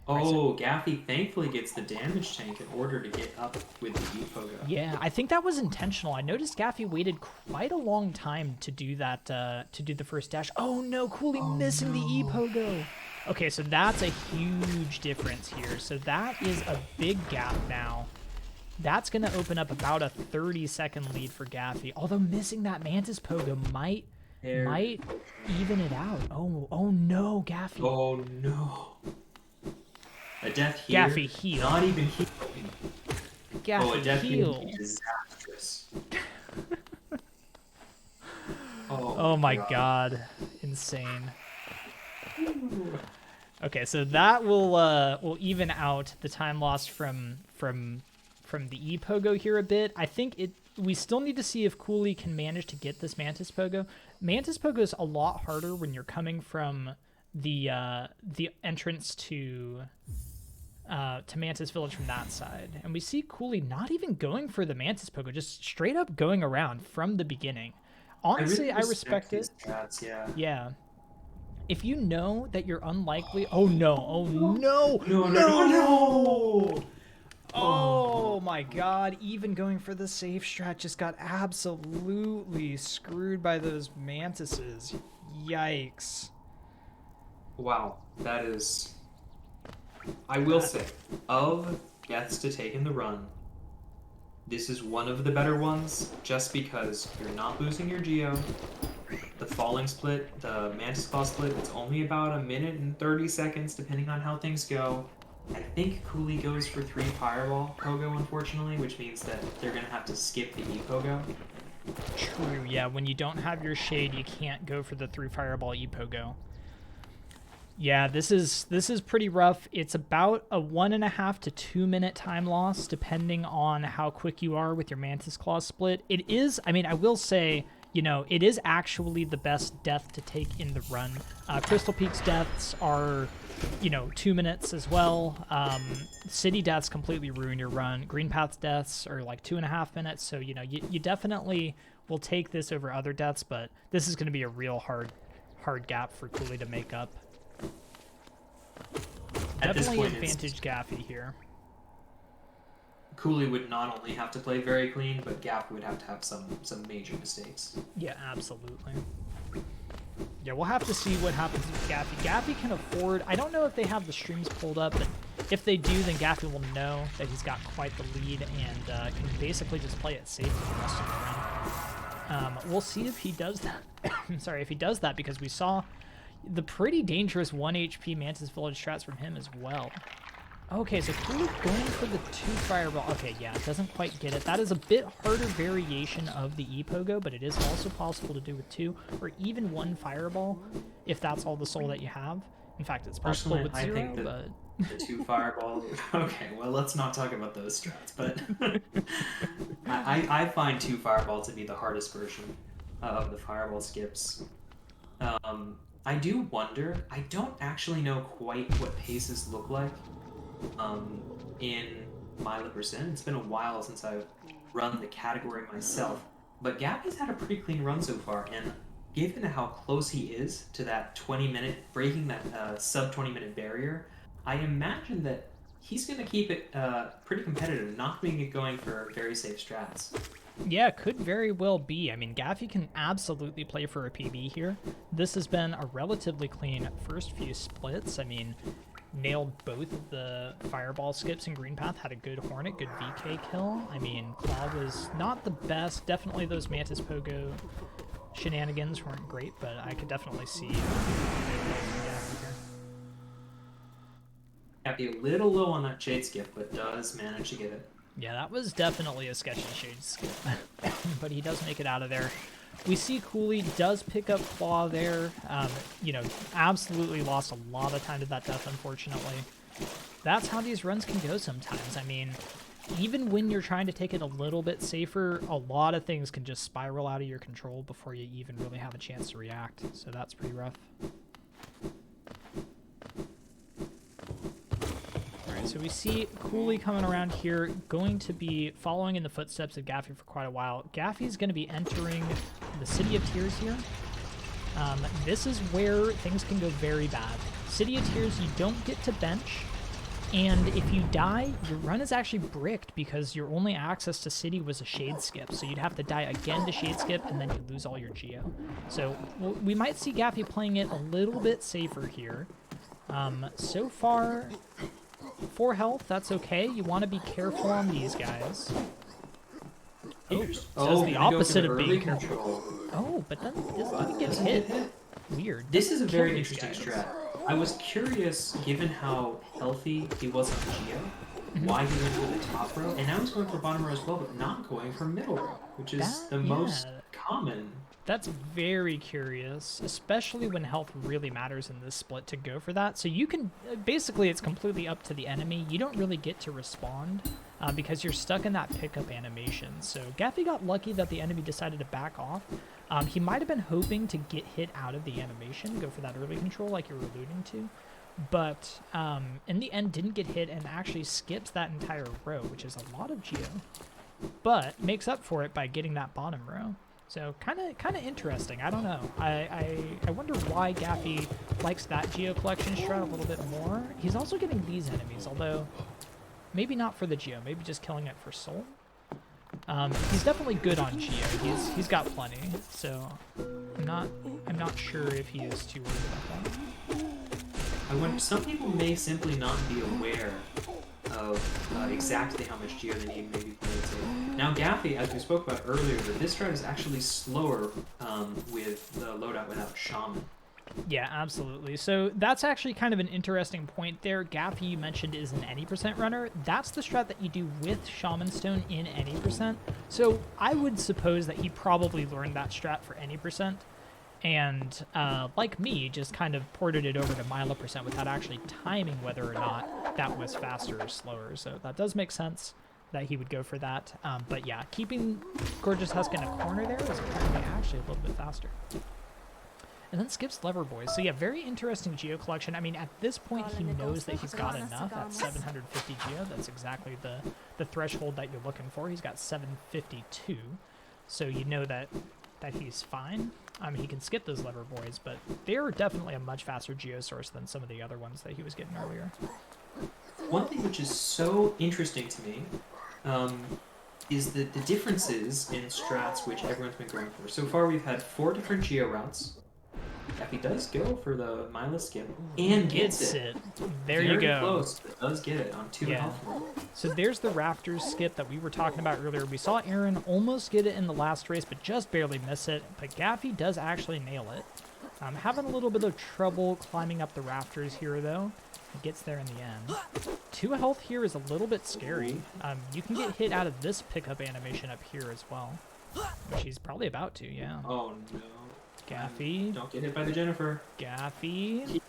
Oh, Gaffey thankfully gets the damage tank in order to get up with the E-Pogo. Yeah, I think that was intentional. I noticed Gaffey waited quite a long time to do that, to do the first dash. Oh no, Cooley missing the E-Pogo. Okay, so that's a huge difference here. So that is a big gap now. That's going to open up about a 30-second lead for Gaffey. Although missing that Mantis Pogo might even it out. Oh no, Gaffey. Oh no. A death here. Gaffey heal. Not even heal. Gaffey a death heal. Would be disastrous. Oh my god. Insane. Okay, so that will even out the time lost from the E-Pogo here a bit. I think we still need to see if Cooley can manage to get this Mantis Pogo. Mantis Pogo is a lot harder when you're coming from the entrance to Mantis Village from that side. And we see Cooley not even going for the Mantis Pogo, just straight up going around from the beginning. Honestly, I respect it. Strats, yeah. Yeah. If you know that you're unlikely... Oh no, No. Oh my god, even going for the safe strat just got absolutely screwed by those mantises. Yikes. Wow, that is... I will say, of deaths to take in the run, this is one of the better ones, just because you're not losing your Geo. The falling split, the Mantis Claw split, it's only about 1 minute and 30 seconds, depending on how things go. I think Cooley goes for 3 Fireball Pogo, unfortunately, which means that they're going to have to skip the E-Pogo. True, yeah, when you don't have your Shade, you can't go for the 3 Fireball E-Pogo. Yeah, this is pretty rough. It's about a 1.5 to 2 minute time loss, depending on how quick you are with your Mantis Claw split. It is, I mean, I will say, you know, it is actually the best death to take in the run. Crystal Peak's deaths are, you know, 2 minutes as well. City deaths completely ruin your run. Green Path's deaths are like 2.5 minutes. So, you know, you definitely will take this over other deaths, but this is going to be a real hard gap for Cooley to make up. At this Definitely point, advantage Gaffey here. Cooley would not only have to play very clean, but Gaffey would have to have some major mistakes. Yeah, absolutely. Yeah, we'll have to see what happens with Gaffey. Gaffey can afford... I don't know if they have the streams pulled up, but if they do, then Gaffey will know that he's got quite the lead and can basically just play it safe for the rest of the run. We'll see if he does that. Sorry, if he does that, because we saw the pretty dangerous 1 HP Mantis Village strats from him as well. Okay, so Cooley going for the 2 fireball. Okay, yeah, it doesn't quite get it. That is a bit harder variation of the E-Pogo, but it is also possible to do with 2 or even 1 fireball if that's all the soul that you have. In fact, it's possible with 0, I think but... the 2 fireball... Okay, well, let's not talk about those strats, but... I find 2 fireball to be the hardest version of the fireball skips. I do wonder... I don't actually know quite what paces look like in Myla Percent. It's been a while since I've run the category myself, but Gaffey's had a pretty clean run so far, and given how close he is to that 20-minute, breaking that sub 20-minute barrier, I imagine that he's going to keep it pretty competitive, not being it going for very safe strats. Yeah, could very well be. I mean, Gaffey can absolutely play for a PB here. This has been a relatively clean first few splits. I mean, nailed both of the fireball skips in Green Path, had a good Hornet, good VK kill. I mean, Claw was not the best. Definitely those Mantis Pogo shenanigans weren't great, but I could definitely see Gaffey a little low on that shade skip, but does manage to get it. Yeah, that was definitely a sketchy shade skip, but he does make it out of there. We see Cooley does pick up Claw there. You know, absolutely lost a lot of time to that death, unfortunately. That's how these runs can go sometimes. I mean, even when you're trying to take it a little bit safer, a lot of things can just spiral out of your control before you even really have a chance to react. So that's pretty rough. So we see Cooley coming around here, going to be following in the footsteps of Gaffey for quite a while. Gaffey's going to be entering the City of Tears here. This is where things can go very bad. City of Tears, you don't get to bench, and if you die, your run is actually bricked because your only access to City was a Shade Skip, so you'd have to die again to Shade Skip, and then you lose all your Geo. So we might see Gaffey playing it a little bit safer here. So far... 4 health, that's okay. You want to be careful on these guys. Says the opposite of being careful. Oh, but then this doesn't get hit. Weird. This is a very interesting strat. I was curious, given how healthy he was on Geo, why he went for the top row, and now he's going for bottom row as well, but not going for middle row, which is the most common. That's very curious, especially when health really matters in this split to go for that. So you can, basically it's completely up to the enemy. You don't really get to respond because you're stuck in that pickup animation. So Gaffey got lucky that the enemy decided to back off. He might have been hoping to get hit out of the animation, go for that early control like you were alluding to. But in the end didn't get hit and actually skips that entire row, which is a lot of Geo. But makes up for it by getting that bottom row. So kind of interesting. I don't know. I wonder why Gaffey likes that Geo collection strat a little bit more. He's also getting these enemies, although maybe not for the Geo, maybe just killing it for soul. He's definitely good on Geo. He's got plenty. So I'm not sure if he is too worried about that. I wonder. Some people may simply not be aware of exactly how much Geo they need, maybe play it safe. Now Gaffey, as we spoke about earlier, this strat is actually slower with the loadout without Shaman. Yeah, absolutely. So that's actually kind of an interesting point there. Gaffey, you mentioned, is an any percent runner. That's the strat that you do with Shaman Stone in any percent. So I would suppose that he probably learned that strat for any percent. And like me, just kind of ported it over to Myla percent without actually timing whether or not that was faster or slower. So that does make sense. that he would go for that. But yeah, keeping Gorgeous Husk in a corner there is apparently actually a little bit faster. And then skips Lever Boys. So yeah, very interesting geo collection. I mean, at this point, he knows that he's got enough at 750 geo. That's exactly the threshold that you're looking for. He's got 752. So you know that he's fine. He can skip those Lever Boys, but they're definitely a much faster geo source than some of the other ones that he was getting earlier. One thing which is so interesting to me is the differences in strats which everyone's been going for. So far, we've had 4 different geo routes. Gaffey does go for the Myla skip and gets it. There you go. Very close, but does get it on 2 health. So there's the Rafters skip that we were talking about earlier. We saw Eren almost get it in the last race, but just barely miss it. But Gaffey does actually nail it. Having a little bit of trouble climbing up the rafters here, though. He gets there in the end. 2 health here is a little bit scary. You can get hit out of this pickup animation up here as well. Which he's probably about to, yeah. Oh, no. Gaffey. Don't get hit by the Jennifer. Gaffey.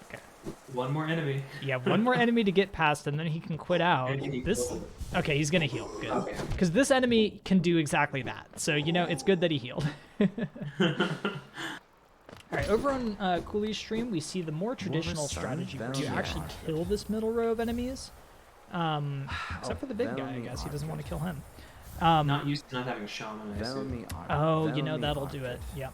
Okay. One more enemy. Yeah, one more enemy to get past, and then he can quit out. Okay, he's gonna heal. Good. Okay. Because this enemy can do exactly that. So, you know, it's good that he healed. Alright, over on Cooley's stream, we see the more traditional strategy where you actually kill this middle row of enemies. Except for the big guy, I guess. He doesn't want to kill him. Not used to not having shaman, I assume. Oh, you know, that'll do it. Yep.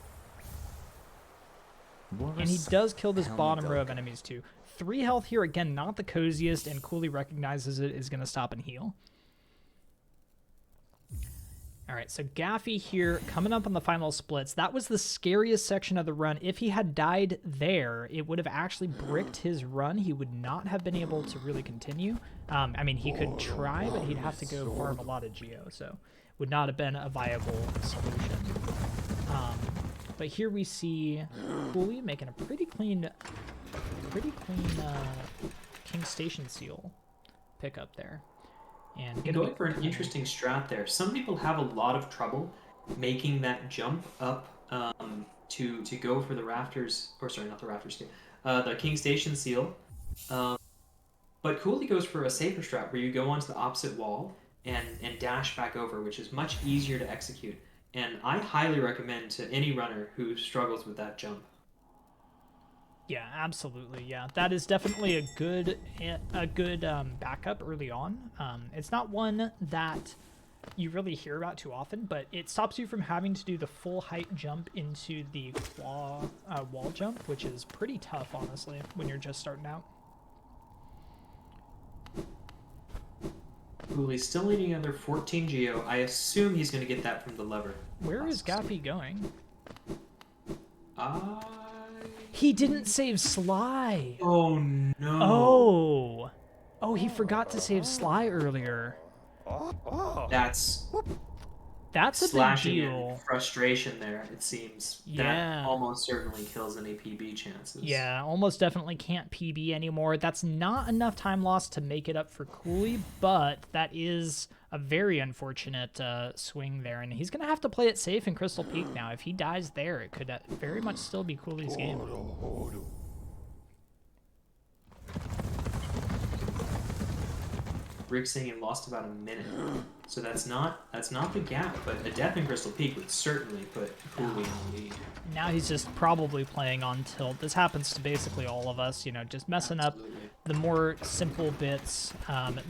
And he does kill this bottom row of enemies too. 3 health here, again, not the coziest, and Cooley recognizes it, is going to stop and heal. Alright, so Gaffey here, coming up on the final splits. That was the scariest section of the run. If he had died there, it would have actually bricked his run. He would not have been able to really continue. I mean, he could try, but he'd have to go farm a lot of geo, so would not have been a viable solution. But here we see Cooley making a pretty clean King Station seal pickup there. And going for an interesting strat there. Some people have a lot of trouble making that jump up to go for the rafters, or sorry, not the rafters, the King Station seal. But Cooley goes for a safer strat where you go onto the opposite wall and dash back over, which is much easier to execute. And I highly recommend to any runner who struggles with that jump. Yeah, absolutely. Yeah, that is definitely a good backup early on. It's not one that you really hear about too often, but it stops you from having to do the full height jump into the claw wall jump, which is pretty tough, honestly, when you're just starting out. Cooley's still needing another 14 geo. I assume he's going to get that from the lever. Where is Gaffey going? He didn't save Sly. Oh, no. Oh, he forgot to save Sly earlier. That's a big deal. Frustration there, it seems. Yeah. That almost certainly kills any PB chances. Yeah, almost definitely can't PB anymore. That's not enough time lost to make it up for Cooley, but that is a very unfortunate swing there. And he's going to have to play it safe in Crystal Peak now. If he dies there, it could very much still be Cooley's game. Rick saying he lost about a minute. So that's not the gap, but a death in Crystal Peak would certainly put Cooley in the lead. Now he's just probably playing on tilt. This happens to basically all of us, you know, just messing up the more simple bits.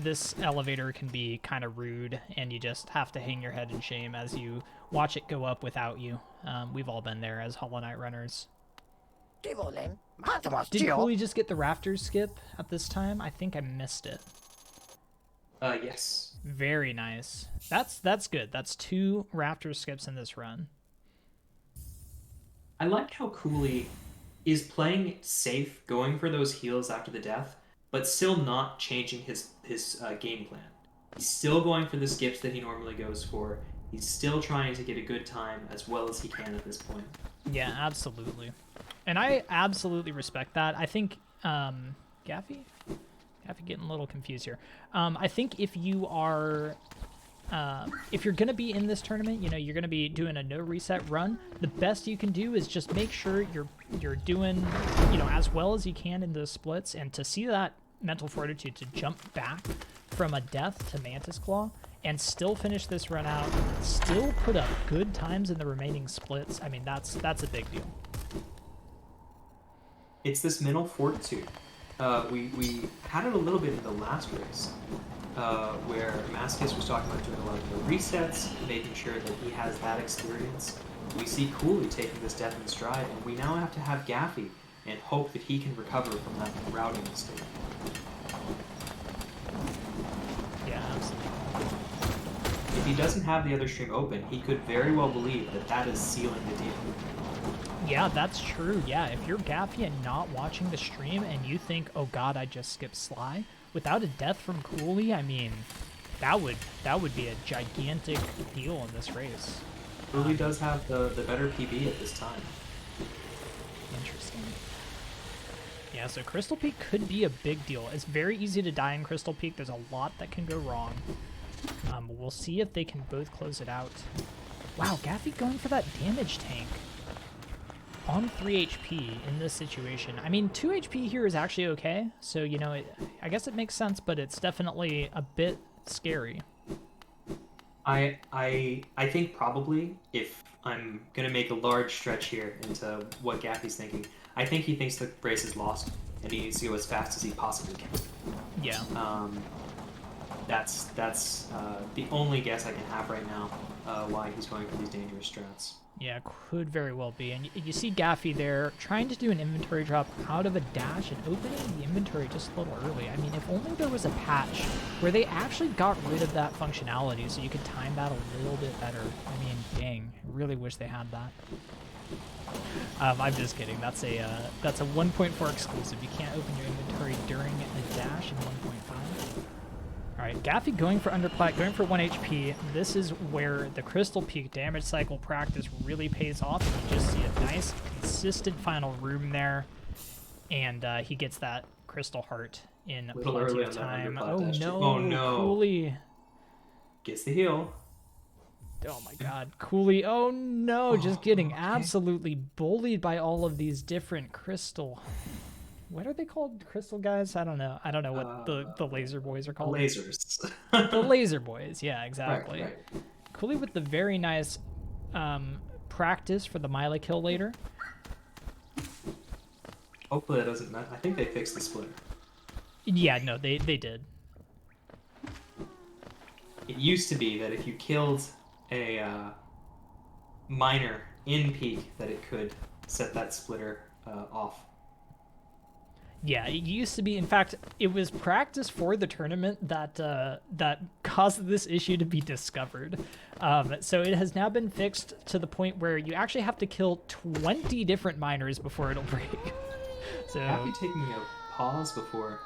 This elevator can be kind of rude, and you just have to hang your head in shame as you watch it go up without you. We've all been there as Hollow Knight runners. Did Cooley just get the rafters skip at this time? I think I missed it. Yes. Very nice. That's good. That's 2 raptor skips in this run. I like how Cooley is playing it safe, going for those heals after the death, but still not changing his game plan. He's still going for the skips that he normally goes for. He's still trying to get a good time as well as he can at this point. Yeah, absolutely. And I absolutely respect that. I think Gaffey getting a little confused here. I think if you are, if you're gonna be in this tournament, you know, you're gonna be doing a no reset run. The best you can do is just make sure you're doing, you know, as well as you can in those splits. And to see that mental fortitude to jump back from a death to Mantis Claw and still finish this run out, still put up good times in the remaining splits. I mean, that's a big deal. It's this mental fortitude. We had it a little bit in the last race, where Masochist was talking about doing a lot of the resets, making sure that he has that experience. We see Cooley taking this death in stride, and we now have to have Gaffey and hope that he can recover from that routing mistake. Yeah, absolutely. If he doesn't have the other stream open, he could very well believe that that is sealing the deal. Yeah, that's true. Yeah, if you're Gaffey and not watching the stream and you think, oh god, I just skipped Sly, without a death from Cooley, I mean, that would be a gigantic deal in this race. Cooley does have the better PB at this time. Interesting. Yeah, so Crystal Peak could be a big deal. It's very easy to die in Crystal Peak. There's a lot that can go wrong. We'll see if they can both close it out. Wow, Gaffey going for that damage tank on 3 HP in this situation. I mean, 2 HP here is actually okay. So, you know, I guess it makes sense, but it's definitely a bit scary. I think probably, if I'm going to make a large stretch here into what Gaffey's thinking, I think he thinks the race is lost, and he needs to go as fast as he possibly can. Yeah. That's the only guess I can have right now why he's going for these dangerous strats. Yeah, could very well be. And you see Gaffey there trying to do an inventory drop out of a dash and opening the inventory just a little early. I mean, if only there was a patch where they actually got rid of that functionality so you could time that a little bit better. I mean, dang, I really wish they had that. I'm just kidding. That's a 1.4 exclusive. You can't open your inventory during the dash in 1.5. Alright, Gaffey going for underplat, going for 1 HP. This is where the Crystal Peak damage cycle practice really pays off. You just see a nice, consistent final room there. And he gets that Crystal Heart in plenty of time. Oh no, oh no, Cooley. Gets the heal. Oh my god, Cooley, oh no, just getting absolutely bullied by all of these different crystal... What are they called? Crystal guys? I don't know. I don't know what the laser boys are called. Lasers. The laser boys. Yeah, exactly. Right. Cooley with the very nice practice for the Myla kill later. Hopefully that doesn't matter. I think they fixed the splitter. Yeah, no, they did. It used to be that if you killed a miner in peak, that it could set that splitter off. Yeah, it used to be. In fact, it was practice for the tournament that that caused this issue to be discovered. So it has now been fixed to the point where you actually have to kill 20 different miners before it'll break. So Happy taking a pause before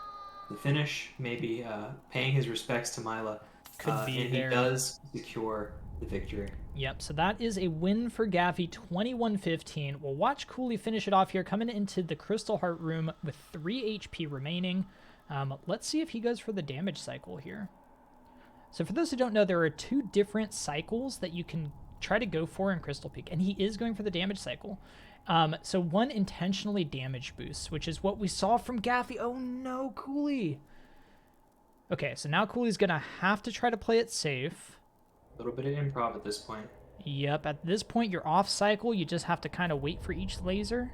the finish, maybe paying his respects to Myla. Could be and there. He does secure the victory. Yep, so that is a win for Gaffey, 21-15. We'll watch Cooley finish it off here, coming into the Crystal Heart room with 3 HP remaining. Let's see if he goes for the damage cycle here. So for those who don't know, there are 2 different cycles that you can try to go for in Crystal Peak, and he is going for the damage cycle. So one intentionally damage boosts, which is what we saw from Gaffey. Oh no, Cooley! Okay, so now Cooley's gonna have to try to play it safe. A little bit of improv at this point. Yep, at this point you're off cycle. You just have to kind of wait for each laser.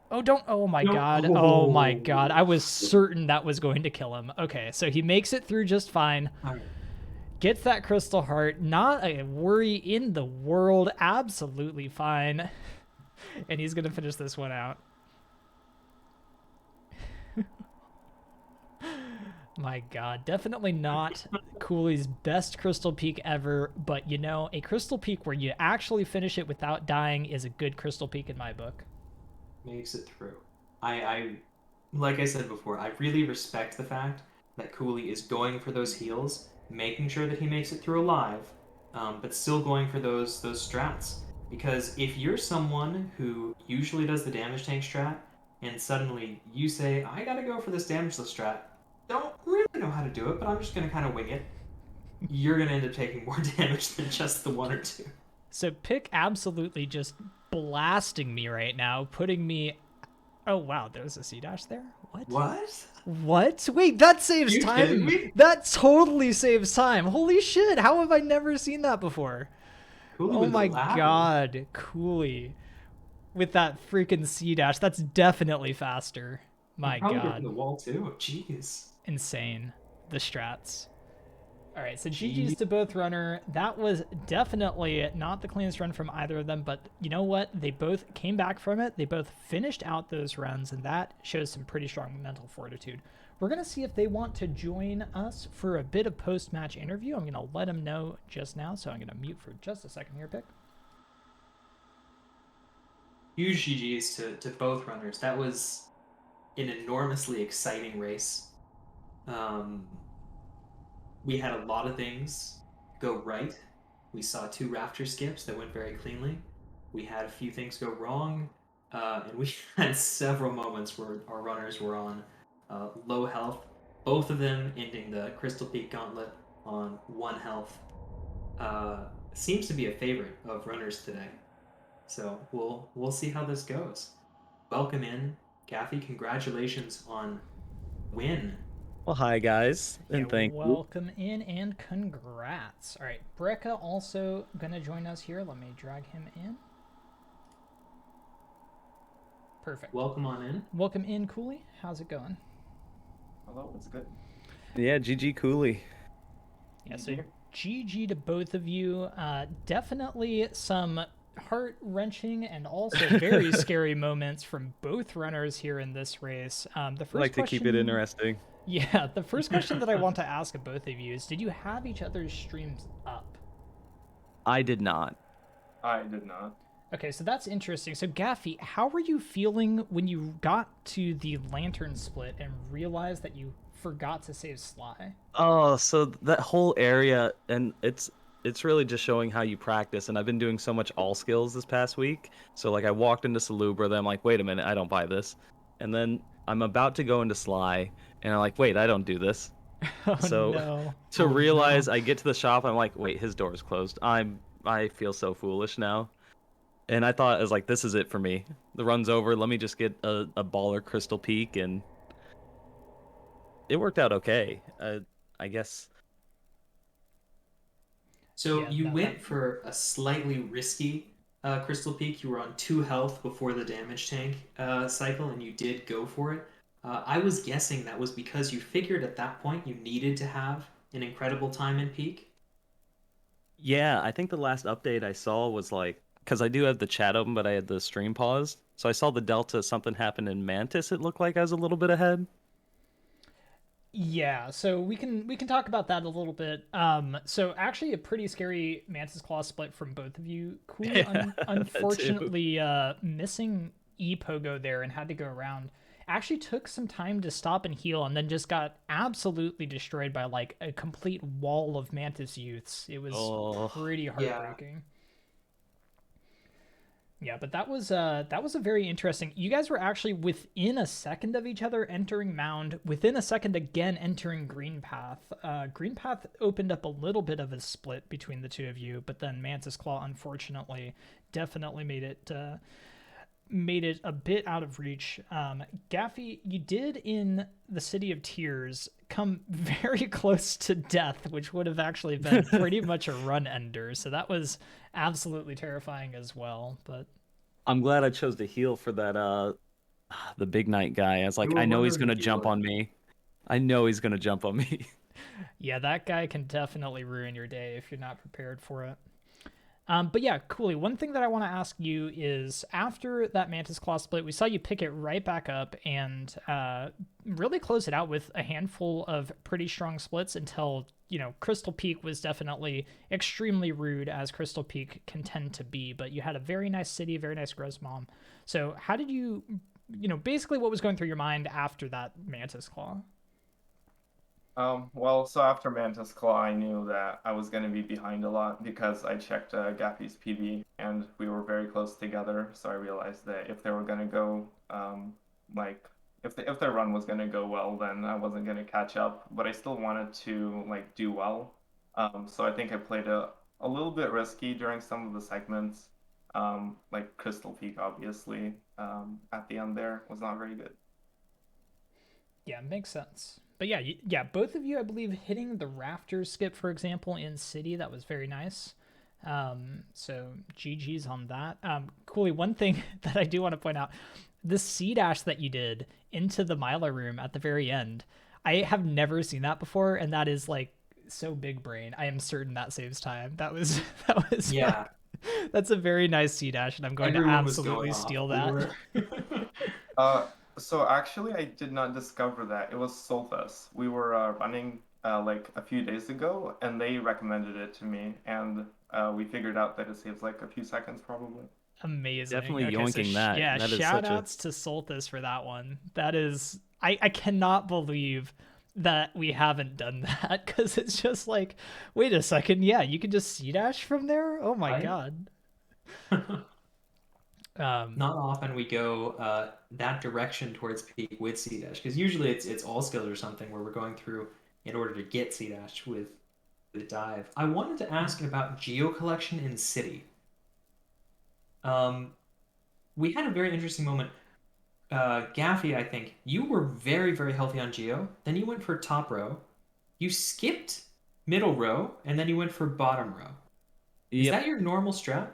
Oh, don't. Oh my god. Oh my god. I was certain that was going to kill him. Okay, so he makes it through just fine. Right. Gets that Crystal Heart. Not a worry in the world. Absolutely fine. And he's going to finish this one out. My god, definitely not Cooley's best Crystal Peak ever, but you know, a Crystal Peak where you actually finish it without dying is a good Crystal Peak in my book. Makes it through. I like I said before, I really respect the fact that Cooley is going for those heals, making sure that he makes it through alive, but still going for those strats. Because if you're someone who usually does the damage tank strat, and suddenly you say, I gotta go for this damageless strat, don't really know how to do it, but I'm just going to kind of wing it, you're going to end up taking more damage than just the 1 or 2. So Pick absolutely just blasting me right now, putting me Oh, wow, there's a C-dash there? What? What? What? Wait, that saves You kidding time! me? That totally saves time! Holy shit, how have I never seen that before? Cooley Oh with the my ladder. god, Cooley. With that freaking C-dash, that's definitely faster. My Probably god. hitting the wall too. Jeez. Insane. The strats. Alright, so Jeez. GG's to both runner. That was definitely not the cleanest run from either of them, but you know what? They both came back from it. They both finished out those runs, and that shows some pretty strong mental fortitude. We're going to see if they want to join us for a bit of post-match interview. I'm going to let them know just now, so I'm going to mute for just a second here, Pick. Huge GG's to both runners. That was an enormously exciting race. We had a lot of things go right. We saw 2 rafter skips that went very cleanly. We had a few things go wrong, and we had several moments where our runners were on low health. Both of them ending the Crystal Peak Gauntlet on 1 health. Seems to be a favorite of runners today. So we'll see how this goes. Welcome in, Gaffey. Congratulations on win. Well, hi guys, and thank you. Welcome in and congrats. All right, Brekka also gonna join us here. Let me drag him in. Perfect. Welcome on in. Welcome in, Cooley. How's it going? Hello, it's good. Yeah, GG Cooley. Yeah, so GG to both of you. Definitely some heart-wrenching and also very scary moments from both runners here in this race. The first I like to keep it interesting. Yeah, the first question that I want to ask of both of you is, did you have each other's streams up? I did not. I did not. Okay, so that's interesting. So Gaffey, how were you feeling when you got to the lantern split and realized that you forgot to save Sly? Oh, so that whole area, and it's really just showing how you practice, and I've been doing so much all skills this past week. So like I walked into Salubra, then I'm like, wait a minute, I don't buy this. And then I'm about to go into Sly, and I'm like, wait, I don't do this. Oh, So no. to realize I get to the shop, I'm like, wait, his door's closed. I feel so foolish now. And I thought, I was like, this is it for me. The run's over. Let me just get a baller Crystal Peak, and it worked out okay. I guess. So Yeah, you no, went for a slightly risky Crystal Peak. You were on 2 health before the damage tank cycle, and you did go for it. I was guessing that was because you figured at that point you needed to have an incredible time in peak. Yeah, I think the last update I saw was like, because I do have the chat open, but I had the stream paused. So I saw the delta, something happened in Mantis. It looked like I was a little bit ahead. Yeah, so we can talk about that a little bit. So actually a pretty scary Mantis Claw split from both of you. Cooley, Yeah, unfortunately, missing E-Pogo there and had to go around. Actually took some time to stop and heal, and then just got absolutely destroyed by like a complete wall of Mantis youths. It was pretty heartbreaking. Yeah, but that was a very interesting. You guys were actually within a second of each other entering Mound, within a second again entering Green Path. Green Path opened up a little bit of a split between the two of you, but then Mantis Claw unfortunately definitely made it a bit out of reach. Gaffey, you did in the City of Tears come very close to death, which would have actually been pretty much a run ender. So that was absolutely terrifying as well. But I'm glad I chose to heal for that the Big Knight guy. I was like, I know he's gonna jump on me. I know he's gonna jump on me. Yeah, that guy can definitely ruin your day if you're not prepared for it. But yeah, Cooley, one thing that I want to ask you is, after that Mantis Claw split, we saw you pick it right back up and really close it out with a handful of pretty strong splits until, you know, Crystal Peak was definitely extremely rude, as Crystal Peak can tend to be. But you had a very nice city, very nice Gross Mom. So how did you, basically what was going through your mind after that Mantis Claw? Well, so after Mantis Claw, I knew that I was going to be behind a lot because I checked Gaffey's PB and we were very close together. So I realized that if they were going to go, if their run was going to go well, then I wasn't going to catch up. But I still wanted to do well. So I think I played a little bit risky during some of the segments, like Crystal Peak, obviously. at the end there was not very good. Yeah, makes sense. But yeah, yeah, both of you, I believe, hitting the rafters skip, for example, in City, that was very nice. So GG's on that. Cooley, one thing that I do want to point out, the C dash that you did into the Myla room at the very end, I have never seen that before, and that is like so big brain. I am certain that saves time. That was Yeah, that's a very nice C dash, and I'm going to everyone was going absolutely off. steal We that. were- So actually, I did not discover that. It was Solthus. We were running like a few days ago, and they recommended it to me, and we figured out that it saves like a few seconds probably. Amazing. Definitely Okay, yoinking that. Yeah, That is shout such a outs to Solthus for that one. That is, I cannot believe that we haven't done that, because it's just like, wait a second, yeah, you can just C dash from there? Oh my Right? god. Not often we go that direction towards peak with C dash, because usually it's all skills or something where we're going through in order to get C dash with the dive. I wanted to ask about geo collection in City. We had a very interesting moment. Gaffey, I think you were very, very healthy on geo. Then you went for top row. You skipped middle row, and then you went for bottom row. Is Yep. that your normal strat?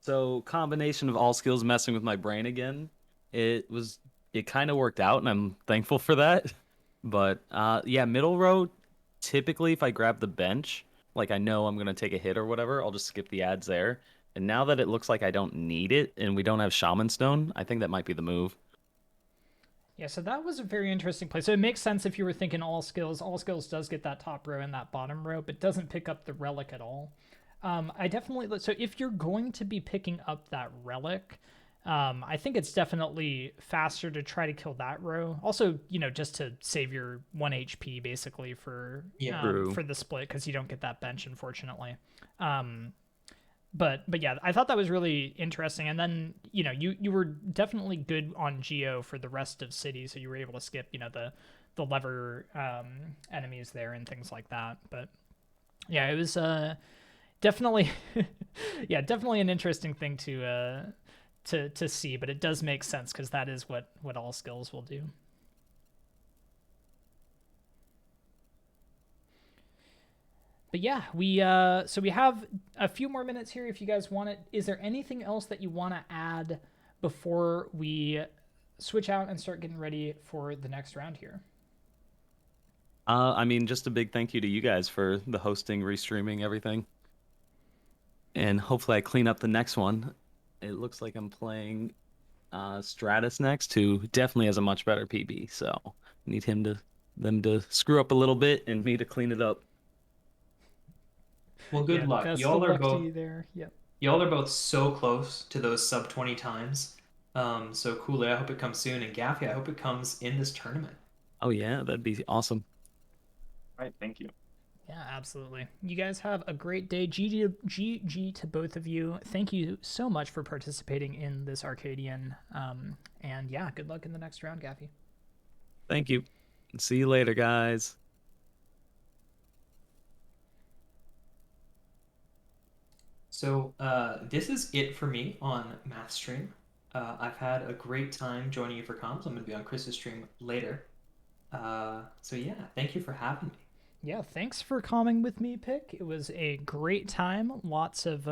So combination of all skills messing with my brain again. It kind of worked out, and I'm thankful for that. But yeah, middle row, typically if I grab the bench, like I know I'm gonna take a hit or whatever, I'll just skip the ads there. And now that it looks like I don't need it and we don't have Shaman Stone, I think that might be the move. Yeah, so that was a very interesting play. So it makes sense if you were thinking all skills. All skills does get that top row and that bottom row, but doesn't pick up the relic at all. I definitely, so if you're going to be picking up that relic, I think it's definitely faster to try to kill that row. Also, just to save your 1 HP basically for True. for the split, because you don't get that bench, unfortunately. But yeah, I thought that was really interesting. And then you were definitely good on Geo for the rest of City, so you were able to skip the lever enemies there and things like that. But yeah, it was definitely definitely an interesting thing to see. But it does make sense, because that is what all skills will do. But yeah, we have a few more minutes here if you guys want it. Is there anything else that you want to add before we switch out and start getting ready for the next round here? I mean, just a big thank you to you guys for the hosting, restreaming, everything. And hopefully I clean up the next one. It looks like I'm playing Stratus next, who definitely has a much better PB. So need them to screw up a little bit and me to clean it up. Well, good luck. Best Y'all of are luck both to you there. Yep. y'all are both so close to those sub 20 times. So Cooley, I hope it comes soon, and Gaffey, I hope it comes in this tournament. Oh yeah, that'd be awesome. All right, thank you. Yeah, absolutely. You guys have a great day. GG to both of you. Thank you so much for participating in this Arcadian. And yeah, good luck in the next round, Gaffey. Thank you. See you later, guys. So this is it for me on Math Stream. I've had a great time joining you for comms. I'm going to be on Chris's stream later. So yeah, thank you for having me. Yeah, thanks for calming with me, Pick. It was a great time. Lots of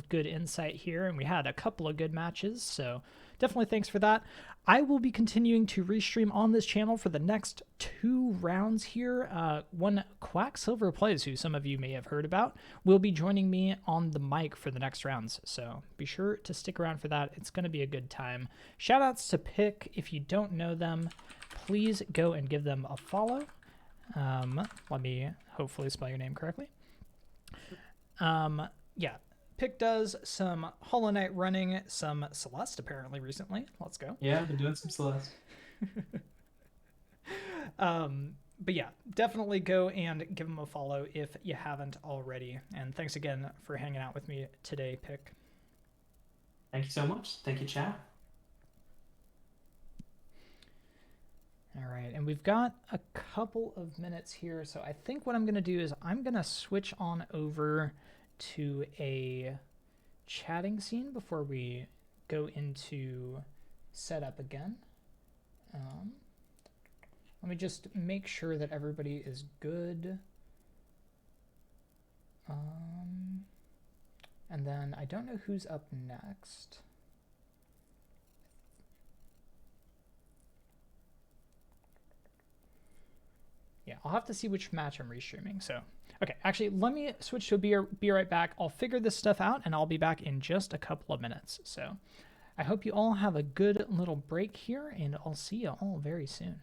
good insight here, and we had a couple of good matches, so definitely thanks for that. I will be continuing to restream on this channel for the next 2 rounds here. One Quacksilver Plays, who some of you may have heard about, will be joining me on the mic for the next rounds, so be sure to stick around for that. It's going to be a good time. Shoutouts to Pick. If you don't know them, please go and give them a follow. Let me hopefully spell your name correctly. Yeah, Pick does some Hollow Knight running, some Celeste apparently recently. Let's go. Yeah, I've been doing some Celeste. But yeah, definitely go and give them a follow if you haven't already. And thanks again for hanging out with me today, Pick. Thank you so much. Thank you, chat. All right, and we've got a couple of minutes here, so I think what I'm going to do is I'm going to switch on over to a chatting scene before we go into setup again. Let me just make sure that everybody is good. And then I don't know who's up next. Yeah, I'll have to see which match I'm restreaming. So, okay, actually, let me switch to be right back. I'll figure this stuff out, and I'll be back in just a couple of minutes. So, I hope you all have a good little break here, and I'll see you all very soon.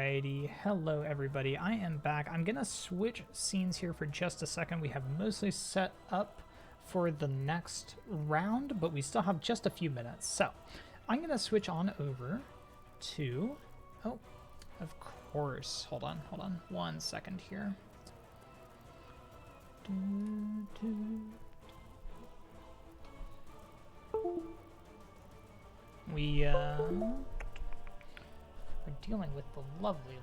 Alrighty, hello everybody. I am back. I'm gonna switch scenes here for just a second. We have mostly set up for the next round, but we still have just a few minutes. So I'm gonna switch on over to, oh, of course. Hold on 1 second here. We're dealing with the lovely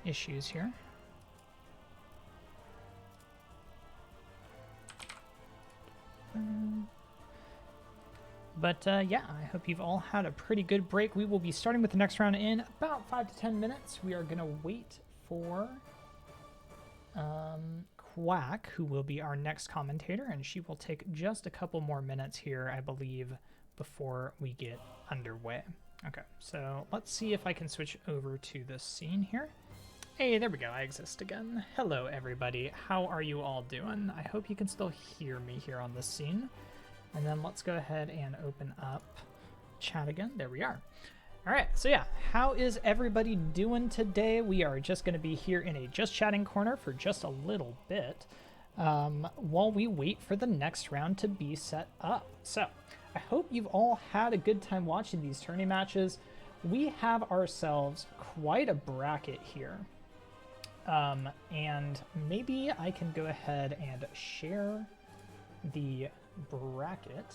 issues here. But yeah, I hope you've all had a pretty good break. We will be starting with the next round in about 5 to 10 minutes. We are going to wait for Quack, who will be our next commentator, and she will take just a couple more minutes here, I believe, before we get underway. Okay, so let's see if I can switch over to this scene here. Hey, there we go, I exist again. Hello everybody, how are you all doing? I hope you can still hear me here on this scene. And then let's go ahead and open up chat again. There we are. All right, so yeah, how is everybody doing today? We are just gonna be here in a just chatting corner for just a little bit while we wait for the next round to be set up. So I hope you've all had a good time watching these tourney matches. We have ourselves quite a bracket here. And maybe I can go ahead and share the bracket.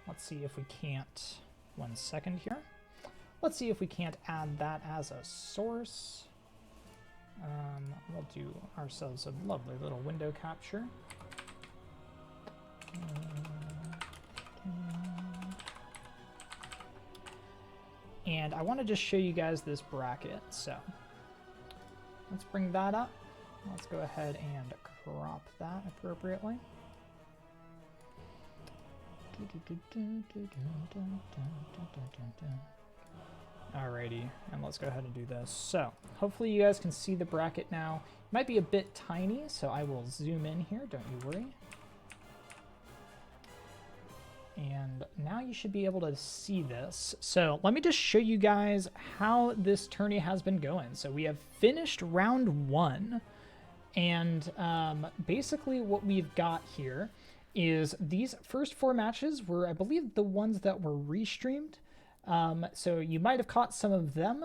Let's see if we can't, 1 second here. Let's see if we can't add that as a source. We'll do ourselves a lovely little window capture. And I want to just show you guys this bracket, so let's bring that up. Let's go ahead and crop that appropriately. Alrighty, and let's go ahead and do this. So hopefully you guys can see the bracket now. It might be a bit tiny, so I will zoom in here, don't you worry. And now you should be able to see this. So let me just show you guys how this tourney has been going. So we have finished round 1, and basically what we've got here is these first 4 matches were, I believe, the ones that were restreamed. So you might have caught some of them.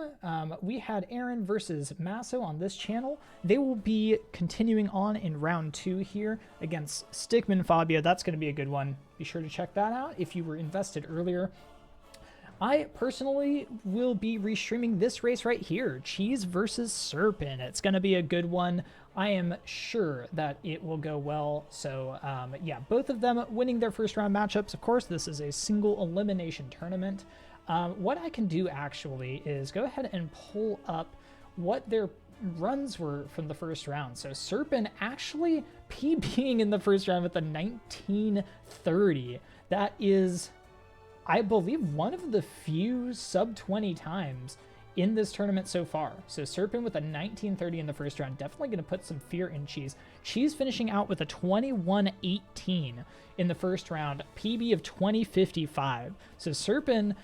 We had Eren versus Maso on this channel. They will be continuing on in round 2 here against Stickman Fabia. That's going to be a good one. Be sure to check that out if you were invested earlier. I personally will be restreaming this race right here, Cheese versus Cerpin. It's going to be a good one. I am sure that it will go well. So yeah, both of them winning their first round matchups. Of course, this is a single elimination tournament. What I can do actually is go ahead and pull up what their runs were from the first round. So Cerpin actually PBing in the first round with a 1930. That is, I believe, one of the few sub 20 times in this tournament so far. So Cerpin with a 1930 in the first round, definitely going to put some fear in Cheese. Cheese finishing out with a 2118 in the first round, PB of 2055. So Cerpin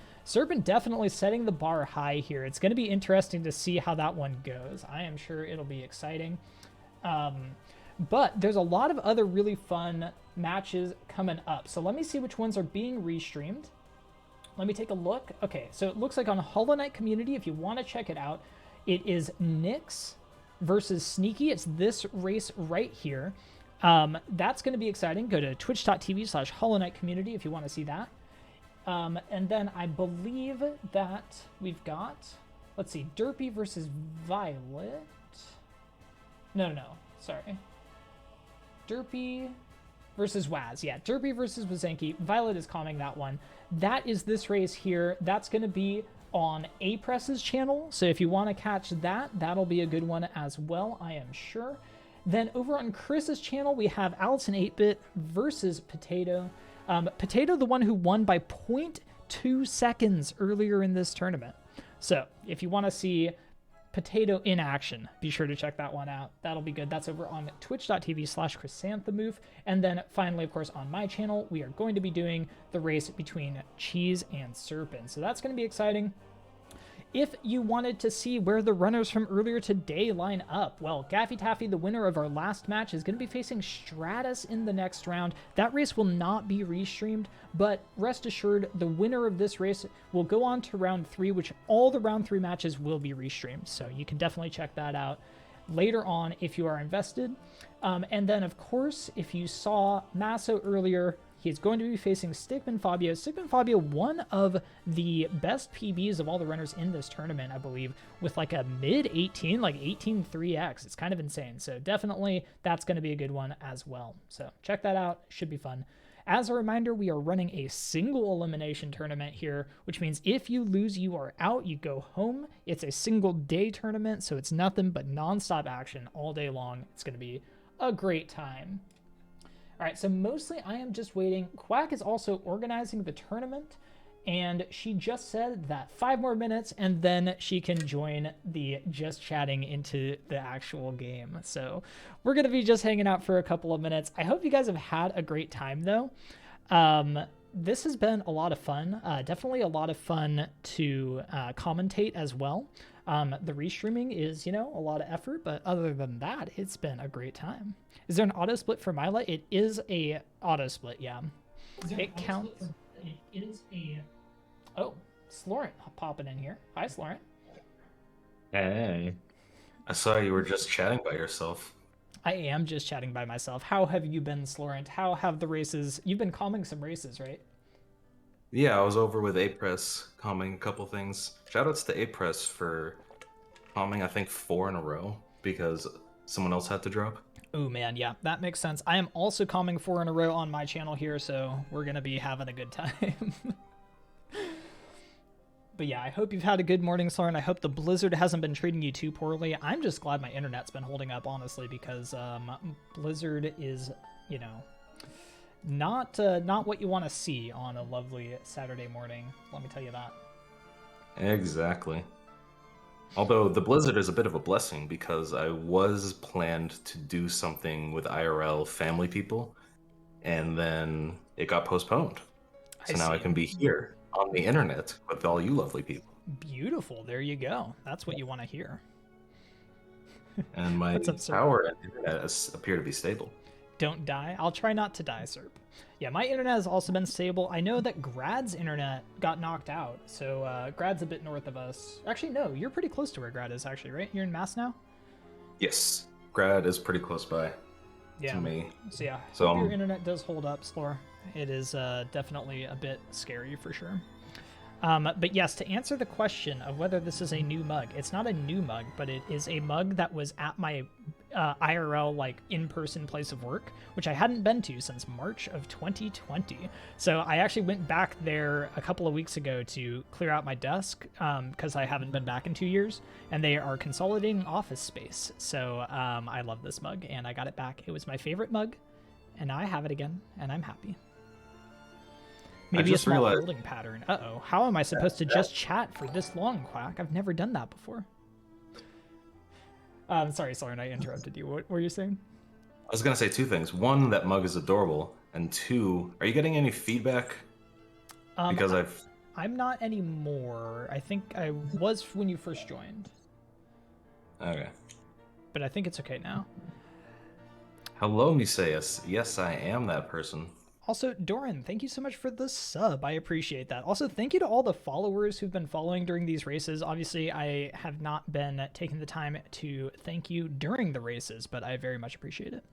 definitely setting the bar high here. It's going to be interesting to see how that one goes. I am sure it'll be exciting. But there's a lot of other really fun matches coming up. So let me see which ones are being restreamed. Let me take a look. Okay, so it looks like on Hollow Knight Community, if you want to check it out, it is Nyx versus Sneaky. It's this race right here. That's going to be exciting. Go to twitch.tv/Hollow Knight Community if you want to see that. And then I believe that we've got, let's see, Derpy versus Violet. No, sorry. Derpy versus Waz. Yeah, Derpy versus Wazanki. Violet is calming that one. That is this race here. That's going to be on A-Press's channel. So if you want to catch that, that'll be a good one as well, I am sure. Then over on Chris's channel, we have Allison 8-Bit versus Potato. Potato, the one who won by 0.2 seconds earlier in this tournament. So if you want to see Potato in Action. Be sure to check that one out. That'll be good. That's over on twitch.tv/chrysanthemove. And then finally, of course, on my channel, we are going to be doing the race between Cheese and Cerpin. So that's going to be exciting. If you wanted to see where the runners from earlier today line up, well, GaffeyTaffy, the winner of our last match, is going to be facing Stratus in the next round. That race will not be restreamed, but rest assured, the winner of this race will go on to round 3, which all the round 3 matches will be restreamed. So you can definitely check that out later on if you are invested. And then, of course, if you saw Maso earlier, he's going to be facing Stickman Fabio. Stickman Fabio, one of the best PBs of all the runners in this tournament, I believe, with like a mid-18, like 18-3x. It's kind of insane. So definitely that's going to be a good one as well. So check that out. Should be fun. As a reminder, we are running a single elimination tournament here, which means if you lose, you are out, you go home. It's a single day tournament, so it's nothing but nonstop action all day long. It's going to be a great time. All right, so mostly I am just waiting. Quack is also organizing the tournament, and she just said that 5 more minutes, and then she can join the just chatting into the actual game. So we're going to be just hanging out for a couple of minutes. I hope you guys have had a great time, though. This has been a lot of fun. Definitely a lot of fun to commentate as well. The restreaming is, you know, a lot of effort, but other than that, it's been a great time. Is there an auto split for Myla? It is a auto split, yeah. It counts. It is a... Oh, Slorent popping in here. Hi, Slorent. Hey. I saw you were just chatting by yourself. I am just chatting by myself. How have you been, Slorent? How have the races... You've been calming some races, right? Yeah, I was over with A-Press, calming a couple things. Shoutouts to A-Press for calming, I think, 4 in a row, because someone else had to drop. Oh man, yeah, that makes sense. I am also calming 4 in a row on my channel here, so we're gonna be having a good time. But yeah, I hope you've had a good morning, Soren. I hope the blizzard hasn't been treating you too poorly. I'm just glad my internet's been holding up, honestly, because blizzard is, you know, not what you want to see on a lovely Saturday morning. Let me tell you that. Exactly. Although the blizzard is a bit of a blessing, because I was planned to do something with IRL family people, and then it got postponed. So now I can be here on the internet with all you lovely people. Beautiful. There you go. That's what you want to hear. And my power and internet appear to be stable. Don't die. I'll try not to die, Serp. Yeah, my internet has also been stable. I know that Grad's internet got knocked out, so Grad's a bit north of us. Actually, no, you're pretty close to where Grad is, actually, right? You're in Mass now? Yes, Grad is pretty close by to me. So yeah, hope your internet does hold up, Slor. It is definitely a bit scary for sure. But yes, to answer the question of whether this is a new mug, it's not a new mug, but it is a mug that was at my IRL, like, in-person place of work, which I hadn't been to since March of 2020. So I actually went back there a couple of weeks ago to clear out my desk, because I haven't been back in 2 years, and they are consolidating office space. So I love this mug, and I got it back. It was my favorite mug, and now I have it again, and I'm happy. Maybe a small holding pattern. Uh-oh. How am I supposed to just chat for this long, Quack? I've never done that before. Sorry, I interrupted you. What were you saying? I was going to say 2 things. 1, that mug is adorable. And 2, are you getting any feedback? Because I'm not anymore. I think I was when you first joined. Okay. But I think it's okay now. Hello, Miseus. Yes, I am that person. Also, Doran, thank you so much for the sub. I appreciate that. Also, thank you to all the followers who've been following during these races. Obviously, I have not been taking the time to thank you during the races, but I very much appreciate it.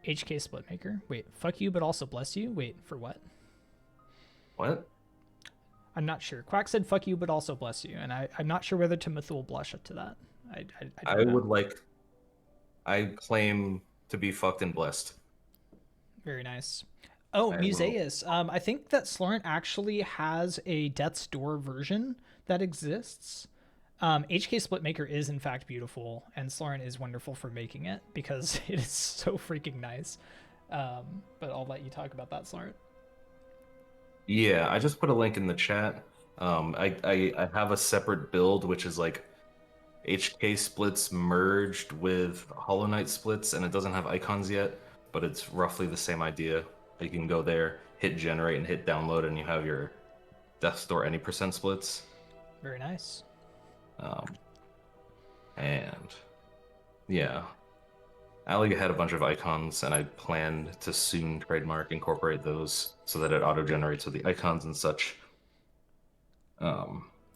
HK Splitmaker. Wait, fuck you, but also bless you? Wait, for what? What? I'm not sure. Quack said fuck you, but also bless you, and I'm not sure whether to Mithul blush to that. I would like... I claim to be fucked and blessed. Very nice. Oh, Museus. I think that Slorent actually has a Death's Door version that exists. HK Splitmaker is in fact beautiful, and Slorent is wonderful for making it because it is so freaking nice. But I'll let you talk about that, Slorent. Yeah, I just put a link in the chat. I have a separate build which is like HK splits merged with Hollow Knight splits, and it doesn't have icons yet, but it's roughly the same idea. You can go there, hit generate, and hit download, and you have your Death's Door any percent splits. Very nice. And yeah, Alli had a bunch of icons, and I planned to soon trademark incorporate those so that it auto-generates with the icons and such.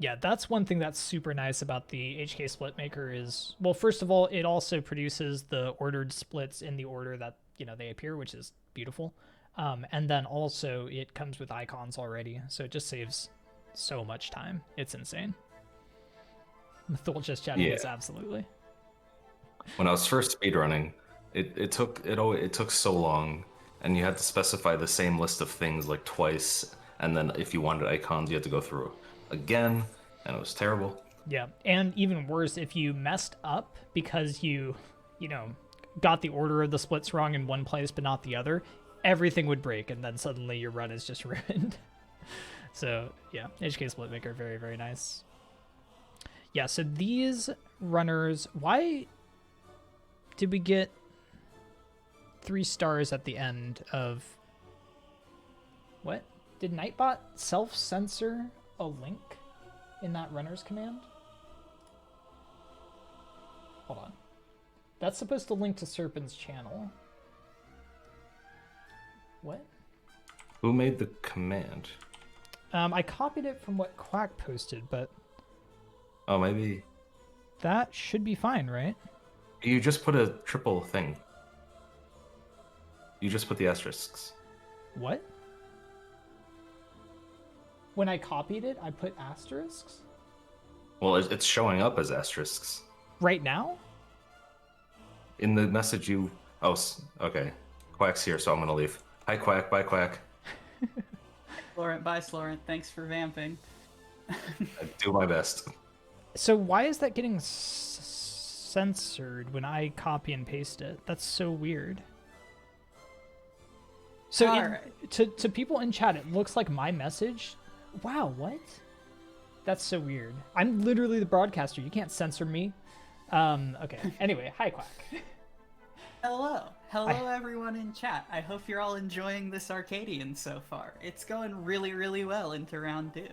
Yeah, that's one thing that's super nice about the HK split maker is, well, first of all, it also produces the ordered splits in the order that, you know, they appear, which is beautiful. And then also it comes with icons already, so it just saves so much time. It's insane. Thul just chatting, Yeah. It's absolutely. When I was first speedrunning, it took so long, and you had to specify the same list of things like twice, and then if you wanted icons, you had to go through again, and it was terrible. Yeah, and even worse, if you messed up because you know, got the order of the splits wrong in one place but not the other, everything would break, and then suddenly your run is just ruined. So yeah, HK split maker, very, very nice. Yeah, so these runners, why did we get 3 stars at the end of... What? Did Nightbot self-censor a link in that runner's command? Hold on. That's supposed to link to Cerpin's channel. What? Who made the command? I copied it from what Quack posted, but Oh, maybe that should be fine, right? you just put a triple thing. You just put the asterisks. What? When I copied it, I put asterisks? Well, it's showing up as asterisks. Right now? In the message you... Oh, okay. Quack's here, so I'm gonna leave. Hi, Quack. Bye, Quack. Laurent, bye, Laurent. Thanks for vamping. I do my best. So why is that getting censored when I copy and paste it? That's so weird. So Alright. to people in chat, it looks like my message. Wow, what? That's so weird. I'm literally the broadcaster. You can't censor me. Okay. Anyway, hi, Quack. Hello. Hello, everyone in chat. I hope you're all enjoying this Arcadian so far. It's going really, really well into round 2.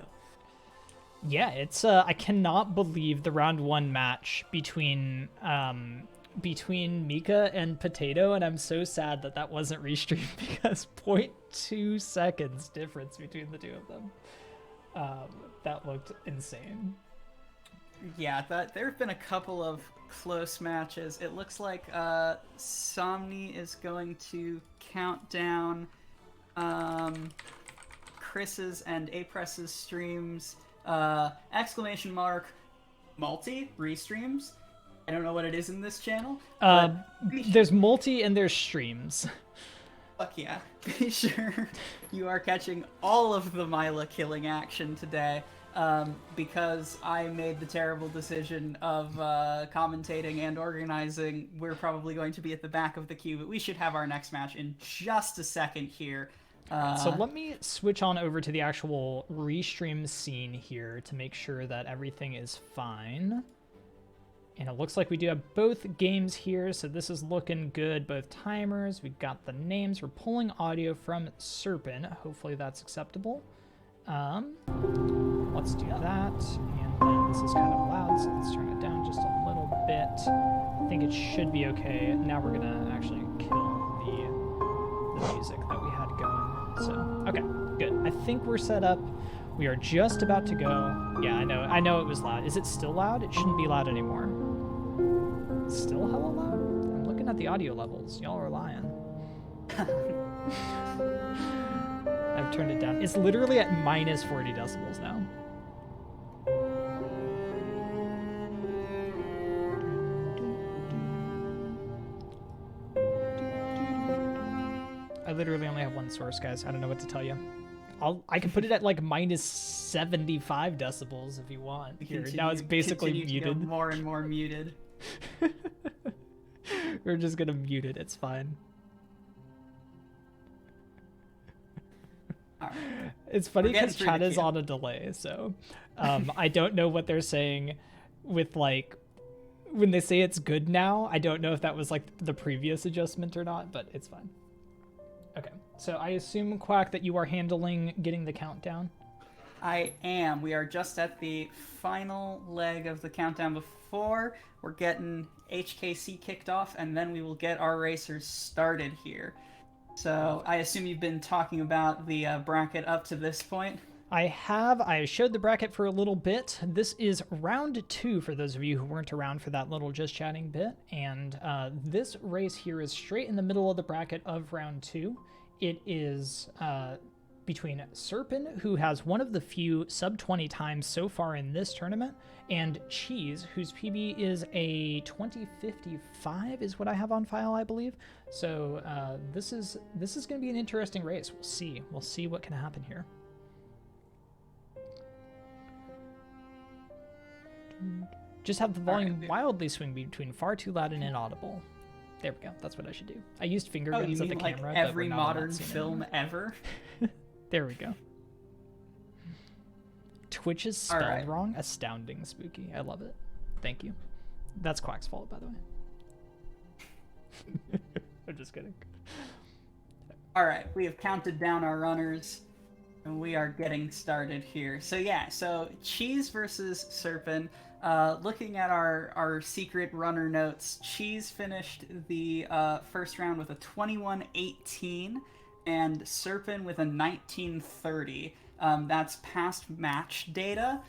Yeah, it's I cannot believe the round 1 match between Mika and Potato, and I'm so sad that that wasn't restreamed because 0.2 seconds difference between the two of them. That looked insane. Yeah, there have been a couple of close matches. It looks like Somni is going to count down Chris's and Apress's streams. Exclamation mark multi restreams. I don't know what it is in this channel. There's multi and there's streams. Fuck yeah. Be sure you are catching all of the Myla killing action today, because I made the terrible decision of commentating and organizing. We're probably going to be at the back of the queue, but we should have our next match in just a second here. So let me switch on over to the actual restream scene here to make sure that everything is fine. And it looks like we do have both games here, so this is looking good. Both timers, we've got the names. We're pulling audio from Cerpin. Hopefully that's acceptable. Let's do that. And then this is kind of loud, so let's turn it down just a little bit. I think it should be okay. Now we're gonna actually kill the music that we had going. So, okay, good. I think we're set up. We are just about to go. Yeah, I know it was loud. Is it still loud? It shouldn't be loud anymore. It's still hella loud? I'm looking at the audio levels. Y'all are lying. I've turned it down. It's literally at minus 40 decibels now. I literally only have one source, guys. I don't know what to tell you. I can put it at like minus 75 decibels if you want. Here, now it's basically muted. To go more and more muted. We're just gonna mute it. It's fine. It's funny getting because through chat the is queue. on a delay, so I don't know what they're saying with like when they say it's good now. I don't know if that was like the previous adjustment or not, but it's fine. Okay, so I assume, Quack, that you are handling getting the countdown. I am. We are just at the final leg of the countdown before we're getting HKC kicked off, and then we will get our racers started here. So I assume you've been talking about the bracket up to this point? I have. I showed the bracket for a little bit. This is round 2 for those of you who weren't around for that little just chatting bit. And this race here is straight in the middle of the bracket of round 2. It is between Cerpin, who has one of the few sub-20 times so far in this tournament, and Cheese, whose PB is a 2055, is what I have on file, I believe. So this is going to be an interesting race. We'll see what can happen here. Just have the volume wildly swing between far too loud and inaudible. There we go. That's what I should do. I used finger guns at the like camera. every but we're not on modern that scene film anymore. ever? There we go. Twitch is spelled right. wrong. Astounding spooky. I love it. Thank you. That's Quack's fault, by the way. I'm just kidding. All right, we have counted down our runners, and we are getting started here. So yeah, so Cheese versus Cerpin. Looking at our secret runner notes, Cheese finished the first round with a 21-18, and Cerpin with a 19-30. That's past match data.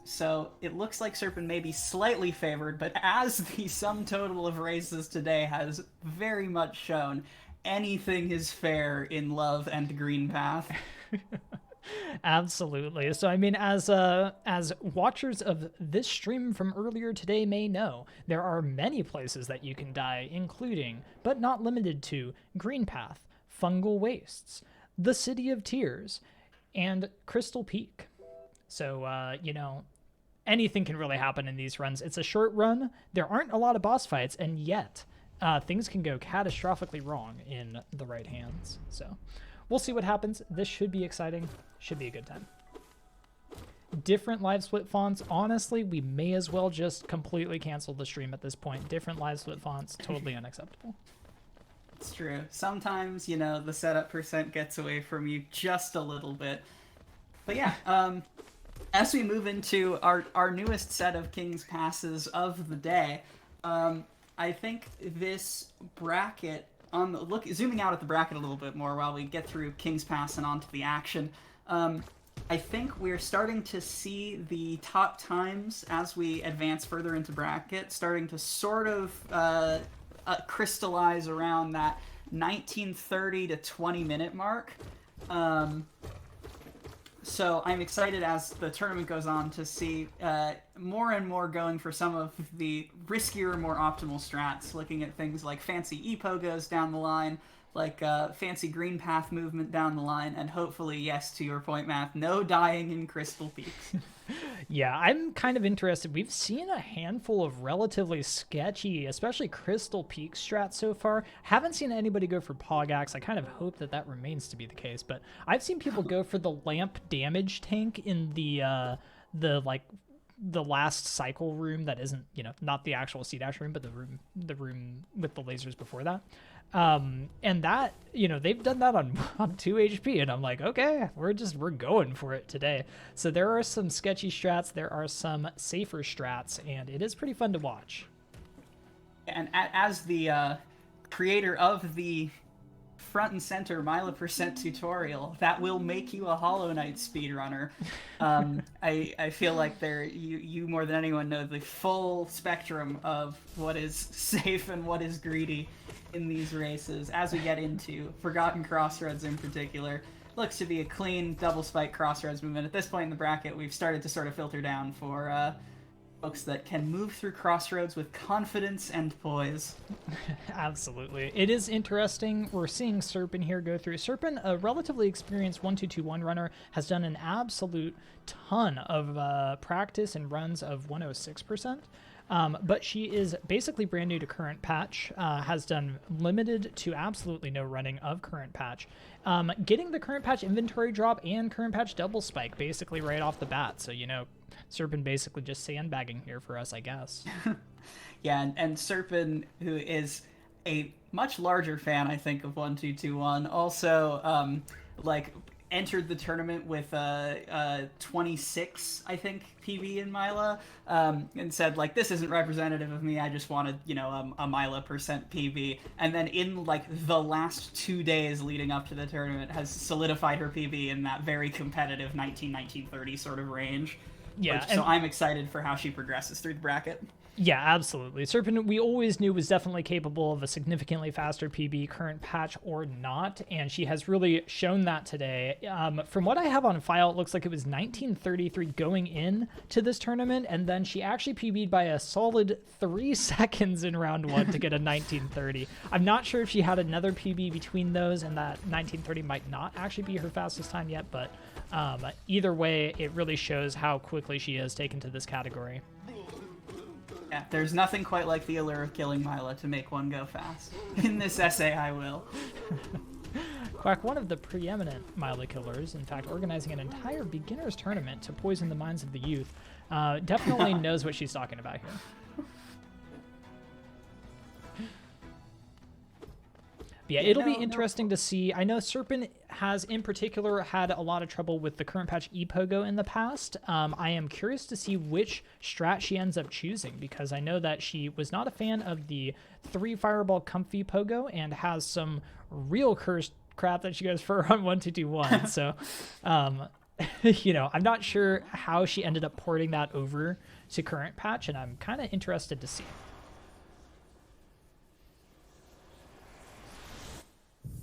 So it looks like Cerpin may be slightly favored, but as the sum total of races today has very much shown, anything is fair in Love and Green Path. Absolutely. So I mean, as watchers of this stream from earlier today may know, there are many places that you can die, including, but not limited to, Green Path, Fungal Wastes, the City of Tears, and Crystal Peak. So, you know, anything can really happen in these runs. It's a short run. There aren't a lot of boss fights, and yet things can go catastrophically wrong in the right hands. So we'll see what happens. This should be exciting. Should be a good time. Different live split fonts. Honestly, we may as well just completely cancel the stream at this point. Different live split fonts, totally unacceptable. It's true. Sometimes, you know, the setup percent gets away from you just a little bit. But yeah, as we move into our newest set of King's Passes of the day, I think this bracket, zooming out at the bracket a little bit more while we get through King's Pass and onto the action, I think we're starting to see the top times as we advance further into bracket starting to sort of crystallize around that 19:30 to 20-minute mark. So I'm excited as the tournament goes on to see more and more going for some of the riskier, more optimal strats, looking at things like fancy E-pogos down the line, like fancy green path movement down the line, and hopefully, yes, to your point, Math, no dying in Crystal Peaks. Yeah, I'm kind of interested. We've seen a handful of relatively sketchy, especially Crystal Peak strats so far. Haven't seen anybody go for Pogax. I kind of hope that that remains to be the case, but I've seen people go for the lamp damage tank in the last cycle room that isn't, you know, not the actual C-dash room, but the room with the lasers before that. And that, you know, they've done that on 2 HP, and I'm like, okay, we're going for it today. So there are some sketchy strats, there are some safer strats, and it is pretty fun to watch. And as the creator of the front and center Myla percent tutorial that will make you a Hollow Knight speedrunner, I feel like you more than anyone know the full spectrum of what is safe and what is greedy in these races. As we get into Forgotten Crossroads in particular, looks to be a clean double spike crossroads movement. At this point in the bracket, we've started to sort of filter down for folks that can move through crossroads with confidence and poise. Absolutely. It is interesting. We're seeing Cerpin here go through. Cerpin, a relatively experienced 1-2-2-1 runner, has done an absolute ton of practice and runs of 106%. But she is basically brand new to current patch, has done limited to absolutely no running of current patch. Getting the current patch inventory drop and current patch double spike basically right off the bat. So, you know, Cerpin basically just sandbagging here for us, I guess. Yeah, and Cerpin, who is a much larger fan, I think, of 1-2-2-1, also, entered the tournament with 26, I think, PB in Myla, and said, like, this isn't representative of me, I just wanted, you know, a Myla percent PB, and then in, like, the last 2 days leading up to the tournament has solidified her PB in that very competitive 19-19-30 sort of range. Yeah. So I'm excited for how she progresses through the bracket. Yeah, absolutely. Cerpin, we always knew, was definitely capable of a significantly faster PB, current patch or not, and she has really shown that today. From what I have on file, it looks like it was 1933 going in to this tournament, and then she actually PB'd by a solid 3 seconds in round 1 to get a 1930. I'm not sure if she had another PB between those, and that 1930 might not actually be her fastest time yet, but either way, it really shows how quickly she has taken to this category. Yeah, there's nothing quite like the allure of killing Myla to make one go fast. In this essay, I will. Quack, one of the preeminent Myla killers, in fact, organizing an entire beginners tournament to poison the minds of the youth, definitely knows what she's talking about here. But yeah, it'll be interesting to see. I know Cerpin has, in particular, had a lot of trouble with the current patch ePogo in the past. I am curious to see which strat she ends up choosing, because I know that she was not a fan of the 3 Fireball Comfy Pogo and has some real cursed crap that she goes for on 1-2-2-1. So, you know, I'm not sure how she ended up porting that over to current patch, and I'm kind of interested to see.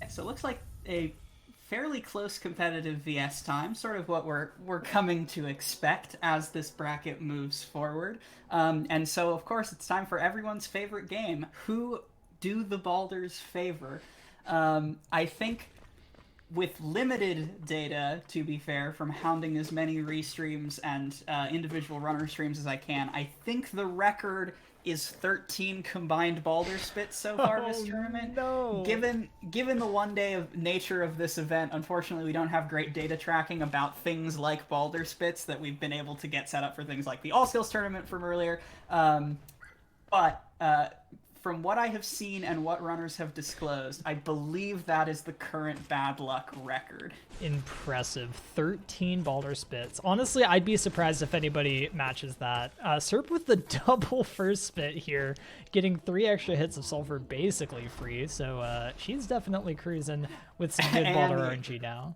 So it looks like a fairly close competitive VS time, sort of what we're coming to expect as this bracket moves forward. And so, of course, it's time for everyone's favorite game. Who do the Balders favor? I think with limited data, to be fair, from hounding as many restreams and individual runner streams as I can, I think the record is 13 combined Balder spits so far this tournament. No. Given the one-day of nature of this event, unfortunately, we don't have great data tracking about things like Balder spits that we've been able to get set up for things like the All Skills tournament from earlier. But from what I have seen and what runners have disclosed, I believe that is the current bad luck record. Impressive. 13 Balder spits. Honestly, I'd be surprised if anybody matches that. Cerp with the double first spit here, getting 3 extra hits of sulfur basically free, so she's definitely cruising with some good Balder RNG now.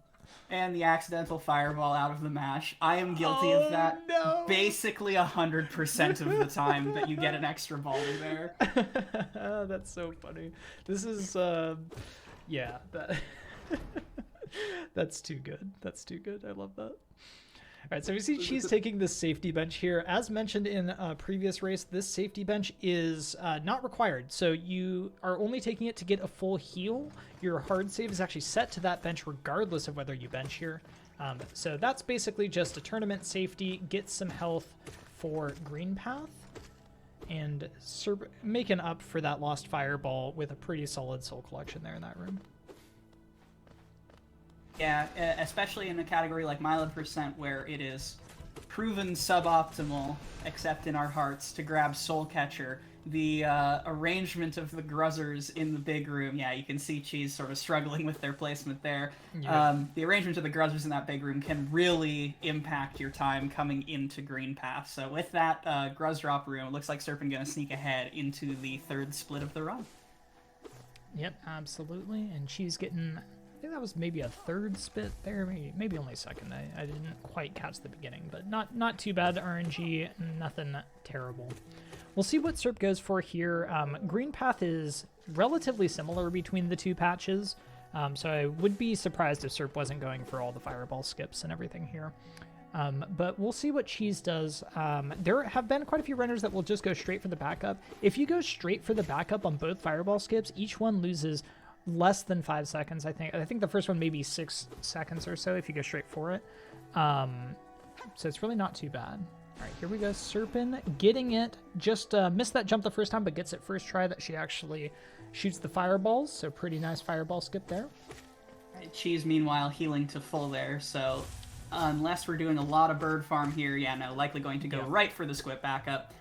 And the accidental fireball out of the mash. I am guilty of that basically 100% of the time that you get an extra Balder there. That's so funny. This is, yeah, that's too good. That's too good. I love that. All right, so we see Cheese taking this safety bench here. As mentioned in a previous race, this safety bench is not required. So you are only taking it to get a full heal. Your hard save is actually set to that bench regardless of whether you bench here. So that's basically just a tournament safety, get some health for Green Path, and making up for that lost fireball with a pretty solid soul collection there in that room. Yeah, especially in a category like Myla percent, where it is proven suboptimal, except in our hearts, to grab Soul Catcher. The arrangement of the Gruzzers in the big room, yeah, you can see Cheese sort of struggling with their placement there. Yeah. The arrangement of the Gruzzers in that big room can really impact your time coming into Green Path. So with that Gruzz drop room, it looks like Cerpin going to sneak ahead into the third split of the run. Yep, absolutely. And Cheese getting... I think that was maybe a third spit there, maybe only second. I didn't quite catch the beginning, but not too bad RNG, nothing terrible. We'll see what Cerp goes for here. Green Path is relatively similar between the two patches, so I would be surprised if Cerp wasn't going for all the fireball skips and everything here. But we'll see what Cheese does. There have been quite a few runners that will just go straight for the backup. If you go straight for the backup on both fireball skips, each one loses less than 5 seconds, I think. I think the first one maybe 6 seconds or so if you go straight for it. So it's really not too bad. All right, here we go. Cerpin getting it. Just missed that jump the first time, but gets it first try that she actually shoots the fireballs. So pretty nice fireball skip there. Cheese, meanwhile, healing to full there, so unless we're doing a lot of bird farm here, yeah, no, likely going to go right for the squip backup.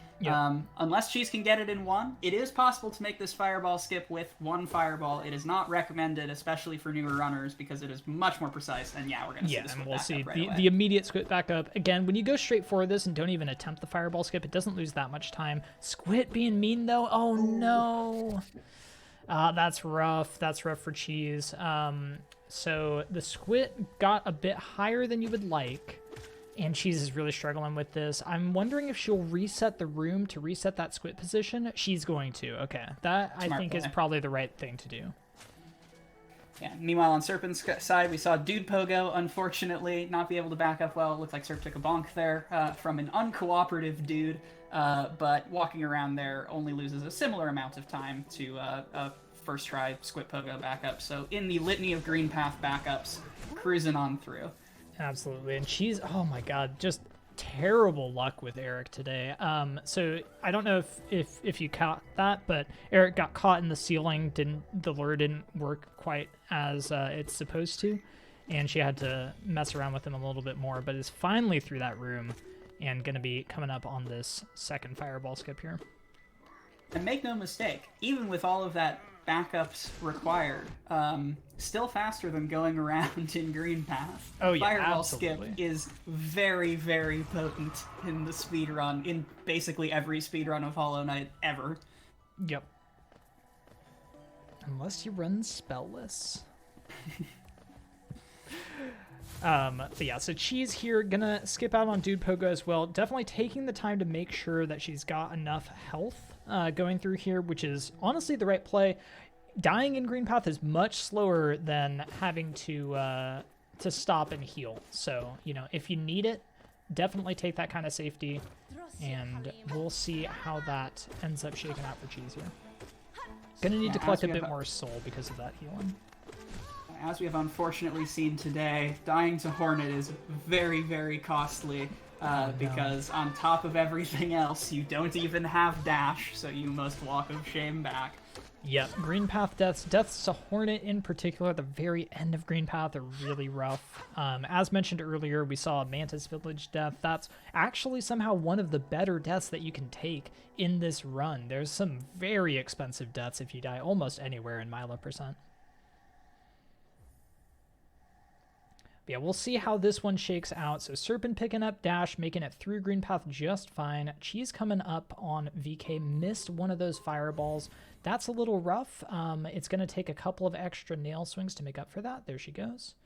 Unless Cheese can get it in one, it is possible to make this fireball skip with one fireball. It is not recommended, especially for newer runners, because it is much more precise, and yeah, we're going to see the squip we'll see right away. the immediate squip backup. Again, when you go straight for this and don't even attempt the fireball skip, it doesn't lose that much time. Squid being mean, though, oh no! That's rough. That's rough for Cheese. So the squid got a bit higher than you would like, and Cheese is really struggling with this. I'm wondering if she'll reset the room to reset that squid position. She's going to. Okay, that I think is probably the right thing to do. Yeah. Meanwhile, on Serpin's side, we saw Dude Pogo, unfortunately, not be able to back up well. It looked like Serp took a bonk there from an uncooperative dude, but walking around there only loses a similar amount of time to a first try Squid Pogo backup. So in the litany of green path backups, cruising on through. Absolutely. And she's, oh my god, just terrible luck with Eric today. So I don't know if you caught that, but Eric got caught in the ceiling. The lure didn't work quite as it's supposed to, and she had to mess around with him a little bit more, but is finally through that room and going to be coming up on this second fireball skip here. And make no mistake, even with all of that backups required, still faster than going around in green path. Oh yeah, Fireball absolutely. skip is very, very potent in the speedrun, in basically every speedrun of Hollow Knight ever. Yep. Unless you run spellless. But yeah, so Cheese here gonna skip out on Dude Pogo as well. Definitely taking the time to make sure that she's got enough health going through here, which is honestly the right play. Dying in green path is much slower than having to stop and heal. So, you know, if you need it, definitely take that kind of safety, and we'll see how that ends up shaking out for Cheese here. Gonna need to collect a bit more soul because of that healing. As we have unfortunately seen today, dying to Hornet is very, very costly. Because on top of everything else, you don't even have dash, so you must walk of shame back. Yep, green path deaths to Hornet in particular at the very end of green path are really rough. As mentioned earlier, we saw a Mantis Village death. That's actually somehow one of the better deaths that you can take in this run. There's some very expensive deaths if you die almost anywhere in Myla percent. Yeah, we'll see how this one shakes out. So Serpin picking up dash, making it through green path just fine. Cheese coming up on VK, missed one of those fireballs. That's a little rough. It's going to take a couple of extra nail swings to make up for that. There she goes.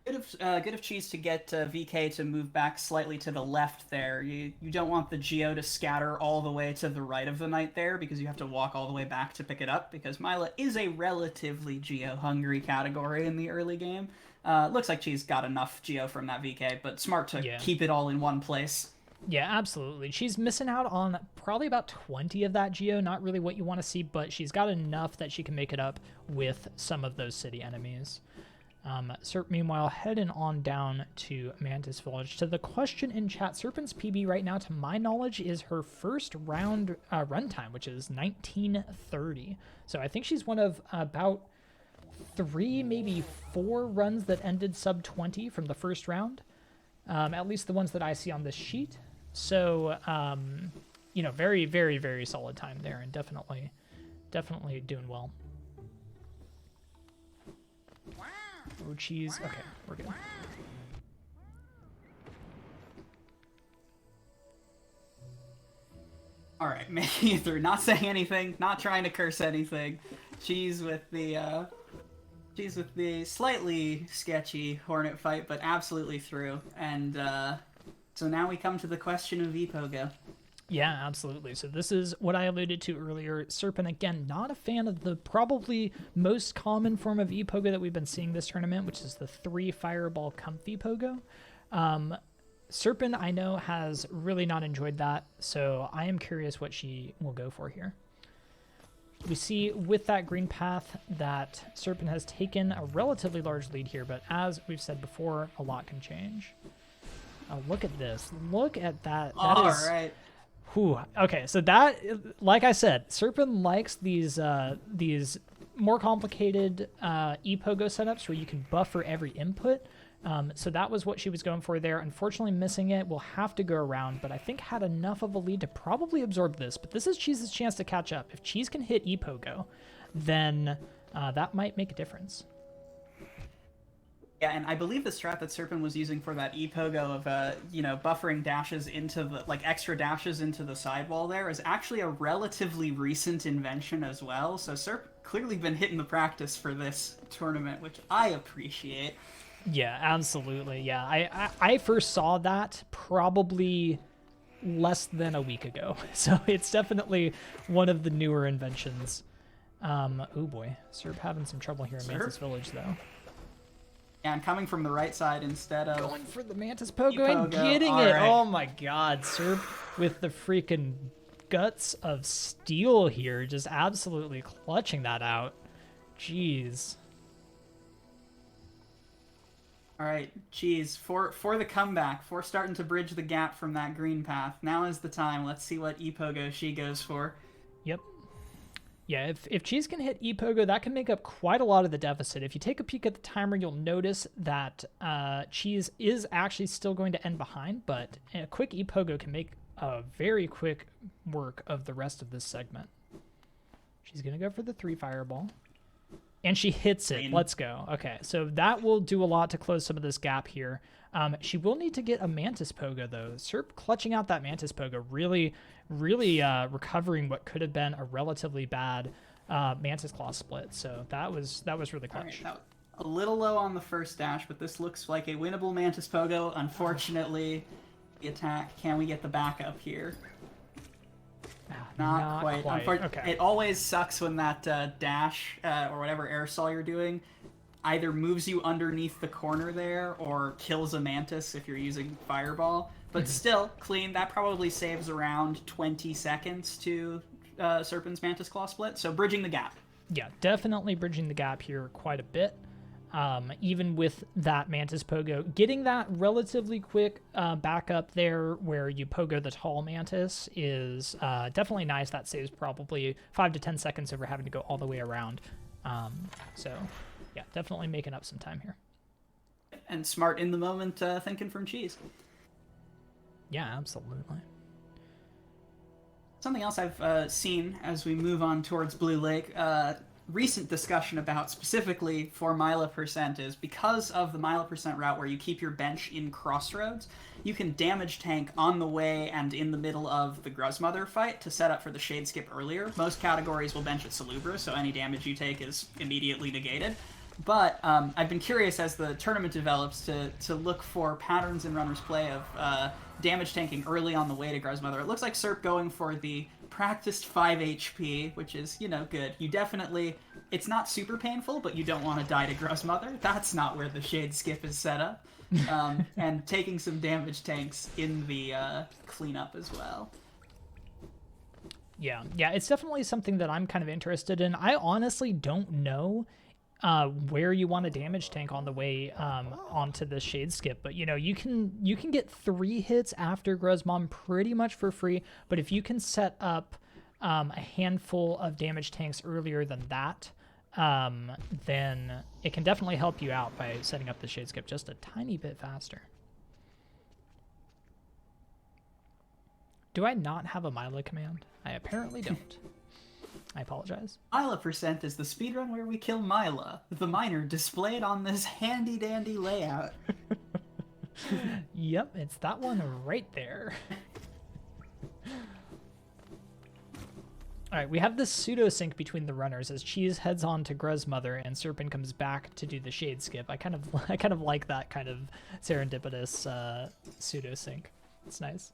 Good of Cheese to get VK to move back slightly to the left there. You don't want the Geo to scatter all the way to the right of the Knight there, because you have to walk all the way back to pick it up, because Myla is a relatively Geo-hungry category in the early game. Looks like Cheese got enough Geo from that VK, but smart to keep it all in one place. Yeah, absolutely. She's missing out on probably about 20 of that Geo, not really what you want to see, but she's got enough that she can make it up with some of those city enemies. Serp, meanwhile, heading on down to Mantis Village. To the question in chat, Serpin's PB right now, to my knowledge, is her first round runtime, which is 19:30. So I think she's one of about 3, maybe 4 runs that ended sub 20 from the first round. At least the ones that I see on this sheet. So, you know, very, very, very solid time there, and definitely doing well. Oh, Cheese. Okay, we're good. All right, making it through. Not saying anything, not trying to curse anything. Cheese with the slightly sketchy Hornet fight, but absolutely through. And so now we come to the question of Epoga. Yeah, absolutely. So this is what I alluded to earlier. Serpin, again, not a fan of the probably most common form of E-Pogo that we've been seeing this tournament, which is the 3 Fireball Comfy Pogo. Serpin, I know, has really not enjoyed that, so I am curious what she will go for here. We see with that green path that Serpin has taken a relatively large lead here, but as we've said before, a lot can change. Oh, look at this. Look at that. All right. Whew. Okay, so that, like I said, Serpin likes these more complicated ePogo setups where you can buffer every input. So that was what she was going for there. Unfortunately, missing it. We'll have to go around, but I think had enough of a lead to probably absorb this. But this is Cheese's chance to catch up. If Cheese can hit ePogo, then that might make a difference. Yeah, and I believe the strat that Serpin was using for that ePogo of, buffering dashes into the, extra dashes into the sidewall there is actually a relatively recent invention as well. So Serp clearly been hitting the practice for this tournament, which I appreciate. Yeah, absolutely. Yeah, I first saw that probably less than a week ago. So it's definitely one of the newer inventions. Oh boy, Serp having some trouble here in Mantis Village, though. Yeah, and coming from the right side instead of... Going for the Mantis Pogo and getting it. Right. Oh my god, Serp with the freaking guts of steel here, just absolutely clutching that out. Jeez. All right, Cheese, for the comeback, for starting to bridge the gap from that green path. Now is the time. Let's see what ePogo she goes for. Yep. Yeah, if Cheese can hit ePogo, that can make up quite a lot of the deficit. If you take a peek at the timer, you'll notice that Cheese is actually still going to end behind, but a quick ePogo can make a very quick work of the rest of this segment. She's going to go for the 3 fireball. And she hits it. Let's go. Okay, so that will do a lot to close some of this gap here. She will need to get a Mantis Pogo, though. Serp clutching out that Mantis Pogo, really recovering what could have been a relatively bad Mantis Claw split. So that was really clutch. Right, a little low on the first dash, but this looks like a winnable Mantis Pogo. Unfortunately, the attack. Can we get the backup here? Not quite. Okay. It always sucks when that dash or whatever aerosol you're doing either moves you underneath the corner there or kills a mantis if you're using fireball. But still, clean. That probably saves around 20 seconds to Serpin's Mantis Claw split. So bridging the gap. Yeah, definitely bridging the gap here quite a bit. Even with that Mantis Pogo, getting that relatively quick backup there where you pogo the tall Mantis is definitely nice. That saves probably 5 to 10 seconds over having to go all the way around. So, yeah, definitely making up some time here. And smart in the moment thinking from Cheese. Yeah, absolutely. Something else I've seen as we move on towards Blue Lake, recent discussion about specifically for Myla percent is because of the Myla percent route where you keep your bench in crossroads, you can damage tank on the way and in the middle of the Gruzmother fight to set up for the Shade Skip earlier. Most categories will bench at Salubra, so any damage you take is immediately negated. But I've been curious as the tournament develops to look for patterns in Runner's play of damage tanking early on the way to Gruzmother. It looks like Serp going for the practiced 5 HP, which is, good. You definitely, it's not super painful, but you don't want to die to Gruzmother. That's not where the Shade Skip is set up. And taking some damage tanks in the cleanup as well. Yeah, it's definitely something that I'm kind of interested in. I honestly don't know where you want to damage tank on the way onto the Shade Skip, but you can get 3 hits after Gruzmon pretty much for free. But if you can set up a handful of damage tanks earlier than that, then it can definitely help you out by setting up the Shade Skip just a tiny bit faster. Do I not have a Myla command? I apparently don't. I apologize. Myla percent is the speedrun where we kill Myla, the miner displayed on this handy-dandy layout. Yep, it's that one right there. All right, we have this pseudo-sync between the runners as Cheese heads on to Gruzmother and Serpin comes back to do the Shade Skip. I kind of like that kind of serendipitous pseudo-sync. It's nice.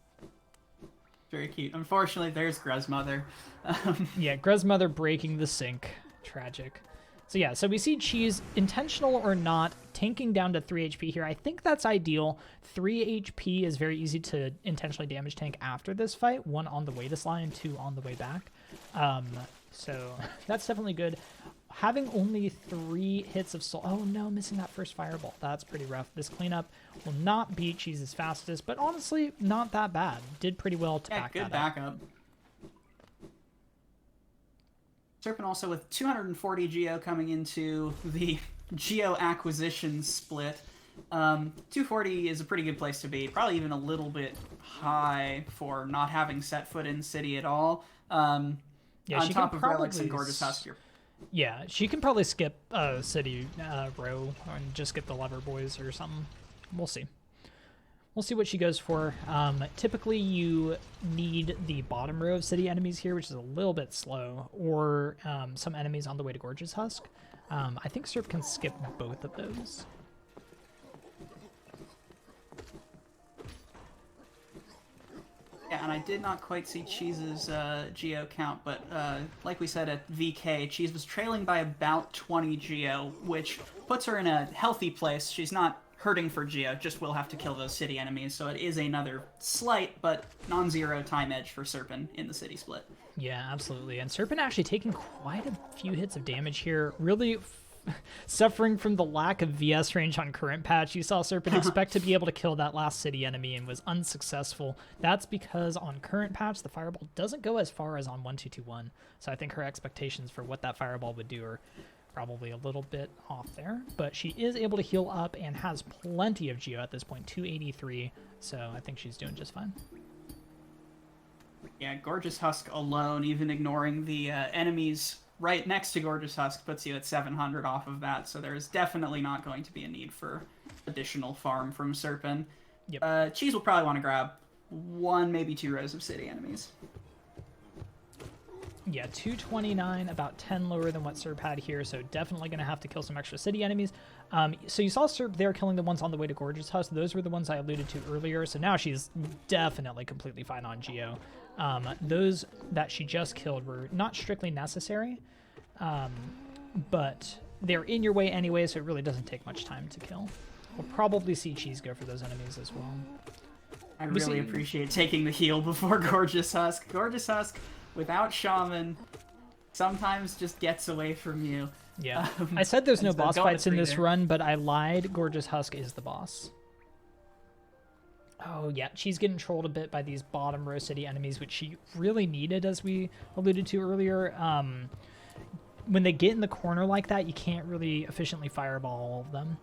Very cute. Unfortunately, there's Gruzmother. Yeah, Gruzmother breaking the sync. Tragic. So yeah, so we see Cheese, intentional or not, tanking down to 3 HP here. I think that's ideal. 3 HP is very easy to intentionally damage tank after this fight. 1 on the way to Sly and 2 on the way back. So that's definitely good. Having only 3 hits of soul. Oh no, missing that first fireball. That's pretty rough. This cleanup will not beat Cheese's fastest, but honestly, not that bad. Did pretty well to back good that backup. Cerpin also with 240 Geo coming into the Geo acquisition split. 240 is a pretty good place to be. Probably even a little bit high for not having set foot in city at all. Yeah, on she top can of Relics probably and Gorgeous Husk. Yeah, she can probably skip city row and just get the lever boys or something. We'll see. We'll see what she goes for. Typically, you need the bottom row of city enemies here, which is a little bit slow, or some enemies on the way to Gorgeous Husk. I think Serp can skip both of those. Yeah, and I did not quite see Cheese's Geo count, but like we said at VK, Cheese was trailing by about 20 Geo, which puts her in a healthy place. She's not hurting for Geo, just will have to kill those city enemies, so it is another slight but non-zero time edge for Cerpin in the city split. Yeah, absolutely. And Cerpin actually taking quite a few hits of damage here, really suffering from the lack of VS range on current patch. You saw Cerpin expect to be able to kill that last city enemy and was unsuccessful. That's because on current patch, the fireball doesn't go as far as on 1221. So I think her expectations for what that fireball would do are probably a little bit off there, but she is able to heal up and has plenty of Geo at this point, 283, so I think she's doing just fine. Yeah, Gorgeous Husk alone, even ignoring the enemies right next to Gorgeous Husk, puts you at 700 off of that, so there's definitely not going to be a need for additional farm from Cerpin. Yep. Cheese will probably want to grab 1, maybe 2 rows of city enemies. Yeah, 229, about 10 lower than what Serp had here, so definitely going to have to kill some extra city enemies. So you saw Serp there killing the ones on the way to Gorgeous Husk. Those were the ones I alluded to earlier, so now she's definitely completely fine on Geo. Those that she just killed were not strictly necessary, but they're in your way anyway, so it really doesn't take much time to kill. We'll probably see Cheese go for those enemies as well. I really appreciate taking the heal before Gorgeous Husk. Gorgeous Husk, without Shaman, sometimes just gets away from you. Yeah. I said there's no boss fights in this there. run, but I lied. Gorgeous Husk is the boss. Oh, yeah. She's getting trolled a bit by these bottom row city enemies, which she really needed, as we alluded to earlier. When they get in the corner like that, you can't really efficiently fireball all of them.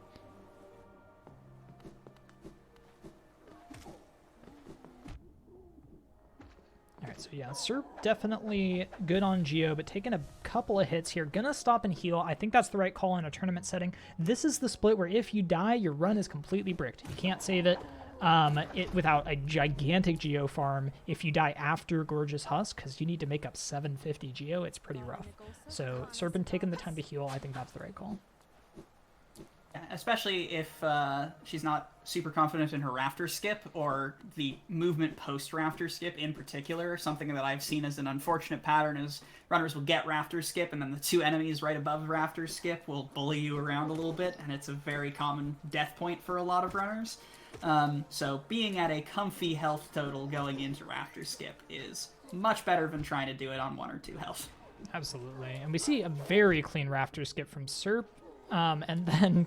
Alright, so yeah, Serp definitely good on Geo, but taking a couple of hits here. Gonna stop and heal. I think that's the right call in a tournament setting. This is the split where if you die, your run is completely bricked. You can't save it, without a gigantic Geo farm. If you die after Gorgeous Husk, because you need to make up 750 Geo, it's pretty rough. So Serpin taking the time to heal, I think that's the right call. Especially if she's not super confident in her rafter skip, or the movement post rafter skip in particular. Something that I've seen as an unfortunate pattern is runners will get rafter skip, and then the 2 enemies right above rafter skip will bully you around a little bit, and it's a very common death point for a lot of runners. So being at a comfy health total going into rafter skip is much better than trying to do it on 1 or 2 health. Absolutely. And we see a very clean rafter skip from Serp. And then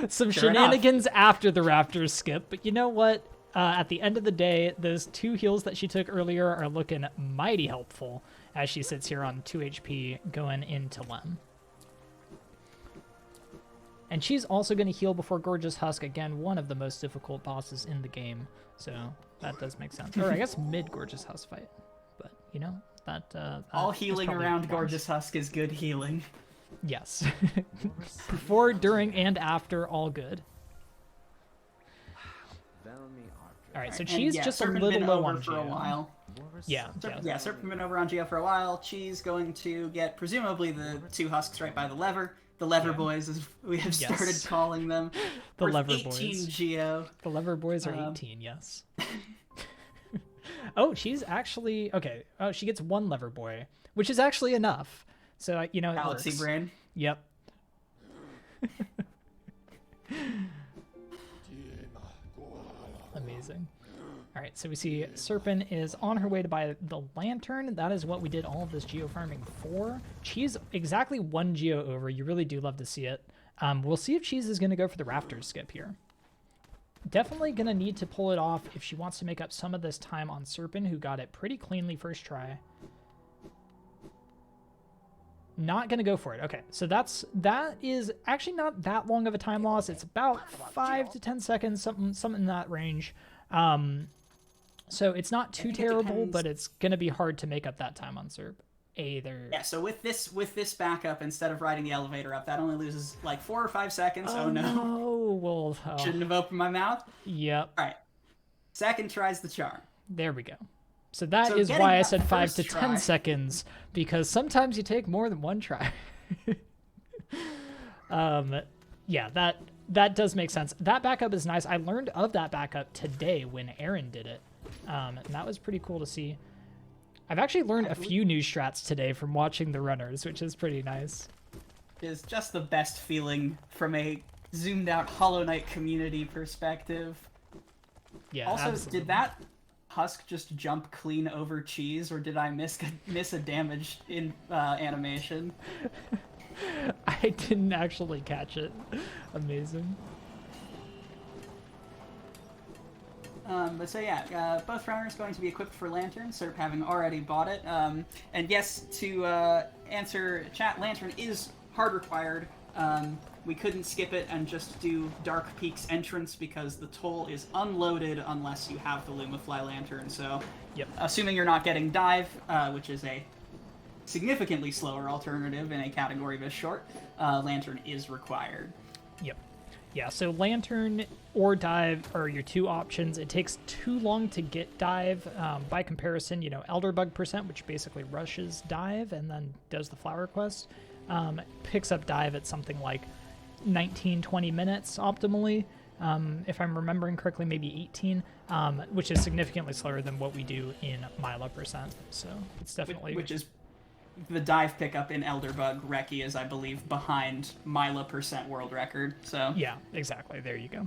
some shenanigans after the Raptors skip. But you know what? At the end of the day, those 2 heals that she took earlier are looking mighty helpful as she sits here on 2 HP going into Lem. And she's also going to heal before Gorgeous Husk. Again, one of the most difficult bosses in the game. So that does make sense. Or I guess mid-Gorgeous Husk fight. But, you know, that all healing around Gorgeous Husk is good healing. Yes. Before, during, and after, all good. All right, so Cheese just a little low on Geo. For a while. Yeah. Serpin been over on Geo for a while. Cheese going to get presumably the 2 husks right by the lever. The lever boys, as we have started calling them. The Worth lever 18 boys. Geo. The lever boys are 18, yes. Oh, she's actually okay. Oh, she gets 1 lever boy, which is actually enough. So, you know, it Galaxy works. brain. Yep. Amazing. All right, so we see Cerpin is on her way to buy the lantern. That is what we did all of this geo farming for. Cheese, exactly 1 geo over. You really do love to see it. We'll see if Cheese is going to go for the rafters skip here. Definitely going to need to pull it off if she wants to make up some of this time on Cerpin, who got it pretty cleanly first try. Not going to go for it. Okay, so that is actually not that long of a time loss. It's about 5 to 10 seconds, something in that range. So it's not too terrible, but it's going to be hard to make up that time on Cerp. Yeah, so with this backup, instead of riding the elevator up, that only loses like 4 or 5 seconds. Oh no. Oh, well, Shouldn't have opened my mouth. Yep. All right. Second try's the charm. There we go. So that is why I said 5 to 10 seconds, because sometimes you take more than 1 try. Yeah, that does make sense. That backup is nice. I learned of that backup today when Eren did it. And that was pretty cool to see. I've actually learned a few new strats today from watching the runners, which is pretty nice. It is just the best feeling from a zoomed out Hollow Knight community perspective. Yeah, also, absolutely. Did that husk just jump clean over Cheese, or did I miss a damage in animation? I didn't actually catch it. Amazing. But so yeah, both runners going to be equipped for Lantern, Cerp having already bought it. And yes, to answer chat, Lantern is hard required. We couldn't skip it and just do Dark Peak's entrance because the toll is unloaded unless you have the Lumafly Lantern. So, yep. Assuming you're not getting Dive, which is a significantly slower alternative in a category this short, Lantern is required. Yep. Yeah, so Lantern or Dive are your 2 options. It takes too long to get Dive. By comparison, you know, Elderbug percent, which basically rushes Dive and then does the flower quest, picks up Dive at something like 19-20 minutes optimally. If I'm remembering correctly, maybe 18, which is significantly slower than what we do in Myla percent. So it's definitely... Which is the dive pickup in Elderbug Reki is, I believe, behind Myla percent world record. So yeah, exactly. There you go.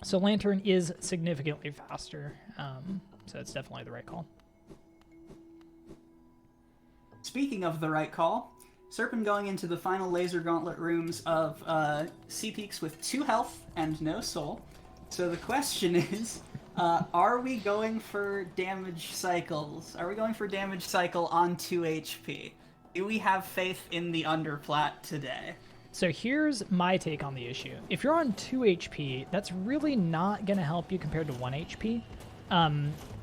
So Lantern is significantly faster. So it's definitely the right call. Speaking of the right call, Cerpin going into the final laser gauntlet rooms of Sea Peaks with 2 health and no soul. So the question is, are we going for damage cycles? Are we going for damage cycle on 2 HP? Do we have faith in the underplat today? So here's my take on the issue. If you're on 2 HP, that's really not going to help you compared to 1 HP.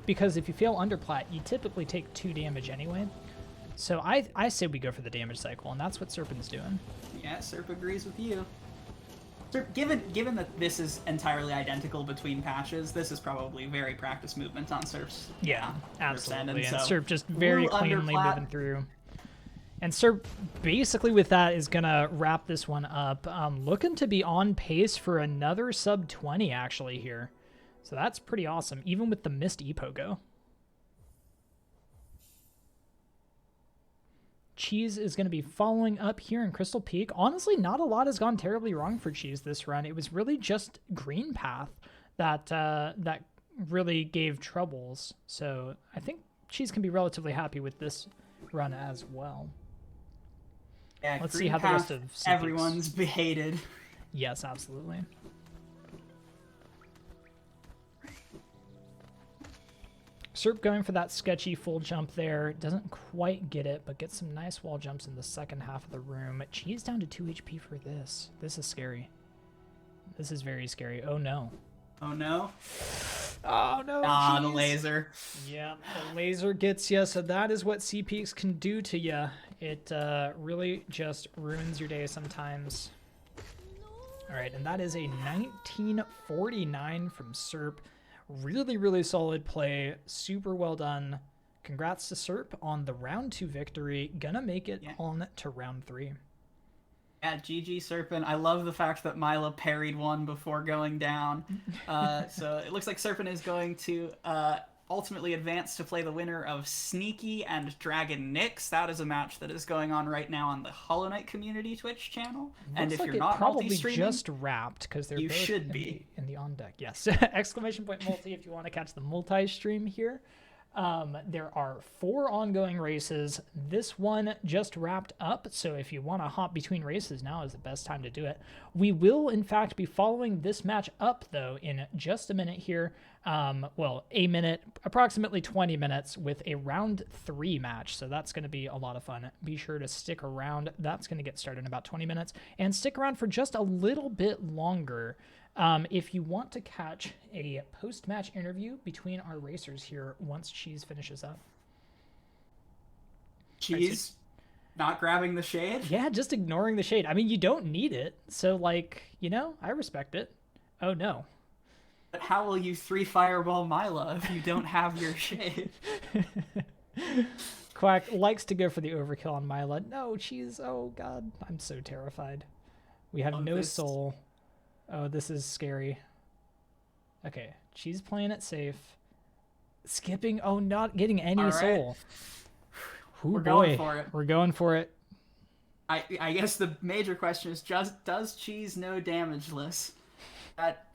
Because if you fail underplat, you typically take 2 damage anyway. So I say we go for the damage cycle, and that's what Cerpin's doing. Yeah, Cerp agrees with you. Cerp, given that this is entirely identical between patches, this is probably very practice movement on Cerp's. Yeah, absolutely. And so Cerp just very cleanly moving through. And Cerp, basically with that, is going to wrap this one up. Looking to be on pace for another sub 20, actually, here. So that's pretty awesome, even with the missed Epogo. Cheese is going to be following up here in Crystal Peak. Honestly, not a lot has gone terribly wrong for Cheese this run. It was really just Green Path that that really gave troubles. So I think Cheese can be relatively happy with this run as well. Yeah, let's Green see how Path, the rest of Sea everyone's behated. Yes, absolutely. Cerp going for that sketchy full jump there. Doesn't quite get it, but gets some nice wall jumps in the second half of the room. Cheese down to 2 HP for this. This is scary. This is very scary. Oh, no. Oh, no? Oh, no. Ah, the Cheese. laser. Yeah, the laser gets you, so that is what Sea Peaks can do to you. It really just ruins your day sometimes. All right, and that is a 1949 from Cerp. Really, really solid play. Super well done. Congrats to Cerp on the round 2 victory. Gonna make it on to round 3. Yeah, GG Cerpin. I love the fact that Myla parried one before going down. So it looks like Cerpin is going to ultimately advanced to play the winner of Sneaky and Dragon Nyx. That is a match that is going on right now on the Hollow Knight community Twitch channel. And if Looks like you're it not probably multi-streaming, just wrapped because they're you both should be. in the on deck. Yes, exclamation point multi if you want to catch the multi-stream here. There are 4 ongoing races. This one just wrapped up, so if you want to hop between races, now is the best time to do it. We will, in fact, be following this match up, though, in just a minute here. Well, a minute, approximately 20 minutes with a round 3 match, so that's going to be a lot of fun. Be sure to stick around. That's going to get started in about 20 minutes, and stick around for just a little bit longer. If you want to catch a post-match interview between our racers here once Cheese finishes up. Cheese not grabbing the shade? Yeah, just ignoring the shade. I mean, you don't need it, so, like, you know, I respect it. Oh, no. But how will you 3 Fireball Myla if you don't have your shade? Quack likes to go for the overkill on Myla. No, Cheese, oh god, I'm so terrified. We have no soul. Oh, this is scary. Okay, she's playing it safe. Skipping, oh, not getting any soul. We're going for it. We're going for it. I guess the major question is, does Cheese know damageless?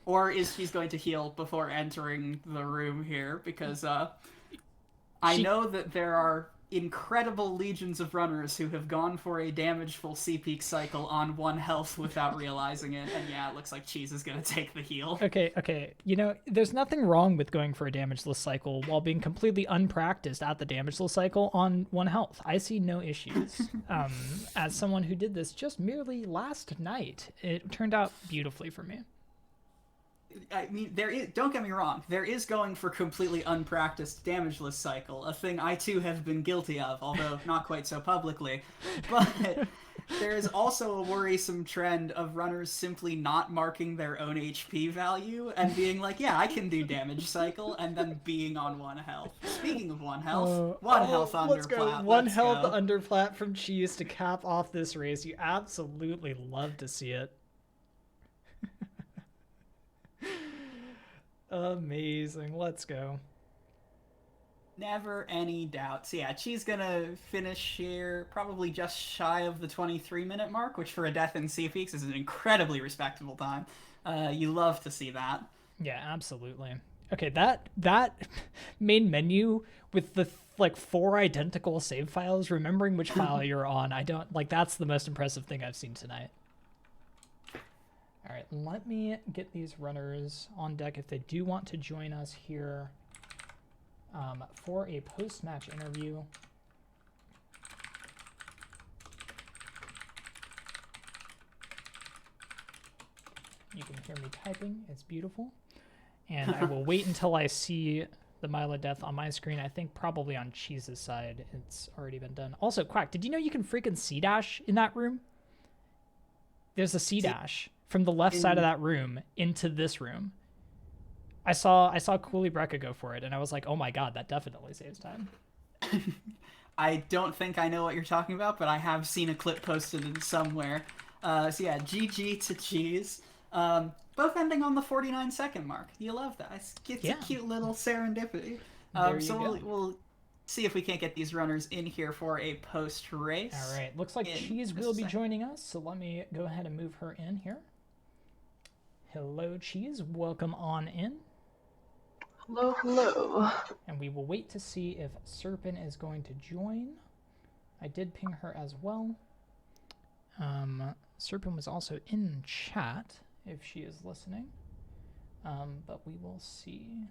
Or is Cheese going to heal before entering the room here? Because I know that there are incredible legions of runners who have gone for a damageful C-Peak cycle on 1 health without realizing it, and yeah, it looks like Cheese is going to take the heal. Okay, you know, there's nothing wrong with going for a damageless cycle while being completely unpracticed at the damageless cycle on 1 health. I see no issues. As someone who did this just merely last night, it turned out beautifully for me. I mean, don't get me wrong, there is going for completely unpracticed damageless cycle, a thing I too have been guilty of, although not quite so publicly. But there is also a worrisome trend of runners simply not marking their own HP value and being like, yeah, I can do damage cycle, and then being on 1 health. Speaking of 1 health, 1 health under let's go. plat. 1 health under plat from Cheese to cap off this race. You absolutely love to see it. Amazing. Let's go. Never any doubt. So yeah, she's gonna finish here probably just shy of the 23-minute mark, which for a death in C-Peaks is an incredibly respectable time. You love to see that. Yeah, absolutely. Okay, that main menu with the like 4 identical save files, remembering which file you're on, that's the most impressive thing I've seen tonight. All right, let me get these runners on deck if they do want to join us here for a post-match interview. You can hear me typing. It's beautiful. And I will wait until I see the Myla death on my screen. I think probably on Cheese's side it's already been done. Also, Quack, did you know you can freaking C-dash in that room? There's a C-dash from the left side of that room into this room. I saw CooleyBrekka go for it, and I was like, oh my god, that definitely saves time. I don't think I know what you're talking about, but I have seen a clip posted in somewhere. So yeah, GG to Cheese. Both ending on the 49-second mark. You love that. It's a cute little serendipity. We'll see if we can't get these runners in here for a post-race. All right, looks like Cheese will be joining us, so let me go ahead and move her in here. Hello, Cheese. Welcome on in. Hello, hello. And we will wait to see if Cerpin is going to join. I did ping her as well. Cerpin was also in chat if she is listening. But we will see.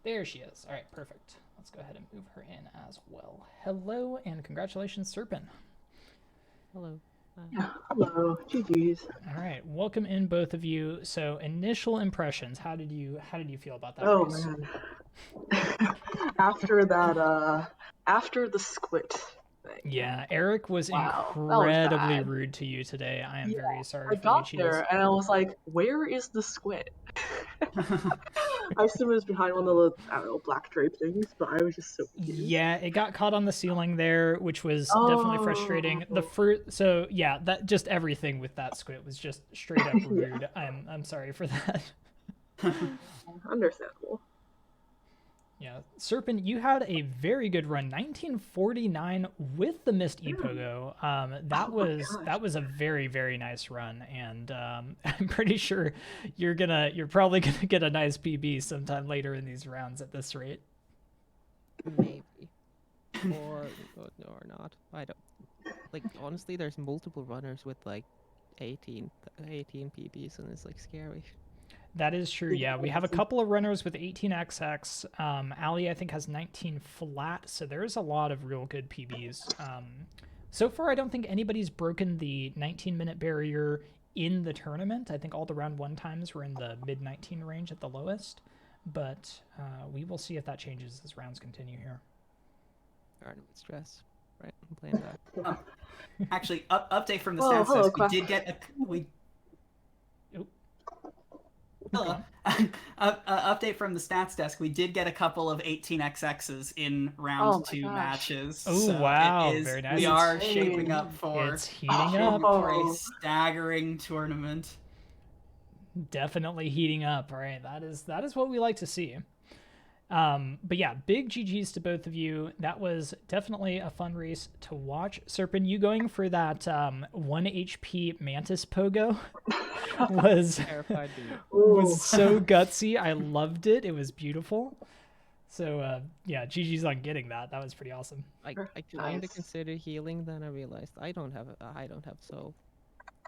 There she is. All right, perfect. Let's go ahead and move her in as well. Hello, and congratulations, Cerpin. Hello. Hello. GG's. All right, welcome in, both of you. So, initial impressions. How did you feel about that race? Man. After that, after the squid thing. Yeah, Eric was incredibly rude to you today. I am very sorry. I got there and I was like, "Where is the squid?" I assume it was behind one of the, I don't know, black drape things, but I was just so confused. Yeah, it got caught on the ceiling there, which was definitely frustrating. The first, so yeah, that just everything with that squid was just straight up rude. I'm sorry for that. Understandable. Yeah, Cerpin, you had a very good run, 1949 with the missed epogo. That was a very, very nice run, and I'm pretty sure you're probably gonna get a nice PB sometime later in these rounds at this rate. Maybe, or not. I don't. Like, honestly, there's multiple runners with like 18 PBs, and it's like scary. That is true, yeah. We have a couple of runners with 18XX. Alli, I think, has 19 flat, so there's a lot of real good PBs. So far, I don't think anybody's broken the 19-minute barrier in the tournament. I think all the round 1 times were in the mid-19 range at the lowest, but we will see if that changes as rounds continue here. Alright, I'm with stress. Right, I'm playing that. Actually, update from the stats desk. We did get update from the stats desk. We did get a couple of 18XXs in round 2 matches. Oh, so wow, very nice. We are shaping up for it's heating up for a staggering tournament. Definitely heating up. All right, that is what we like to see. But yeah, big GGs to both of you. That was definitely a fun race to watch. Cerpin, you going for that 1 HP Mantis Pogo was so gutsy. I loved it. It was beautiful. So yeah, GG's on getting that. That was pretty awesome. I tried to consider healing, then I realized I don't have soul.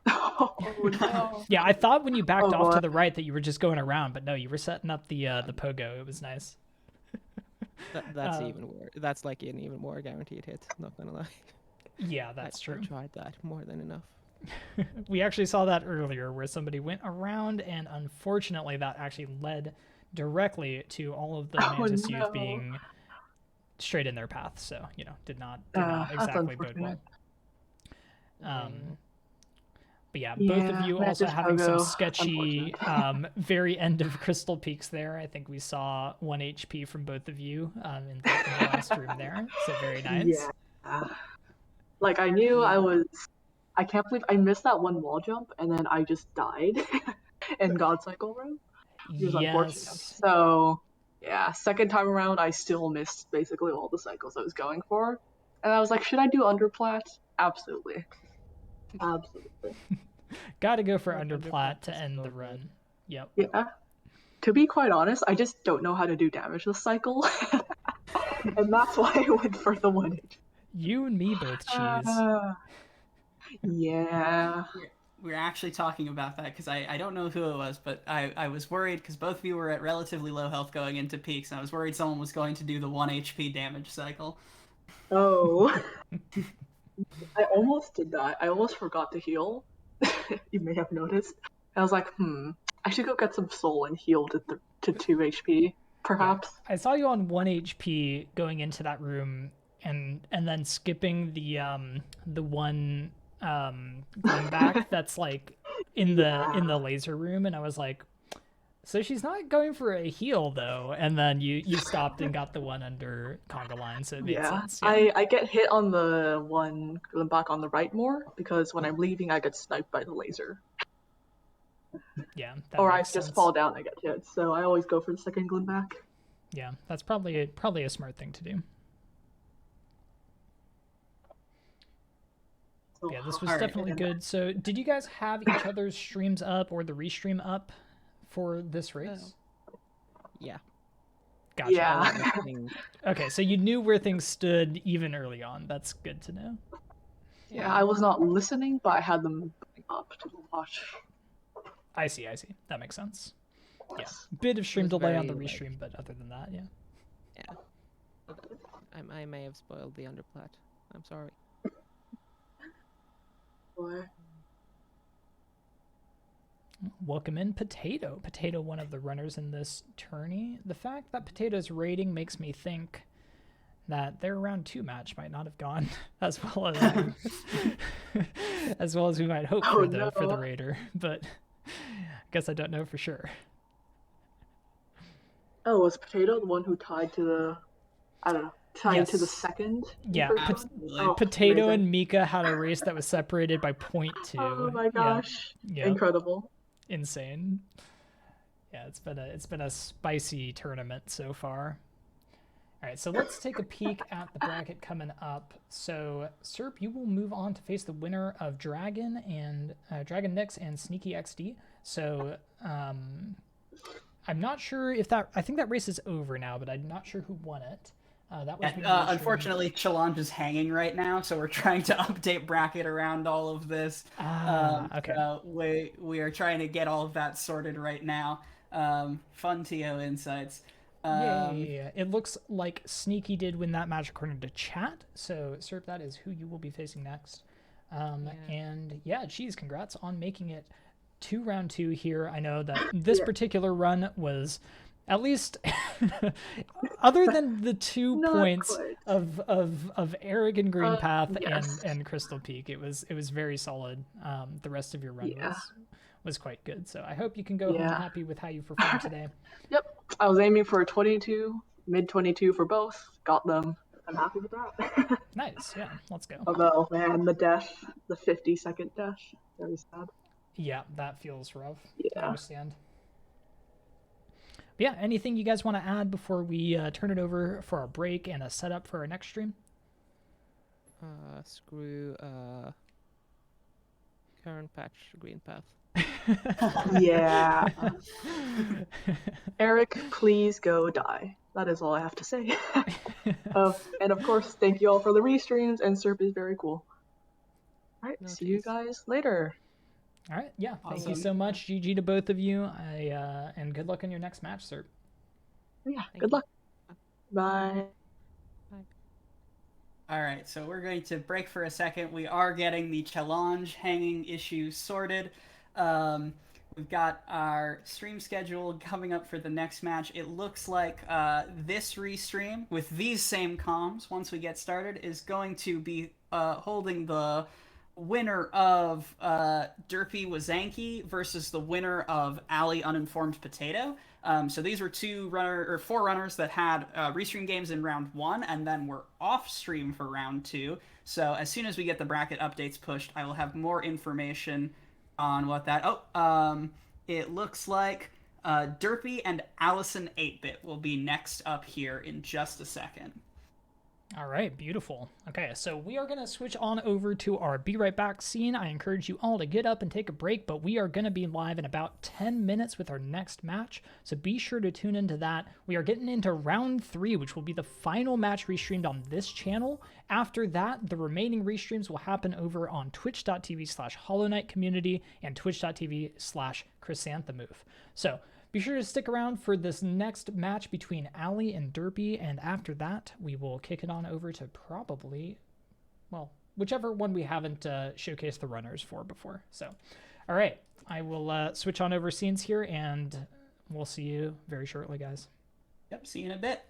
Oh no. Yeah, I thought when you backed off to the right that you were just going around, but no, you were setting up the pogo. It was nice. That's even worse. That's like an even more guaranteed hit. Not gonna lie. Yeah, that's true. I tried that more than enough. We actually saw that earlier, where somebody went around, and unfortunately, that actually led directly to all of the Mantis youth being straight in their path. So did not exactly bode well. But yeah, both of you also having some sketchy very end of Crystal Peaks there. I think we saw 1 HP from both of you in the last room there. So very nice. Yeah. Like I knew I can't believe I missed that one wall jump and then I just died in God Cycle room. It was unfortunate. So yeah, second time around I still missed basically all the cycles I was going for. And I was like, should I do underplat? Absolutely. Absolutely. Gotta go for underplat to end the run. Yep. Yeah. To be quite honest, I just don't know how to do damage this cycle. And that's why I went for the 1 HP. You and me both, cheese. Yeah. We're actually talking about that because I don't know who it was, but I was worried because both of you were at relatively low health going into peaks, and I was worried someone was going to do the 1 HP damage cycle. Oh. I almost did that. I almost forgot to heal. You may have noticed. I was like, I should go get some soul and heal to 2 HP, perhaps. Yeah. I saw you on 1 HP going into that room and then skipping the one going back that's like in the laser room, and I was like, so she's not going for a heal though, and then you stopped and got the one under conga line, so it made sense. Yeah. I get hit on the one going back on the right more because when I'm leaving I get sniped by the laser. Yeah. Or I just fall down and I get hit, so I always go for the second glim back. Yeah, that's probably a smart thing to do. Yeah, this was definitely good. So did you guys have each other's streams up or the restream up for this race? Yeah. Gotcha. Yeah. Okay, so you knew where things stood even early on. That's good to know. Yeah, I was not listening, but I had them up to watch. I see. That makes sense. Yeah, bit of stream delay on the restream, but other than that, yeah. Yeah. I may have spoiled the underplat. I'm sorry. Or... Welcome in Potato. Potato, one of the runners in this tourney. The fact that Potato's rating makes me think that their round 2 match might not have gone as well as we might hope for the raider, but I guess I don't know for sure. Oh, was Potato the one who tied to the? I don't know. Tied to the Yes. second? Yeah, Absolutely. Oh, Potato amazing. and Mika had a race that was separated by 0.2. Oh my gosh. Yeah. Incredible. Insane. Yeah, it's been a spicy tournament so far. All right, so let's take a peek at the bracket coming up. So, Serp, you will move on to face the winner of Dragon Nix and Sneaky XD. So, I'm not sure if that. I think that race is over now, but I'm not sure who won it. That was unfortunately, Challenge is hanging right now, so we're trying to update bracket around all of this. Okay. We are trying to get all of that sorted right now. Fun TO insights. Yay! It looks like Sneaky did win that match according to chat. So, Serp, that is who you will be facing next. And yeah, geez, congrats on making it to round 2 here. I know that this particular run was, at least, other than the 2 points of Eric and Green Path and Crystal Peak, it was very solid. The rest of your run was quite good. So I hope you can go home happy with how you performed today. Yep, I was aiming for a 22, mid 22 for both. Got them. I'm happy with that. Nice, yeah, let's go. Although, man, the 50-second dash, very sad. Yeah, that feels rough. Yeah. I understand. But yeah, anything you guys want to add before we turn it over for our break and a setup for our next stream? Screw current patch Green Path. Yeah. Eric, please go die. That is all I have to say. And of course, thank you all for the restreams, and Serp is very cool. All right, see you guys later. All right, yeah, Awesome. Thank you so much. GG to both of you. And good luck in your next match, Serp. Yeah, good luck. Bye. All right, so we're going to break for a second. We are getting the challenge hanging issue sorted. We've got our stream schedule coming up for the next match. It looks like this restream with these same comms, once we get started, is going to be holding the winner of Derpy Wazanki versus the winner of Alli Uninformed Potato. So these were 4 runners that had restream games in round 1 and then were off stream for round 2. So as soon as we get the bracket updates pushed, I will have more information on what that. It looks like Derpy and Allison 8-Bit will be next up here in just a second. All right, beautiful. Okay, so we are going to switch on over to our Be Right Back scene. I encourage you all to get up and take a break, but we are going to be live in about 10 minutes with our next match, so be sure to tune into that. We are getting into round 3, which will be the final match restreamed on this channel. After that, the remaining restreams will happen over on twitch.tv/Hollow Knight Community and twitch.tv/Chrysanthemove. So be sure to stick around for this next match between Alli and Derpy, and after that, we will kick it on over to probably, well, whichever one we haven't showcased the runners for before. So, all right, I will switch on over scenes here, and we'll see you very shortly, guys. Yep, see you in a bit.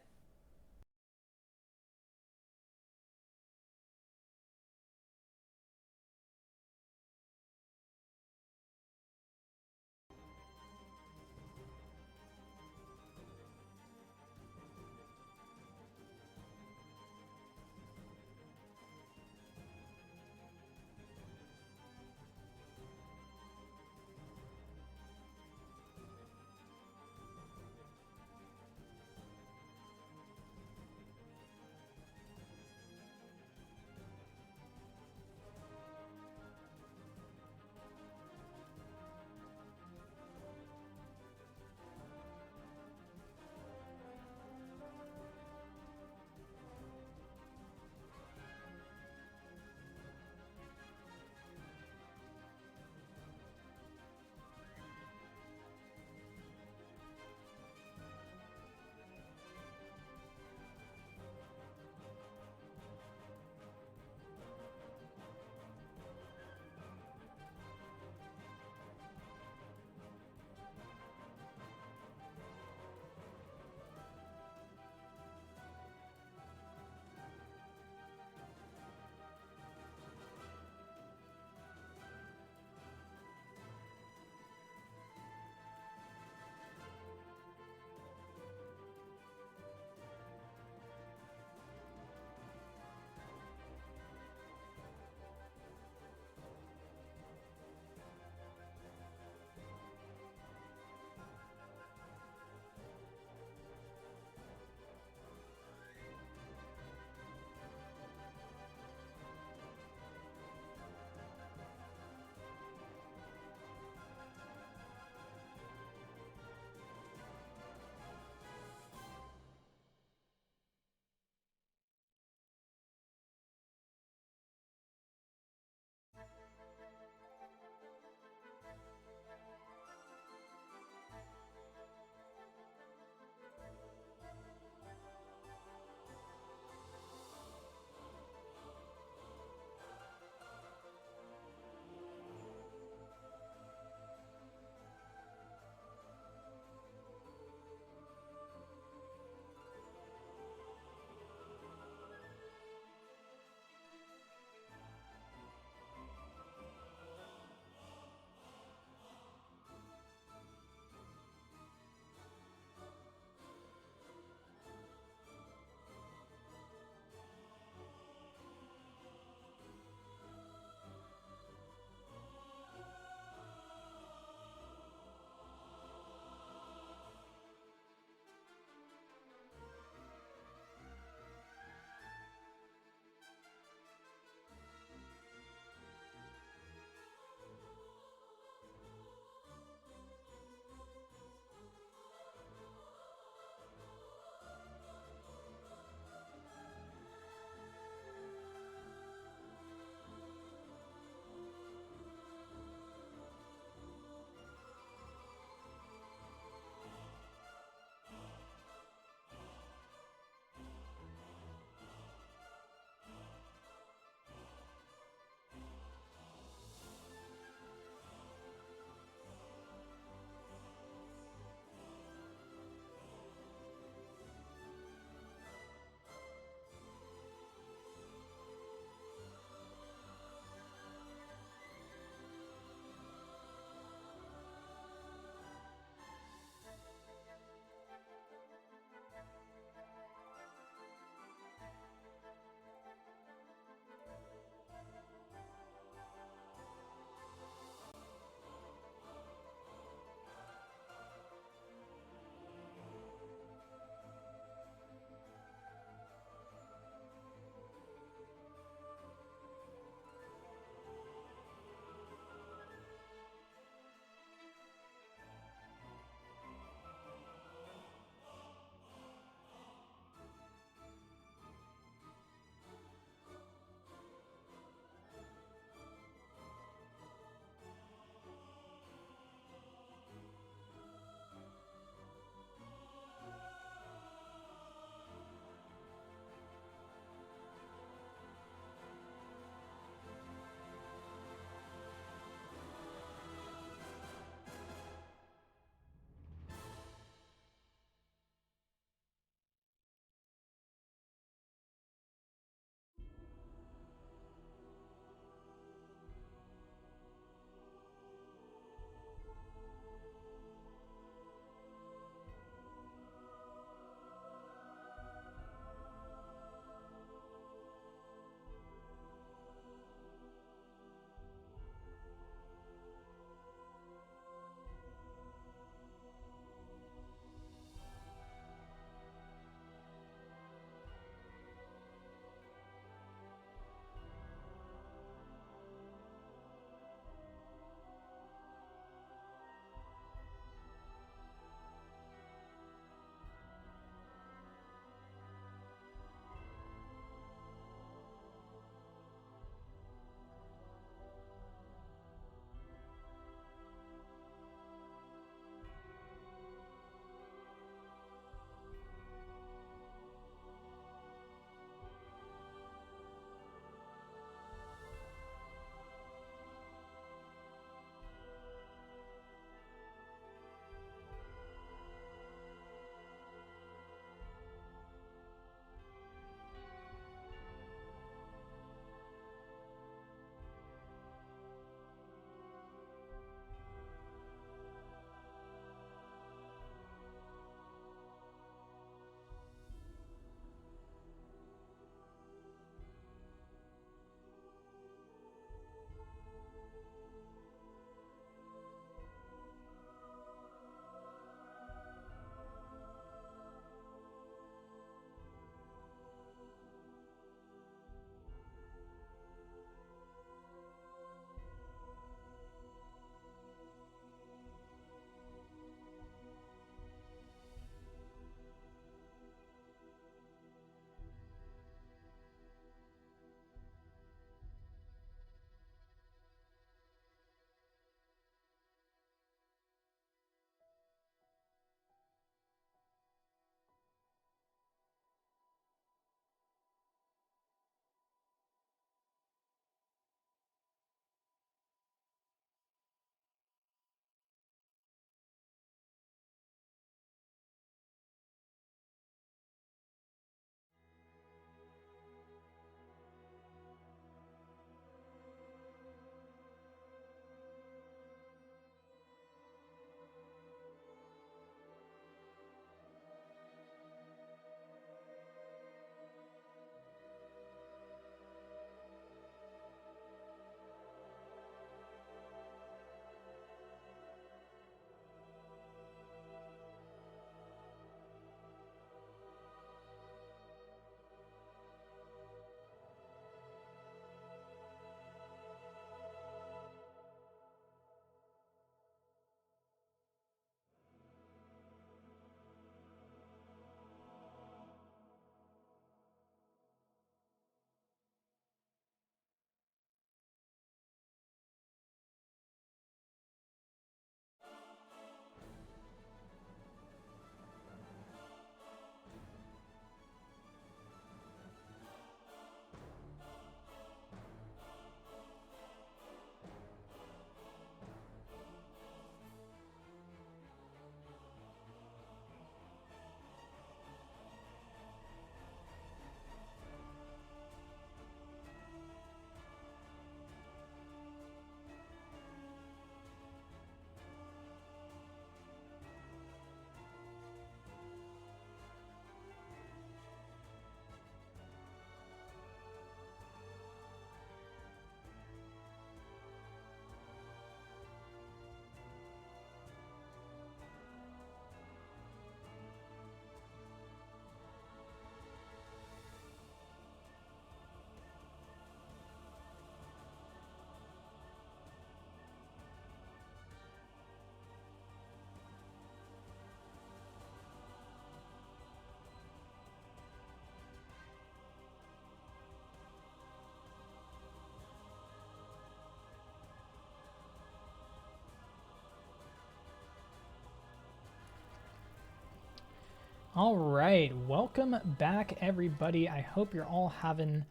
All right, welcome back, everybody. I hope you're all having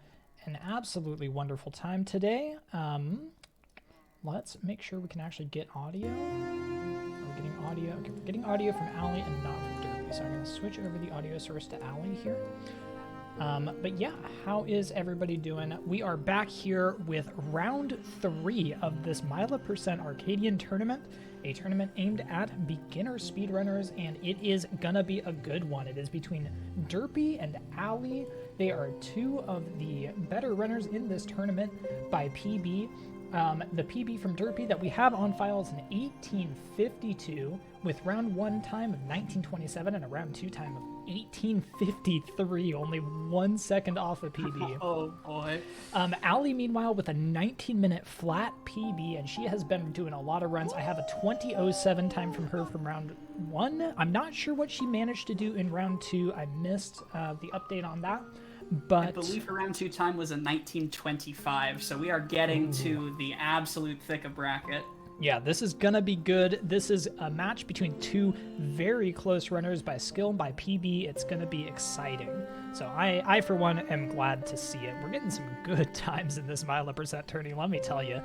an absolutely wonderful time today. Let's make sure we can actually get audio. We're getting audio. Okay, we're getting audio from Alli and not from Derpy. So I'm going to switch over the audio source to Alli here. But yeah, how is everybody doing? We are back here with round 3 of this Myla Percent Arcadian tournament, a tournament aimed at beginner speedrunners, and it is gonna be a good one. It is between Derpy and Alli. They are 2 of the better runners in this tournament by PB. The PB from Derpy that we have on file is an 1852 with round 1 time of 1927 and a round 2 time of 1853, only 1 second off of PB. Oh boy. Alli, meanwhile, with a 19-minute flat PB, and she has been doing a lot of runs. I have a 20:07 time from her from round 1. I'm not sure what she managed to do in round 2. I missed the update on that. But I believe her round 2 time was a 1925, so we are getting to the absolute thick of bracket. Yeah, this is gonna be good. This is a match between 2 very close runners by skill and by PB. It's gonna be exciting. So I for one, am glad to see it. We're getting some good times in this Myla Percent tourney, let me tell you.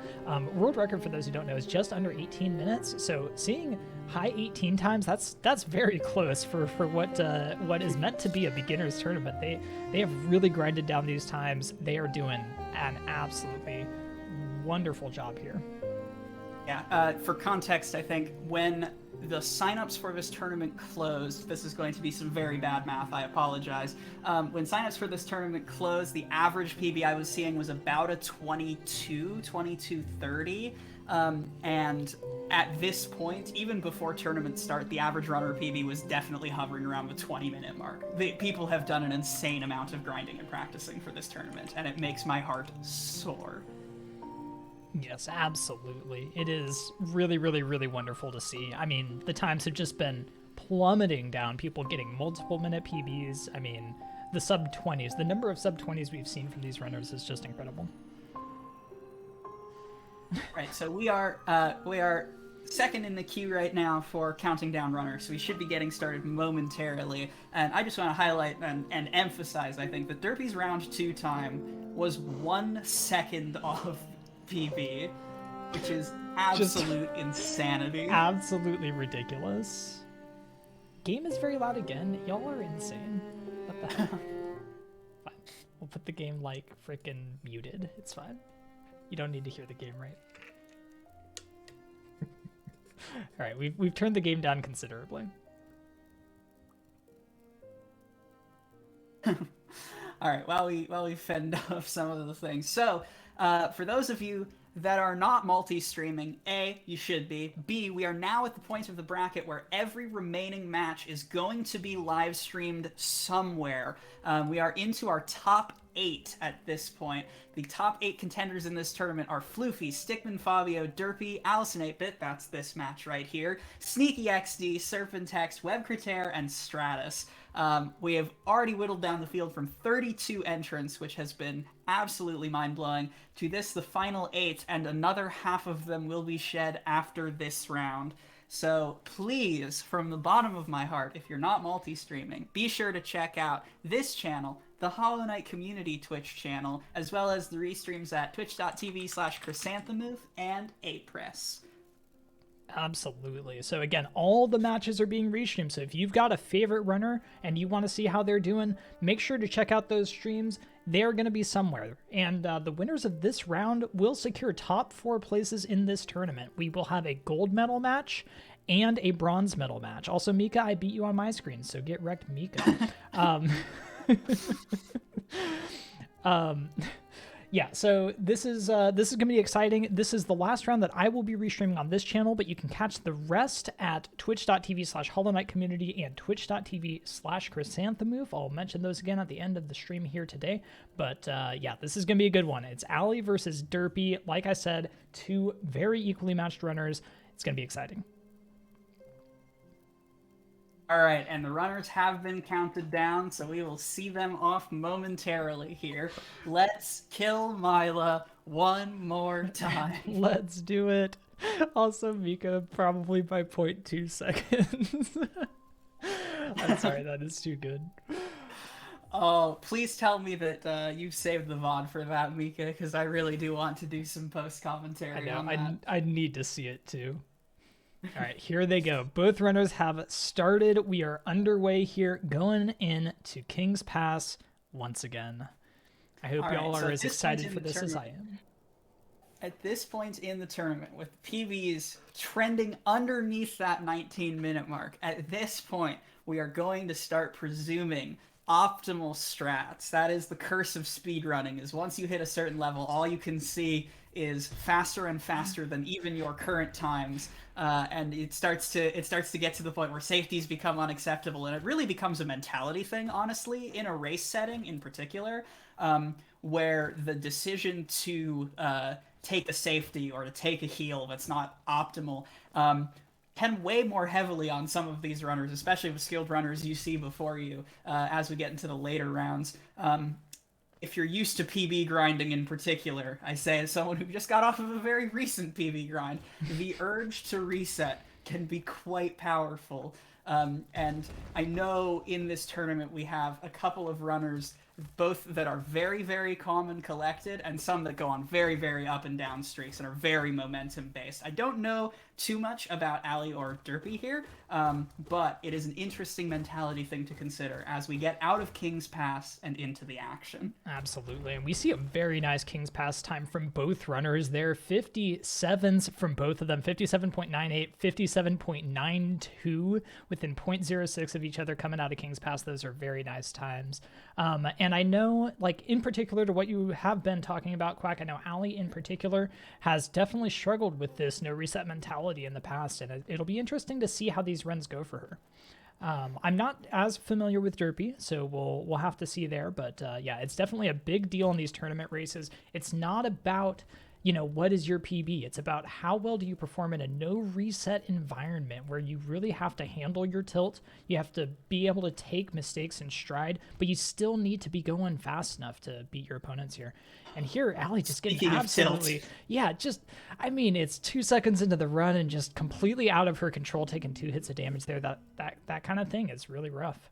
World record, for those who don't know, is just under 18 minutes. So seeing high 18 times, that's very close for what is meant to be a beginner's tournament. They have really grinded down these times. They are doing an absolutely wonderful job here. Yeah, for context, I think when the signups for this tournament closed, this is going to be some very bad math, I apologize. When signups for this tournament closed, the average PB I was seeing was about a 22:30. And at this point, even before tournament start, the average runner PB was definitely hovering around the 20-minute mark. People have done an insane amount of grinding and practicing for this tournament, and it makes my heart soar. Yes, absolutely. It is really, really, really wonderful to see. I mean, the times have just been plummeting down, people getting multiple minute PBs. I mean, the sub-20s, the number of sub-20s we've seen from these runners is just incredible. Right, so we are second in the queue right now for counting down runners, so we should be getting started momentarily. And I just want to highlight and emphasize, I think, that Derpy's round 2 time was 1 second off PB, which is absolute insanity. Absolutely ridiculous. Game is very loud again. Y'all are insane. What the hell? Fine. We'll put the game like freaking muted. It's fine. You don't need to hear the game, right? All right, we've turned the game down considerably. All right, while we fend off some of the things. So, for those of you that are not multi-streaming, A, you should be. B, we are now at the point of the bracket where every remaining match is going to be live streamed somewhere. We are into our top 8 at this point. The top 8 contenders in this tournament are Floofy, Stickman Fabio, Derpy, Allison 8-Bit, that's this match right here, Sneaky XD, cerpintext, Webcritere, and Stratus. We have already whittled down the field from 32 entrants, which has been absolutely mind-blowing, to this, the final 8, and another half of them will be shed after this round. So please, from the bottom of my heart, if you're not multi-streaming, be sure to check out this channel, the Hollow Knight Community Twitch channel, as well as the restreams at twitch.tv/chrysanthemouth and Apress. Absolutely. So again, all the matches are being restreamed. So if you've got a favorite runner and you want to see how they're doing, make sure to check out those streams. They're going to be somewhere. And the winners of this round will secure top 4 places in this tournament. We will have a gold medal match and a bronze medal match. Also, Mika, I beat you on my screen, so get wrecked, Mika. Yeah, so this is gonna be exciting. This is the last round that I will be restreaming on this channel, but you can catch the rest at twitch.tv/hollowknightcommunity and twitch.tv/chrysanthemouth. I'll mention those again at the end of the stream here today. But yeah, this is gonna be a good one. It's Alli versus Derpy. Like I said, 2 very equally matched runners. It's gonna be exciting. All right, and the runners have been counted down, so we will see them off momentarily here. Let's kill Myla one more time. Let's do it. Also, Mika, probably by 0.2 seconds. I'm sorry, that is too good. Oh, please tell me that you've saved the VOD for that, Mika, because I really do want to do some post-commentary on that. I need to see it too. All right, here they go. Both runners have started. We are underway here, going into King's Pass once again. I hope y'all are as excited for this as I am. At this point in the tournament, with PBs trending underneath that 19-minute mark, at this point, we are going to start presuming optimal strats. That is the curse of speedrunning, is once you hit a certain level, all you can see is faster and faster than even your current times, and it starts to get to the point where safeties become unacceptable, and it really becomes a mentality thing, honestly, in a race setting in particular, where the decision to take a safety or to take a heal that's not optimal can weigh more heavily on some of these runners, especially with skilled runners you see before you as we get into the later rounds. If you're used to PB grinding in particular, I say as someone who just got off of a very recent PB grind, the urge to reset can be quite powerful. And I know in this tournament we have a couple of runners, both that are very, very calm and collected, and some that go on very, very up and down streaks and are very momentum based. I don't know too much about Alli or Derpy here, but it is an interesting mentality thing to consider as we get out of King's Pass and into the action. Absolutely, and we see a very nice King's Pass time from both runners there. 57s from both of them, 57.98, 57.92, within 0.06 of each other coming out of King's Pass. Those are very nice times. And I know, like, in particular to what you have been talking about, Quack, I know Alli in particular has definitely struggled with this no reset mentality in the past, and it'll be interesting to see how these runs go for her. I'm not as familiar with Derpy, so we'll have to see there, but yeah, it's definitely a big deal in these tournament races. It's not about, you know, what is your PB? It's about how well do you perform in a no reset environment where you really have to handle your tilt. You have to be able to take mistakes in stride, but you still need to be going fast enough to beat your opponents here. And here, Alli just getting absolutely, yeah, just, I mean, it's 2 seconds into the run and just completely out of her control, taking 2 hits of damage there. That kind of thing is really rough.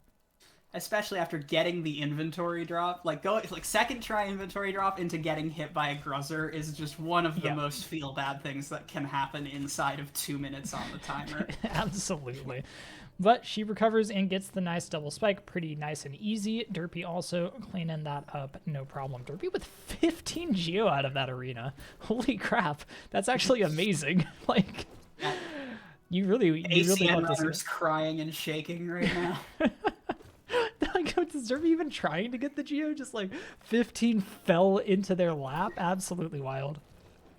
Especially after getting the inventory drop, like second try inventory drop into getting hit by a gruzzer is just one of the most feel bad things that can happen inside of 2 minutes on the timer. Absolutely. But she recovers and gets the nice double spike, pretty nice and easy. Derpy also cleaning that up, no problem. Derpy with 15 geo out of that arena. Holy crap, that's actually amazing. Like, you really ACN runners crying and shaking right now. Like, is Derpy even trying to get the geo? Just like 15 fell into their lap. Absolutely wild.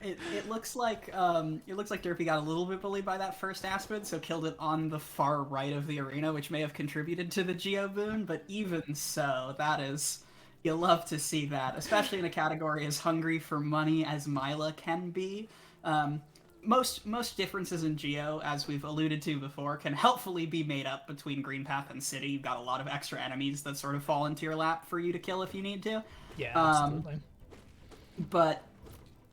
It looks like Derpy got a little bit bullied by that first Aspen, so killed it on the far right of the arena, which may have contributed to the geo boon. But even so, that is, you love to see that, especially in a category as hungry for money as Myla can be. Most differences in geo, as we've alluded to before, can helpfully be made up between Green Path and City. You've got a lot of extra enemies that sort of fall into your lap for you to kill if you need to. Yeah, absolutely. But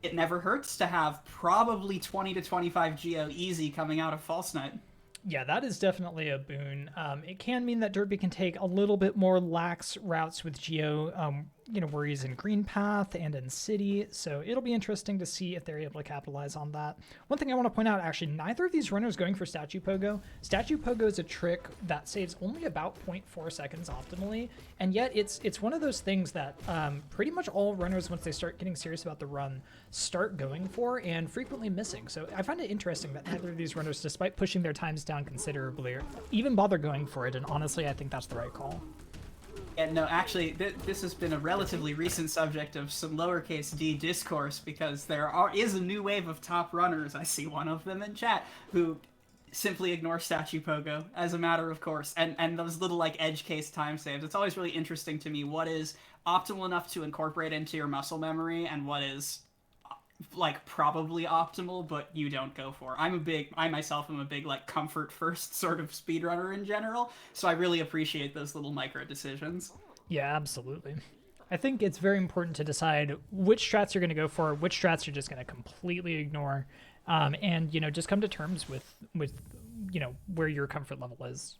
it never hurts to have probably 20 to 25 geo easy coming out of False Knight. Yeah, that is definitely a boon. It can mean that Derpy can take a little bit more lax routes with geo, you know, where he's in Green Path and in City, so it'll be interesting to see if they're able to capitalize on that. One thing I want to point out, actually, neither of these runners going for Statue Pogo. Statue Pogo is a trick that saves only about 0.4 seconds optimally, and yet it's one of those things that pretty much all runners, once they start getting serious about the run, start going for and frequently missing. So I find it interesting that neither of these runners, despite pushing their times down considerably, even bother going for it, and honestly, I think that's the right call. Yeah, no, actually, this has been a relatively recent subject of some lowercase d discourse, because there is a new wave of top runners, I see one of them in chat, who simply ignore Statue Pogo as a matter of course, and those little, like, edge case time saves. It's always really interesting to me what is optimal enough to incorporate into your muscle memory and what is, like, probably optimal, but you don't go for. I myself am a big, like, comfort first sort of speedrunner in general, so I really appreciate those little micro decisions. Yeah, absolutely. I think it's very important to decide which strats you're going to go for, which strats you're just going to completely ignore, and, you know, just come to terms with, you know, where your comfort level is.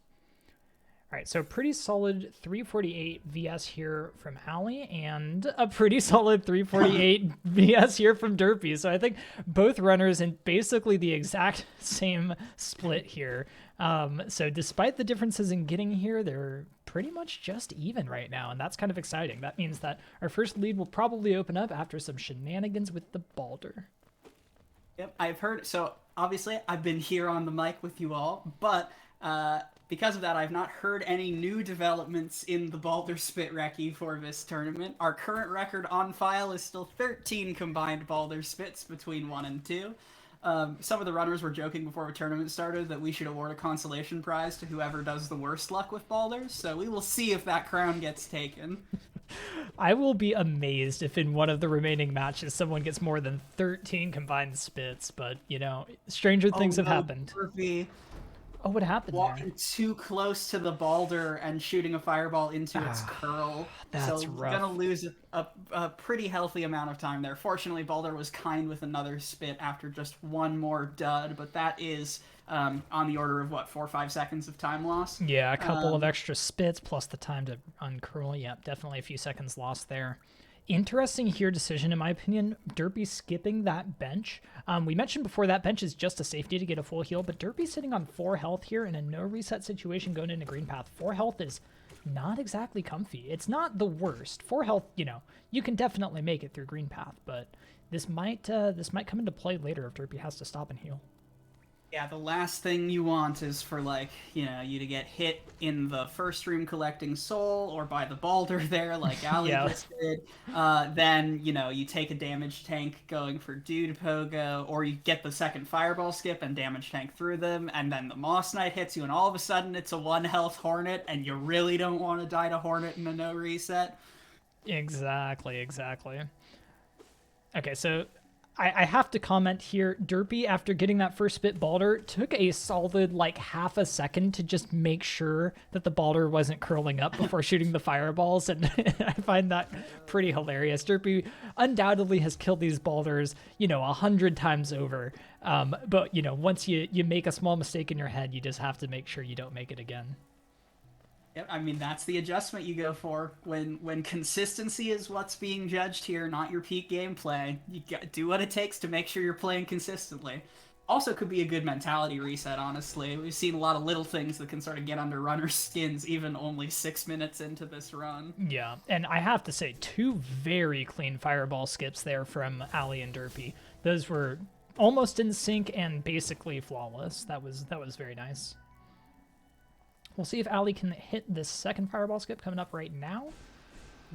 All right, so pretty solid 348 VS here from Alli, and a pretty solid 348 VS here from Derpy. So I think both runners in basically the exact same split here. So despite the differences in getting here, they're pretty much just even right now, and that's kind of exciting. That means that our first lead will probably open up after some shenanigans with the Balder. Yep, I've heard. So obviously, I've been here on the mic with you all, but because of that, I've not heard any new developments in the Balder Spit Recce for this tournament. Our current record on file is still 13 combined Balder Spits between 1 and 2. Some of the runners were joking before the tournament started that we should award a consolation prize to whoever does the worst luck with Balders, so we will see if that crown gets taken. I will be amazed if in one of the remaining matches someone gets more than 13 combined spits, but, you know, stranger things have happened. Derpy. Oh, what happened Walking too close to the Balder and shooting a fireball into its curl. That's so rough. Gonna lose a pretty healthy amount of time there. Fortunately, Balder was kind with another spit after just one more dud, but that is on the order of, what, 4 or 5 seconds of time loss? Yeah, a couple of extra spits plus the time to uncurl. Yep, definitely a few seconds lost there. Interesting here decision, in my opinion. Derpy skipping that bench. We mentioned before that bench is just a safety to get a full heal, but Derpy sitting on 4 health here in a no reset situation going into green path. 4 health is not exactly comfy. It's not the worst. 4 health, you know, you can definitely make it through green path, but this might come into play later if Derpy has to stop and heal. Yeah, the last thing you want is for, like, you know, you to get hit in the first room collecting soul or by the Balder there, like Alli just did. Then, you know, you take a damage tank going for Dude Pogo, or you get the second fireball skip and damage tank through them, and then the Moss Knight hits you, and all of a sudden it's a 1 health Hornet, and you really don't want to die to Hornet in a no reset. Exactly. Okay, so I have to comment here. Derpy, after getting that first spit Balder, took a solid, like, half a second to just make sure that the Balder wasn't curling up before shooting the fireballs, and I find that pretty hilarious. Derpy undoubtedly has killed these Balders, you know, 100 times over, but, you know, once you make a small mistake in your head, you just have to make sure you don't make it again. Yep, I mean, that's the adjustment you go for when consistency is what's being judged here, not your peak gameplay. You do what it takes to make sure you're playing consistently. Also could be a good mentality reset, honestly. We've seen a lot of little things that can sort of get under runners' skins even only 6 minutes into this run. Yeah, and I have to say, 2 very clean fireball skips there from Alli and Derpy. Those were almost in sync and basically flawless. That was very nice. We'll see if Alli can hit this second fireball skip coming up right now.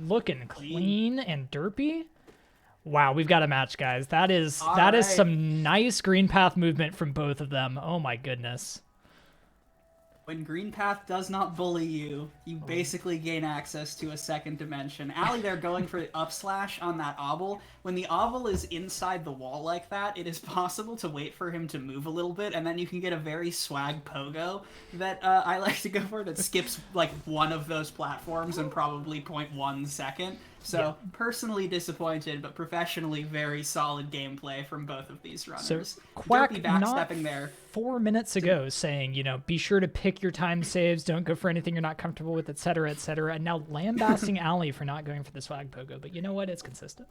Looking clean and Derpy. Wow, we've got a match, guys. That is some nice green path movement from both of them. Oh my goodness. When green path does not bully you, you basically gain access to a second dimension. Alli, they're going for the up slash on that obel. When the obel is inside the wall like that, it is possible to wait for him to move a little bit, and then you can get a very swag pogo that I like to go for that skips like one of those platforms in probably 0.1 second. So, personally disappointed, but professionally very solid gameplay from both of these runners. So, Quack Derpy not backstepping there. 4 minutes ago saying, you know, be sure to pick your time saves, don't go for anything you're not comfortable with, etc., and now lambasting Alli for not going for the swag pogo. But you know what? It's consistent.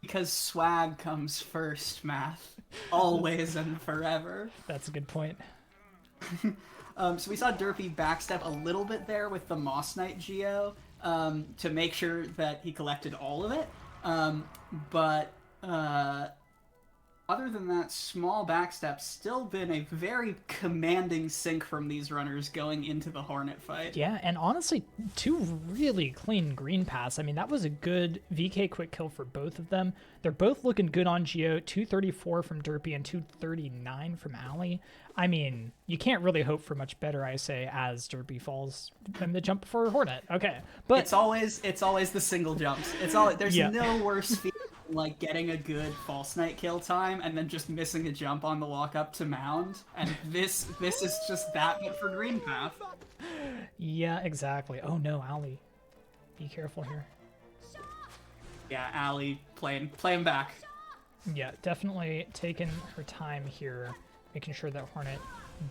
Because swag comes first, Math. Always and forever. That's a good point. So we saw Derpy backstep a little bit there with the Moss Knight Geo to make sure that he collected all of it. But other than that, small backstep, still been a very commanding sync from these runners going into the Hornet fight. Yeah, and honestly, 2 really clean green paths. I mean, that was a good VK quick kill for both of them. They're both looking good on Geo, 234 from Derpy and 239 from Alli. I mean, you can't really hope for much better, I say, as Derpy falls from the jump for Hornet. Okay, but it's always the single jumps. There's no worse feeling like getting a good false knight kill time and then just missing a jump on the walk up to mound, and this is just that but for green path. Yeah, exactly. Oh no, Alli, be careful here. Yeah, Alli playing back. Yeah, definitely taking her time here, making sure that Hornet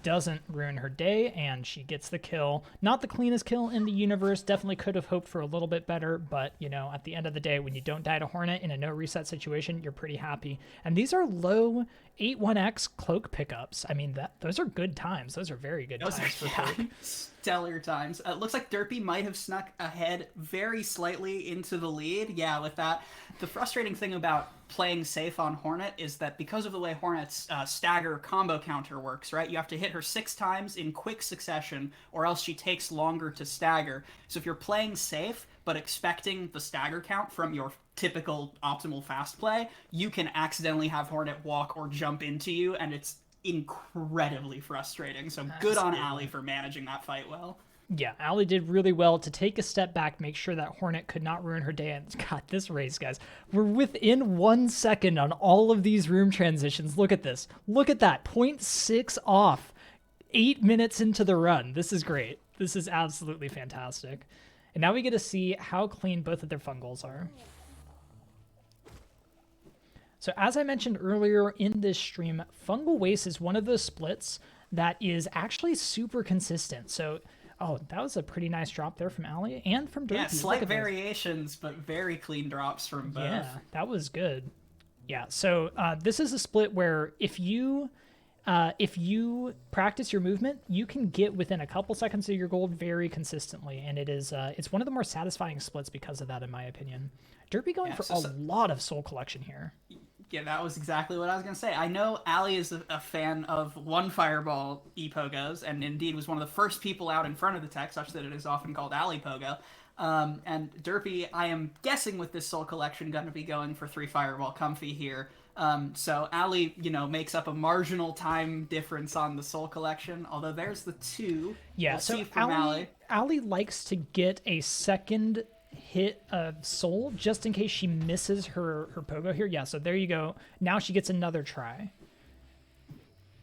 doesn't ruin her day, and she gets the kill. Not the cleanest kill in the universe. Definitely could have hoped for a little bit better, but, you know, at the end of the day, when you don't die to Hornet in a no reset situation, you're pretty happy. And these are low 8-1x cloak pickups. I mean, those are good times. Those are very good times for cloak. Stellar times. It looks like Derpy might have snuck ahead very slightly into the lead. Yeah, with that. The frustrating thing about playing safe on Hornet is that because of the way Hornet's stagger combo counter works, right? You have to hit her 6 times in quick succession, or else she takes longer to stagger. So if you're playing safe, but expecting the stagger count from your typical optimal fast play, you can accidentally have Hornet walk or jump into you, and it's incredibly frustrating. So good on Alli for managing that fight well. Yeah, Alli did really well to take a step back, make sure that Hornet could not ruin her day. And God, this race, guys, we're within 1 second on all of these room transitions. Look at this. Look at that. 0.6 off. 8 minutes into the run. This is great. This is absolutely fantastic. And now we get to see how clean both of their fungals are. So as I mentioned earlier in this stream, Fungal Waste is one of those splits that is actually super consistent. So, oh, that was a pretty nice drop there from Alli and from Derpy. Yeah, slight variations, but very clean drops from both. Yeah, that was good. Yeah, so this is a split where if you practice your movement, you can get within a couple seconds of your gold very consistently, and it is it's one of the more satisfying splits because of that, in my opinion. Derpy going for a lot of soul collection here. Yeah, that was exactly what I was going to say. I know Alli is a fan of one fireball e-pogos, and indeed was one of the first people out in front of the tech, such that it is often called Alli pogo. And Derpy, I am guessing with this soul collection, going to be going for 3 fireball comfy here. So Alli, you know, makes up a marginal time difference on the soul collection, although there's the 2. Yeah, we'll so see from Alli likes to get a second hit of soul just in case she misses her pogo here. Yeah, so there you go. Now she gets another try.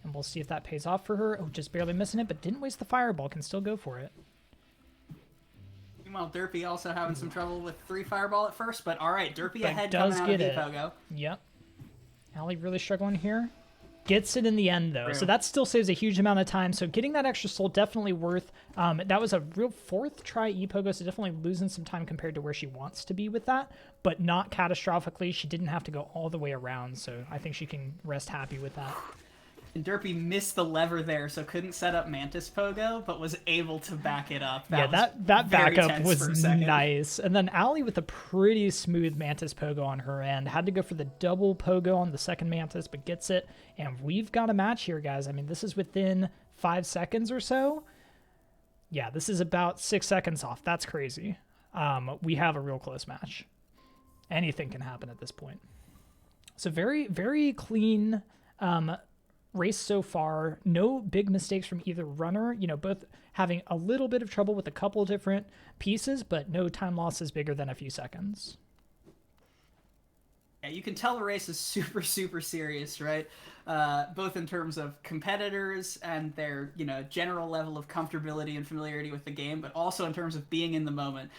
And we'll see if that pays off for her. Oh, just barely missing it, but didn't waste the fireball. Can still go for it. Meanwhile, Derpy also having some trouble with 3 fireball at first, but all right, Derpy but ahead does coming out get of pogo. Yep. Alli really struggling here. Gets it in the end, though. True. So that still saves a huge amount of time. So getting that extra soul, definitely worth. That was a real 4th try e-pogo, so definitely losing some time compared to where she wants to be with that, but not catastrophically. She didn't have to go all the way around, so I think she can rest happy with that. And Derpy missed the lever there, so couldn't set up Mantis Pogo, but was able to back it up. That backup was nice. And then Alli with a pretty smooth Mantis Pogo on her end. Had to go for the double Pogo on the second Mantis, but gets it. And we've got a match here, guys. I mean, this is within 5 seconds or so. Yeah, this is about 6 seconds off. That's crazy. We have a real close match. Anything can happen at this point. So very, very clean race so far. No big mistakes from either runner. You know, both having a little bit of trouble with a couple different pieces, but no time losses bigger than a few seconds. Yeah, you can tell the race is super, super serious, right? Both in terms of competitors and their, you know, general level of comfortability and familiarity with the game, but also in terms of being in the moment.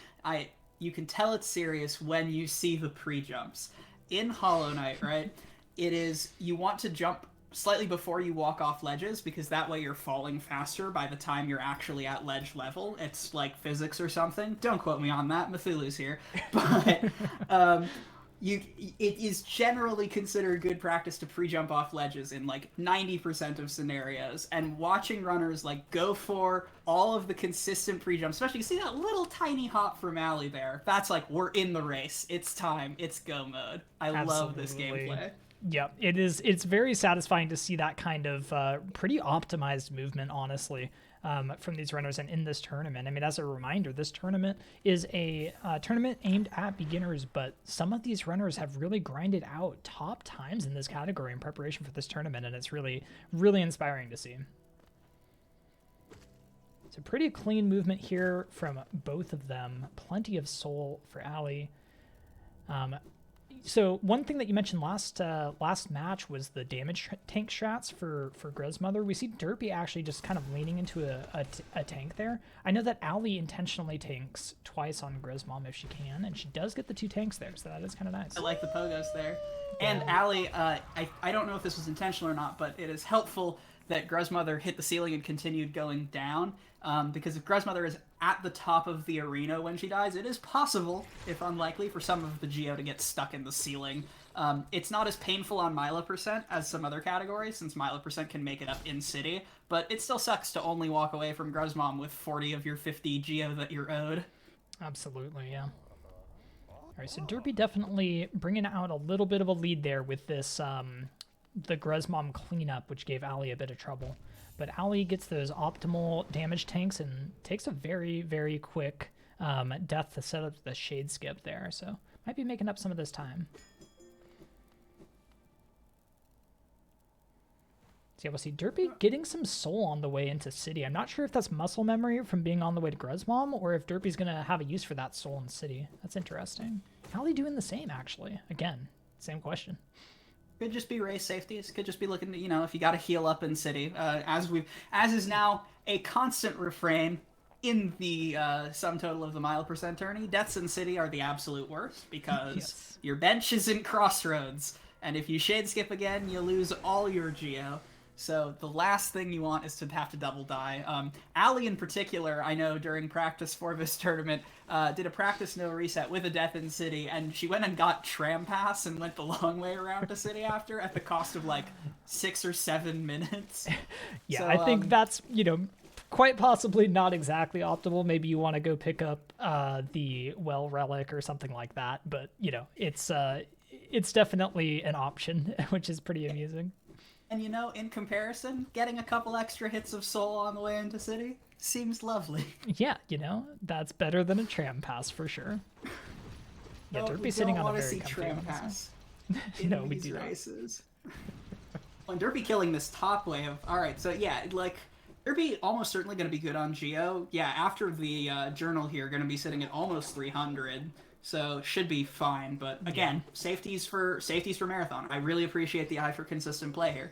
You can tell it's serious when you see the pre-jumps. In Hollow Knight, right, it is, you want to jump slightly before you walk off ledges, because that way you're falling faster by the time you're actually at ledge level. It's like physics or something. Don't quote me on that. Cthulhu's here. But it is generally considered good practice to pre-jump off ledges in like 90% of scenarios. And watching runners like go for all of the consistent pre-jumps, especially you see that little tiny hop from Alli there. That's like, we're in the race. It's time. It's go mode. I love this gameplay. Yeah, it's very satisfying to see that kind of pretty optimized movement, honestly, from these runners and in this tournament. I mean, as a reminder, this tournament is a tournament aimed at beginners, but some of these runners have really grinded out top times in this category in preparation for this tournament, and it's really, really inspiring to see. So pretty clean movement here from both of them. Plenty of soul for Alli. So one thing that you mentioned last match was the damage tank strats for Grezmother. We see Derpy actually just kind of leaning into a tank there. I know that Alli intentionally tanks twice on Grezmom if she can, and she does get the 2 tanks there, so that is kind of nice. I like the pogos there. And Alli, I don't know if this was intentional or not, but it is helpful that Gruzmother hit the ceiling and continued going down. Because if Gruzmother is at the top of the arena when she dies, it is possible, if unlikely, for some of the Geo to get stuck in the ceiling. It's not as painful on Myla % as some other categories, since Myla % can make it up in city, but it still sucks to only walk away from Gruzmom with 40 of your 50 Geo that you're owed. Absolutely, yeah. Alright, so Derpy definitely bringing out a little bit of a lead there with this, the Gruzmom cleanup, which gave Alli a bit of trouble. But Alli gets those optimal damage tanks and takes a very, very quick death to set up the shade skip there, so might be making up some of this time. So yeah, we'll see Derpy getting some soul on the way into city. I'm not sure if that's muscle memory from being on the way to Gruzmom, or if Derpy's going to have a use for that soul in city. That's interesting. Alli doing the same, actually. Again, same question. Could just be race safeties. Could just be looking to, if you got to heal up in city. As is now a constant refrain in the sum total of the Myla % tourney, deaths in city are the absolute worst, because your bench is in crossroads, and if you shade skip again, you lose all your Geo. So the last thing you want is to have to double die. Alli in particular, I know during practice for this tournament, did a practice no reset with a death in city, and she went and got tram pass and went the long way around to city after at the cost of like 6 or 7 minutes. Yeah, so, I think that's, quite possibly not exactly optimal. Maybe you want to go pick up the well relic or something like that, but it's definitely an option, which is pretty amusing. And in comparison, getting a couple extra hits of soul on the way into city seems lovely. Yeah, that's better than a tram pass for sure. Yeah, Derpy sitting on a very comfy tram pass in no, we do races. And Derpy killing this top wave. All right, so yeah, Derpy almost certainly going to be good on Geo. Yeah, after the journal here, going to be sitting at almost 300. So should be fine, but again, safeties for Marathon. I really appreciate the eye for consistent play here.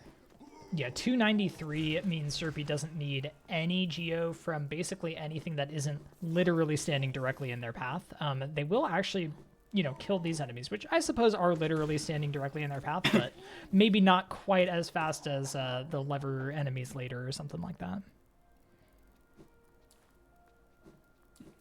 Yeah, 293 means Derpy doesn't need any Geo from basically anything that isn't literally standing directly in their path. They will actually, kill these enemies, which I suppose are literally standing directly in their path, but maybe not quite as fast as the lever enemies later or something like that.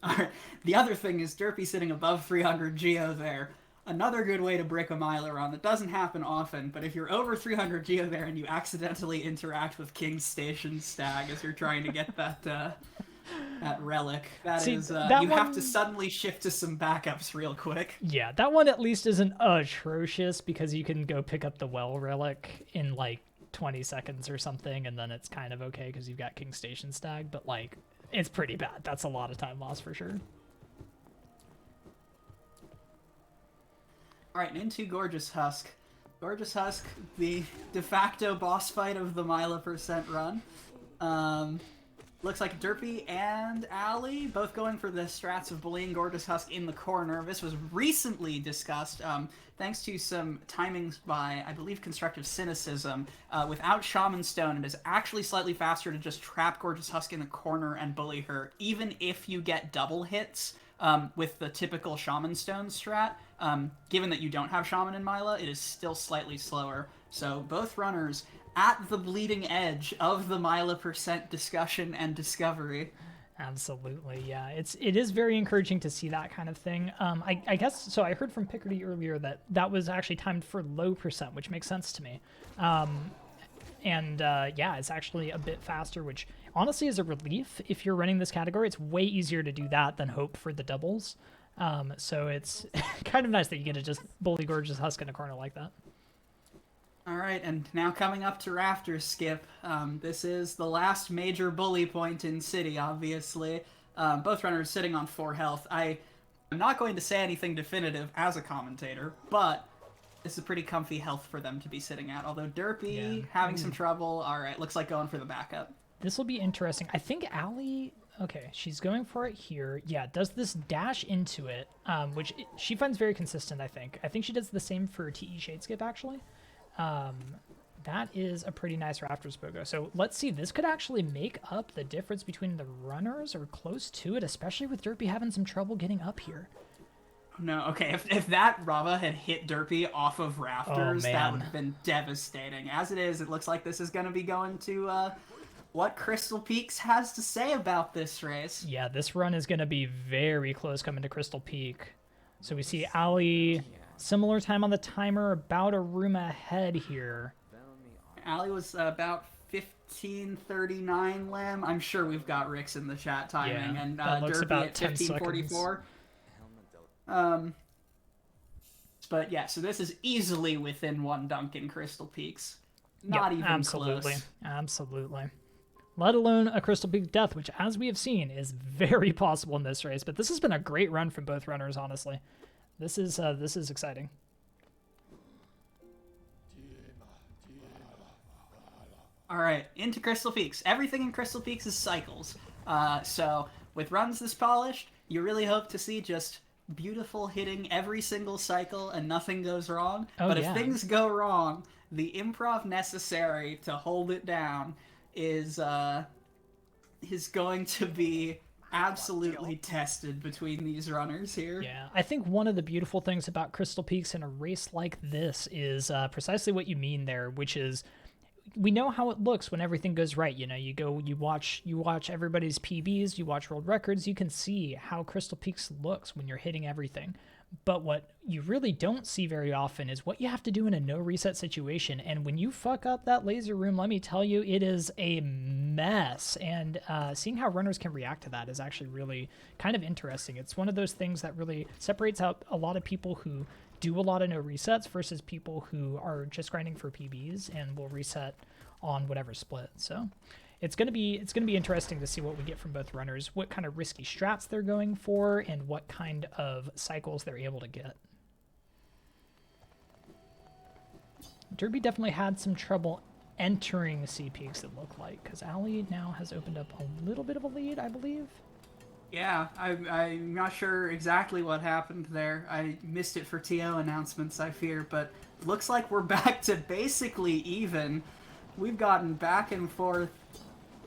Alright, the other thing is Derpy sitting above 300 Geo there. Another good way to break a Myla run. That doesn't happen often, but if you're over 300 Geo there and you accidentally interact with King's Station Stag as you're trying to get that relic, you have to suddenly shift to some backups real quick. Yeah, that one at least isn't atrocious, because you can go pick up the well relic in like 20 seconds or something, and then it's kind of okay because you've got King's Station Stag, but like, it's pretty bad. That's a lot of time lost for sure. Alright, and into Gorgeous Husk. Gorgeous Husk, the de facto boss fight of the Myla % run. Looks like Derpy and Alli both going for the strats of bullying Gorgeous Husk in the corner. This was recently discussed, thanks to some timings by, I believe, Constructive Cynicism. Without Shaman Stone, it is actually slightly faster to just trap Gorgeous Husk in the corner and bully her, even if you get double hits with the typical Shaman Stone strat. Given that you don't have Shaman in Myla, it is still slightly slower. So both runners at the bleeding edge of the Myla % discussion and discovery. Absolutely, yeah. It is very encouraging to see that kind of thing. I guess, so I heard from Picardy earlier that was actually timed for low %, which makes sense to me. Yeah, it's actually a bit faster, which honestly is a relief. If you're running this category, it's way easier to do that than hope for the doubles. So it's kind of nice that you get to just bully Gorgeous Husk in a corner like that. Alright, and now coming up to Rafters Skip. This is the last major bully point in City, obviously. Both runners sitting on 4 health. I'm not going to say anything definitive as a commentator, but it's a pretty comfy health for them to be sitting at. Although Derpy having some trouble. Alright, looks like going for the backup. This will be interesting. I think Alli... Okay, she's going for it here. Yeah, does this dash into it, which she finds very consistent, I think. I think she does the same for TE Shade Skip, actually. That is a pretty nice Rafters Pogo. So let's see, this could actually make up the difference between the runners, or close to it, especially with Derpy having some trouble getting up here. No, okay, if that Rava had hit Derpy off of rafters, that man. would have been devastating. As it is, it looks like this is going to be going to what Crystal Peaks has to say about this race. Yeah, this run is going to be very close coming to Crystal Peak. So we see Alli, similar time on the timer, about a room ahead here. Alli was about 15:39 Lem. I'm sure we've got Rick's in the chat timing, Yeah, and that looks Derpy about at 10 15:44. But yeah, so this is easily within one dunk in Crystal Peaks. Not even absolutely. close. Absolutely. Let alone a Crystal Peak death, which, as we have seen, is very possible in this race. But this has been a great run from both runners, honestly. This is exciting. All right, into Crystal Peaks. Everything in Crystal Peaks is cycles. So with runs this polished, you really hope to see just beautiful hitting every single cycle and nothing goes wrong. But if things go wrong, the improv necessary to hold it down is going to be absolutely tested between these runners here. Yeah, I think one of the beautiful things about Crystal Peaks in a race like this is precisely what you mean there, which is we know how it looks when everything goes right. You know, you watch everybody's PBs, you watch world records, you can see how Crystal Peaks looks when you're hitting everything. But what you really don't see very often is what you have to do in a no reset situation. And when you fuck up that laser room, let me tell you, it is a mess. And seeing how runners can react to that is actually really kind of interesting. It's one of those things that really separates out a lot of people who do a lot of no resets versus people who are just grinding for PBs and will reset on whatever split. So it's gonna be interesting to see what we get from both runners, what kind of risky strats they're going for, and what kind of cycles they're able to get. Derpy definitely had some trouble entering C Peaks, it looked like, because Alli now has opened up a little bit of a lead, I believe. Yeah, I'm not sure exactly what happened there. I missed it for TO announcements, I fear, but looks like we're back to basically even. We've gotten back and forth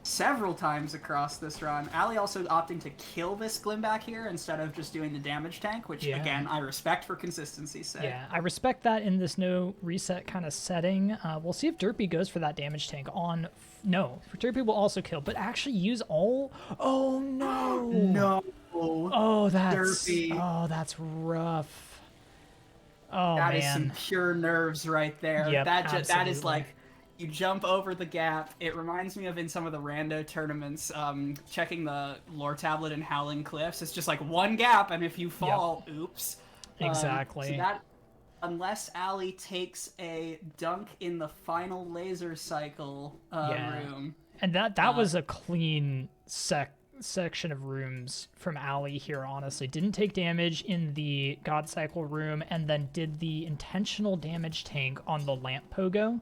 several times across this run. Alli also opting to kill this Glimback here instead of just doing the damage tank, which, again, I respect for consistency's sake. Yeah, I respect that in this no reset kind of setting. We'll see if Derpy goes for that damage tank on... No, Derpy will also kill, but actually use all... Oh, no! No! Oh, that's... Derpy. Oh, that's rough. Oh, that man. Is some pure nerves right there. Yep, that is like... You jump over the gap. It reminds me of in some of the rando tournaments, checking the lore tablet in Howling Cliffs. It's just like one gap, and if you fall, oops. Exactly. So that, unless Alli takes a dunk in the final laser cycle room. And that was a clean section of rooms from Alli here, honestly. Didn't take damage in the God Cycle room, and then did the intentional damage tank on the lamp pogo.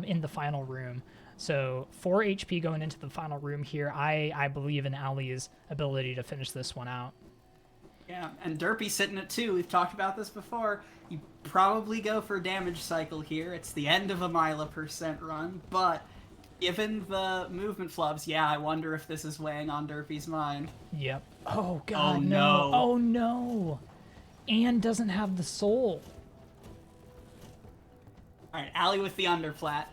In the final room. So 4 HP going into the final room here. I believe in Alli's ability to finish this one out. Yeah, and Derpy sitting at 2. We've talked about this before. You probably go for damage cycle here. It's the end of a Myla % run, but given the movement flubs, yeah, I wonder if this is weighing on Derpy's mind. Yep. Oh, God, oh, no. Oh, no. And doesn't have the soul. Alright, Alli with the underflat.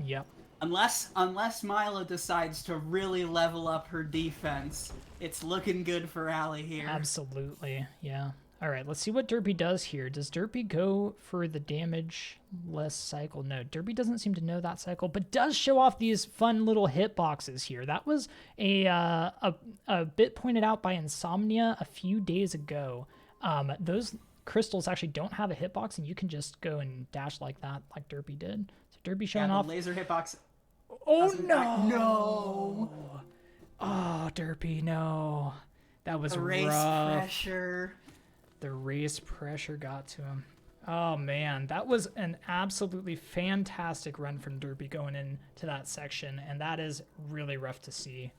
Yep. Unless Myla decides to really level up her defense, it's looking good for Alli here. Absolutely, yeah. Alright, let's see what Derpy does here. Does Derpy go for the damage-less cycle? No, Derpy doesn't seem to know that cycle, but does show off these fun little hitboxes here. That was a bit pointed out by Insomnia a few days ago. Those crystals actually don't have a hitbox, and you can just go and dash like that, like Derpy did. So Derpy showing off. Laser hitbox. Oh no! No! Oh, Derpy, no. That was the race rough. Pressure. The race pressure got to him. Oh man, that was an absolutely fantastic run from Derpy going into that section, and that is really rough to see.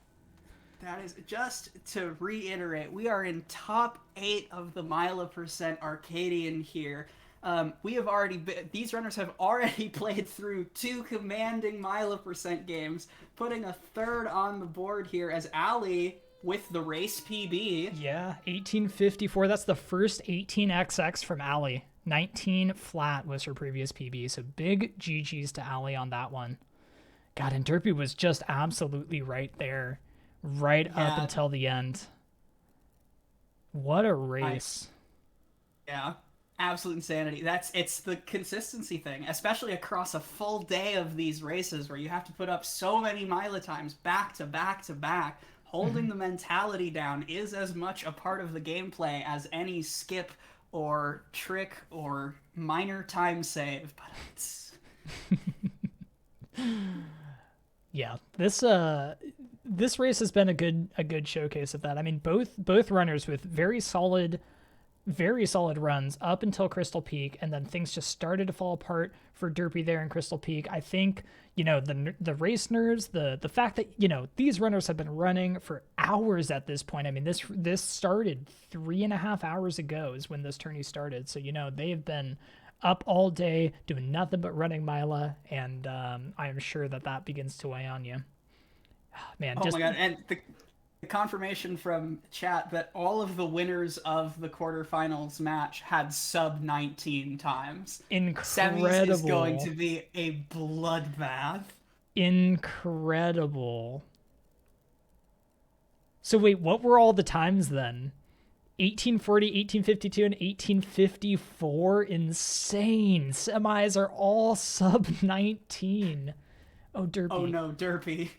That is, just to reiterate, we are in top 8 of the Myla % Arcadian here. We have already these runners have already played through 2 commanding Myla % games, putting a 3rd on the board here as Alli with the race PB. Yeah, 1854. That's the first 18XX from Alli. 19 flat was her previous PB, so big GG's to Alli on that one. God, and Derpy was just absolutely right there, right up until the end. What a race. Yeah, absolute insanity. It's the consistency thing, especially across a full day of these races where you have to put up so many Myla times back to back to back. Holding the mentality down is as much a part of the gameplay as any skip or trick or minor time save, but it's yeah, this race has been a good showcase of that. I mean, both runners with very solid runs up until Crystal Peak, and then things just started to fall apart for Derpy there in Crystal Peak. I think, you know, the race nerves, the fact that, you know, these runners have been running for hours at this point. I mean, this started 3.5 hours ago is when this tourney started. So, you know, they've been up all day doing nothing but running Myla, and I am sure that begins to weigh on you. Man, my god, and the confirmation from chat that all of the winners of the quarterfinals match had sub 19 times. Incredible. Semis is going to be a bloodbath. Incredible. So wait, what were all the times then? 1840, 1852, and 1854. Insane. Semis are all sub 19. Oh, Derpy. Oh no, Derpy.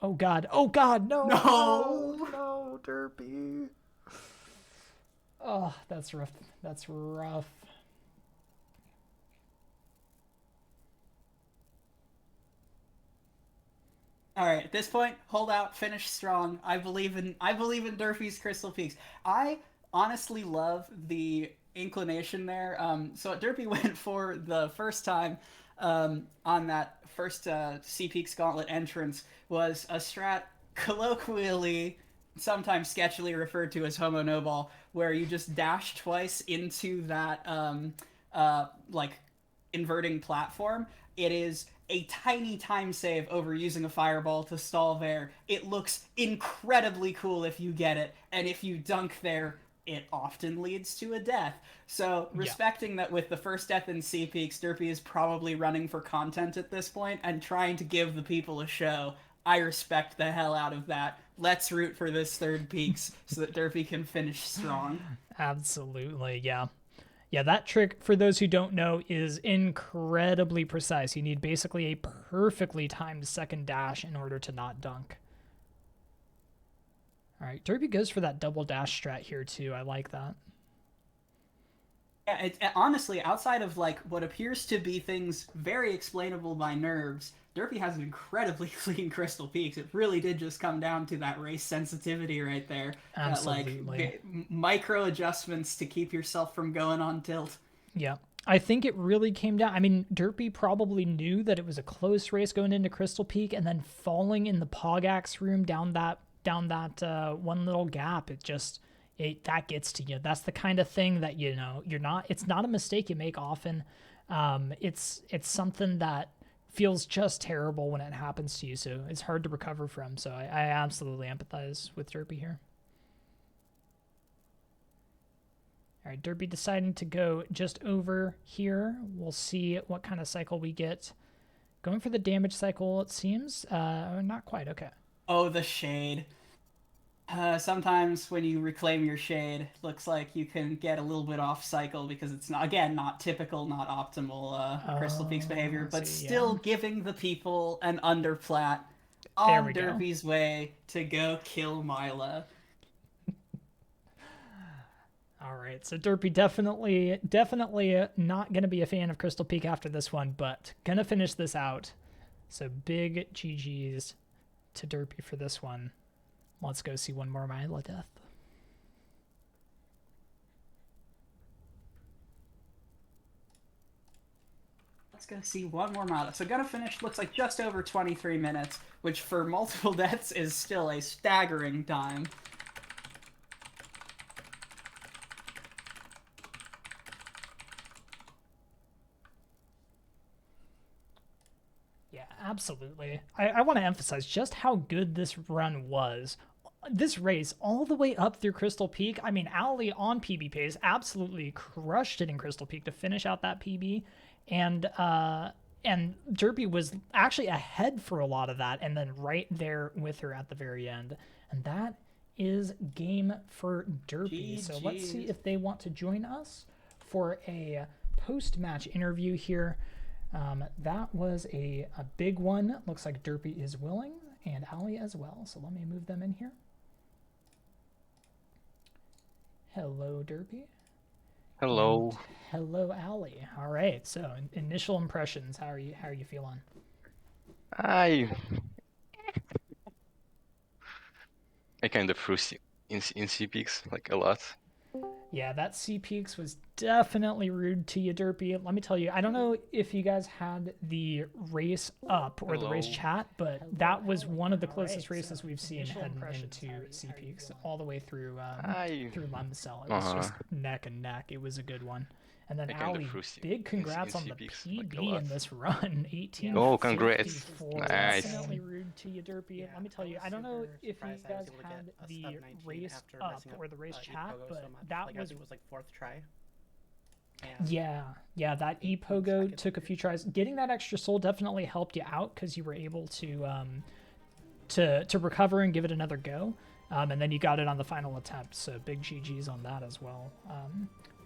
Oh god. Oh god, no. No. No, Derpy. Oh, that's rough. That's rough. All right, at this point, hold out, finish strong. I believe in Derpy's Crystal Peaks. I honestly love the inclination there. So what Derpy went for the first time on that first Sea Peaks Gauntlet entrance was a strat colloquially, sometimes sketchily referred to as Homo No Ball, where you just dash twice into that like inverting platform. It is a tiny time save over using a fireball to stall there. It looks incredibly cool if you get it, and if you dunk there, it often leads to a death. So, respecting that with the first death in Sea Peaks, Derpy is probably running for content at this point and trying to give the people a show, I respect the hell out of that. Let's root for this third Peaks so that Derpy can finish strong. Absolutely, yeah. Yeah, that trick, for those who don't know, is incredibly precise. You need basically a perfectly timed second dash in order to not dunk. All right, Derpy goes for that double dash strat here too. I like that. Yeah, honestly, outside of like what appears to be things very explainable by nerves, Derpy has an incredibly clean Crystal Peaks. It really did just come down to that race sensitivity right there. Absolutely. Like micro adjustments to keep yourself from going on tilt. Yeah. I think it really came down. I mean, Derpy probably knew that it was a close race going into Crystal Peak, and then falling in the Pogax room down that one little gap. That gets to you. That's the kind of thing that, you know, it's not a mistake you make often. It's something that feels just terrible when it happens to you, so it's hard to recover from. So I absolutely empathize with Derpy here. All right, Derpy deciding to go just over here. We'll see what kind of cycle we get. Going for the damage cycle, it seems. Not quite. Okay. Oh, the shade. Sometimes when you reclaim your shade, looks like you can get a little bit off cycle because it's not typical, not optimal Crystal Peaks behavior, but still giving the people an underplat on Derpy's way to go kill Myla. All right, so Derpy definitely not going to be a fan of Crystal Peak after this one, but going to finish this out. So big GG's to Derpy for this one. Let's go see one more Myla death. Let's go see one more Myla. So gonna finish, looks like just over 23 minutes, which for multiple deaths is still a staggering time. Yeah, absolutely. I want to emphasize just how good this run was. This race, all the way up through Crystal Peak. I mean, Alli on PB pace absolutely crushed it in Crystal Peak to finish out that PB, and Derpy was actually ahead for a lot of that, and then right there with her at the very end. And that is game for Derpy. So let's see if they want to join us for a post-match interview here. That was a big one. Looks like Derpy is willing, and Alli as well. So let me move them in here. Hello, Derpy. Hello. And hello, Alli. All right. So initial impressions. How are you feeling? I kind of threw in C-Peaks like a lot. Yeah, that C-Peaks was definitely rude to you, Derpy. Let me tell you, I don't know if you guys had the race up or the race chat, but that was one of the closest races we've seen heading into C-Peaks all the way through Lemcel. It was just neck and neck. It was a good one. And then Alli, big congrats on the PB in this run, 18. Oh, congrats! Nice. Definitely rude to you, Derpy. Let me tell you, I don't know if you guys had the race up or the race chat, but that was like 4th try. Yeah, that E-Pogo took a few tries. Getting that extra soul definitely helped you out because you were able to recover and give it another go. And then you got it on the final attempt, so big GG's on that as well.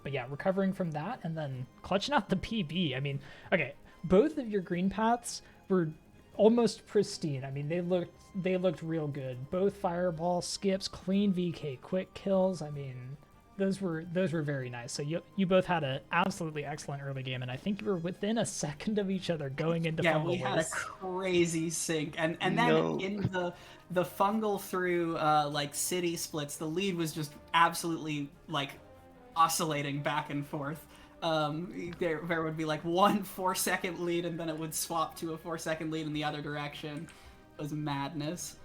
But yeah, recovering from that and then clutching out the PB. I mean, okay, both of your green paths were almost pristine. I mean, they looked real good. Both fireball skips, clean VK, quick kills. I mean, those were very nice. So you both had an absolutely excellent early game, and I think you were within a second of each other going into fungal. Yeah, we had a crazy sync, and then in the fungal through like city splits, the lead was just absolutely like oscillating back and forth. There would be like 1 4-second lead, and then it would swap to a 4-second lead in the other direction. It was madness.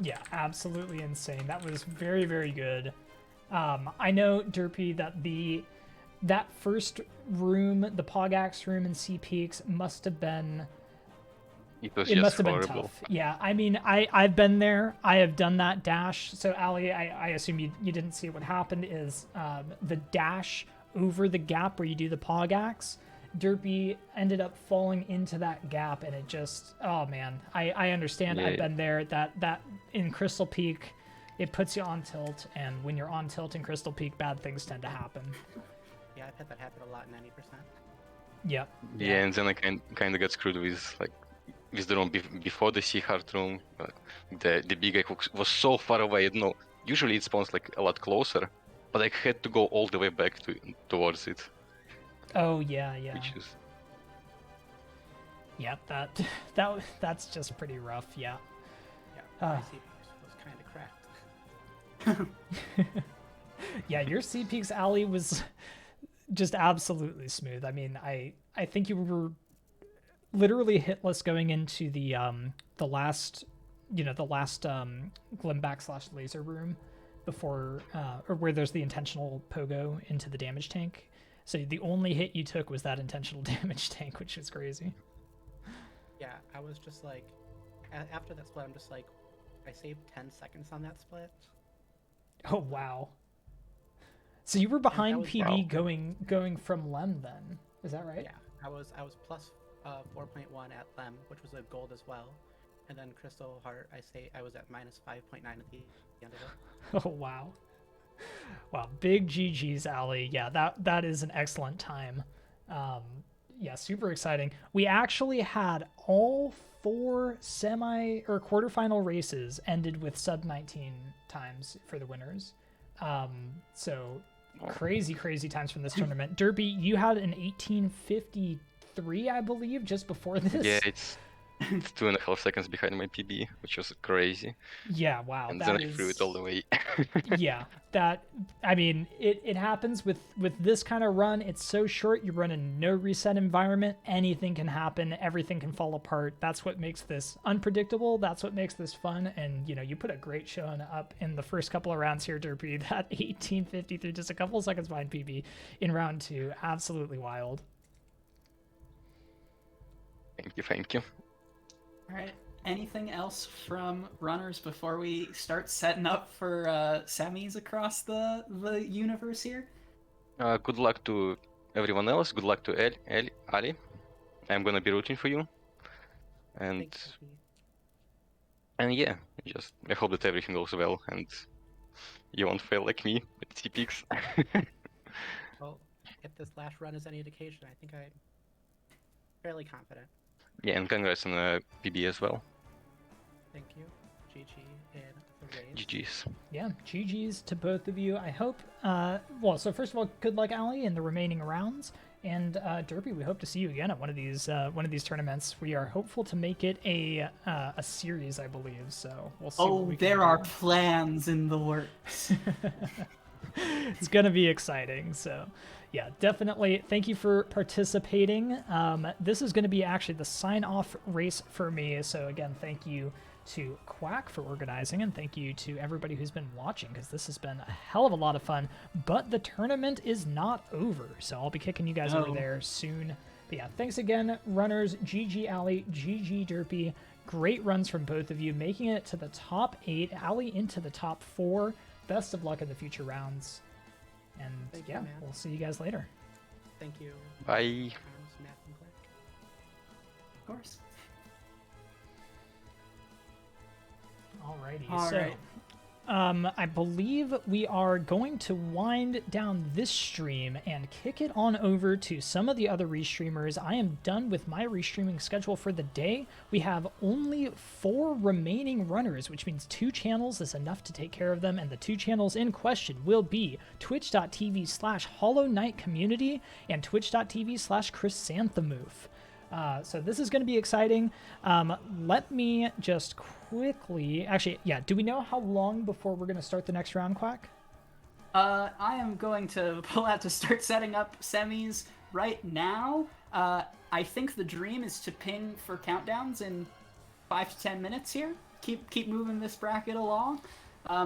Yeah, absolutely insane. That was very, very good. I know, Derpy, that first room, the Pogax room in C-Peaks, must have been... It must have been tough. Yeah, I mean, I've been there. I have done that dash. So, Alli, I assume you didn't see what happened is the dash over the gap where you do the Pogax. Derpy ended up falling into that gap, and it just... Oh, man. I understand. Yeah. I've been there. That in Crystal Peak... It puts you on tilt, and when you're on tilt in Crystal Peak, bad things tend to happen. Yeah, I've had that happen a lot, 90%. Yep. Yeah, and then I kind of got screwed with the room before the Sea Heart room. The big guy was so far away. No, usually it spawns like a lot closer, but I had to go all the way back towards it. Oh yeah. Which is... Yep, that's just pretty rough. Yeah. Yeah. Was kind of cracked. Yeah, your C-Peaks, Alli, was just absolutely smooth. I mean, I think you were literally hitless going into the last Glimback / laser room before or where there's the intentional pogo into the damage tank. So the only hit you took was that intentional damage tank, which is crazy. Yeah, I was just like, after that split, I'm just like, I saved 10 seconds on that split. Oh wow! So you were behind PB going from Lem then, is that right? Yeah, I was plus 4.1 at Lem, which was a gold as well, and then Crystal Heart I was at minus 5.9 at the end of it. Oh wow! Wow, big GG's, Alli. Yeah, that is an excellent time. Yeah, super exciting. We actually had all 4 semi or quarterfinal races ended with sub 19 times for the winners. So crazy times from this tournament. Derpy, you had an 1853, I believe, just before this. Yeah, it's 2.5 seconds behind my PB, which was crazy. Yeah, wow. And then I threw it all the way. Yeah, I mean, it happens with this kind of run. It's so short. You run in no reset environment. Anything can happen. Everything can fall apart. That's what makes this unpredictable. That's what makes this fun. And, you put a great showing up in the first couple of rounds here, Derpy. That 1853, just a couple of seconds behind PB in round 2. Absolutely wild. Thank you. All right. Anything else from runners before we start setting up for semis across the universe here? Good luck to everyone else. Good luck to Ali. I'm gonna be rooting for you. And yeah, just I hope that everything goes well and you won't fail like me with TPX. Well, if this last run is any indication, I think I'm fairly confident. Yeah, and congrats on PB as well. Thank you. GG and the raid. GG's. Yeah, GG's to both of you. I hope, well, so first of all, good luck, Alli, in the remaining rounds. And Derpy, we hope to see you again at one of these tournaments. We are hopeful to make it a series, I believe. So we'll see. Oh, what we can there do. are plans in the works. It's gonna be exciting. So yeah, definitely thank you for participating. This is gonna be actually the sign-off race for me. So again, thank you to Quack for organizing, and thank you to everybody who's been watching, because this has been a hell of a lot of fun. But the tournament is not over, so I'll be kicking you guys over there soon. But yeah, thanks again, runners. GG Alli, GG Derpy. Great runs from both of you, making it to the top 8. Alli into the top 4. Best of luck in the future rounds. And Thank yeah, you, man. we'll see you guys later. Thank you. Bye. Of course. Alrighty, All so right. I believe we are going to wind down this stream and kick it on over to some of the other restreamers. I am done with my restreaming schedule for the day. We have only 4 remaining runners, which means 2 channels is enough to take care of them, and the 2 channels in question will be twitch.tv/Hollow Knight Community and twitch.tv/Chrysanthemoof. So this is going to be exciting. Let me just quickly... Actually, yeah, do we know how long before we're going to start the next round, Quack? I am going to pull out to start setting up semis right now. I think the dream is to ping for countdowns in 5 to 10 minutes here. Keep moving this bracket along.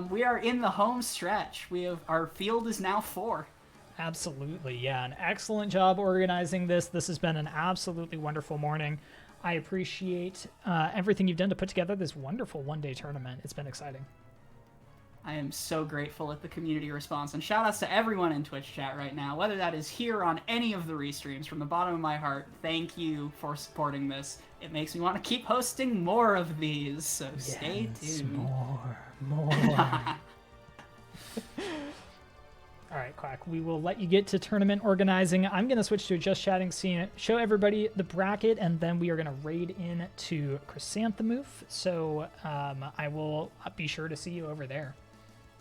We are in the home stretch. Our field is now 4. Absolutely, yeah. An excellent job organizing this. This has been an absolutely wonderful morning. I appreciate everything you've done to put together this wonderful one-day tournament. It's been exciting. I am so grateful at the community response, and shout outs to everyone in Twitch chat right now, whether that is here on any of the restreams. From the bottom of my heart, thank you for supporting this. It makes me want to keep hosting more of these, so stay tuned. More. All right, Quack, we will let you get to tournament organizing. I'm going to switch to a just chatting scene, show everybody the bracket, and then we are going to raid in to Chrysanthemoof. So I will be sure to see you over there.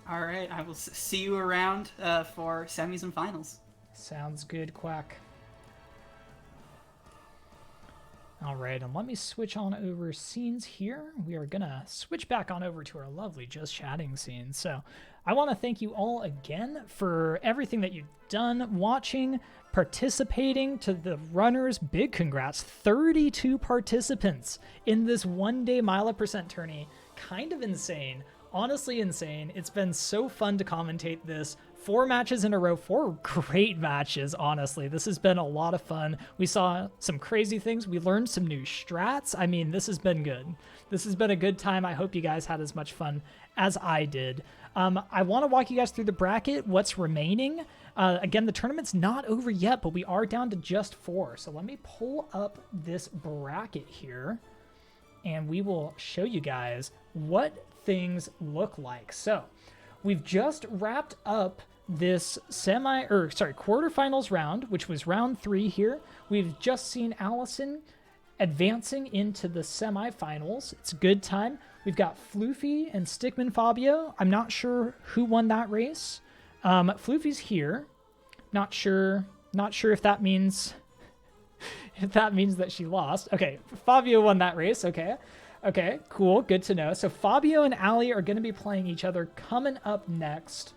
All right, I will see you around for semis and finals. Sounds good, Quack. All right, and let me switch on over scenes here. We are going to switch back on over to our lovely just chatting scene. So I want to thank you all again for everything that you've done, watching, participating. To the runners, big congrats. 32 participants in this one-day Myla percent tourney. Kind of insane. Honestly insane. It's been so fun to commentate this. 4 matches in a row, 4 great matches, honestly. This has been a lot of fun. We saw some crazy things. We learned some new strats. I mean, this has been good. This has been a good time. I hope you guys had as much fun as I did. I want to walk you guys through the bracket, what's remaining. Again, the tournament's not over yet, but we are down to just 4. So let me pull up this bracket here, and we will show you guys what things look like. So we've just wrapped up this quarterfinals round, which was round 3 here. We've just seen Allison advancing into the semifinals. It's a good time. We've got Floofy and Stickman Fabio. I'm not sure who won that race. Floofy's here. Not sure if that means that she lost. Okay, Fabio won that race. Okay, cool. Good to know. So Fabio and Alli are going to be playing each other coming up next.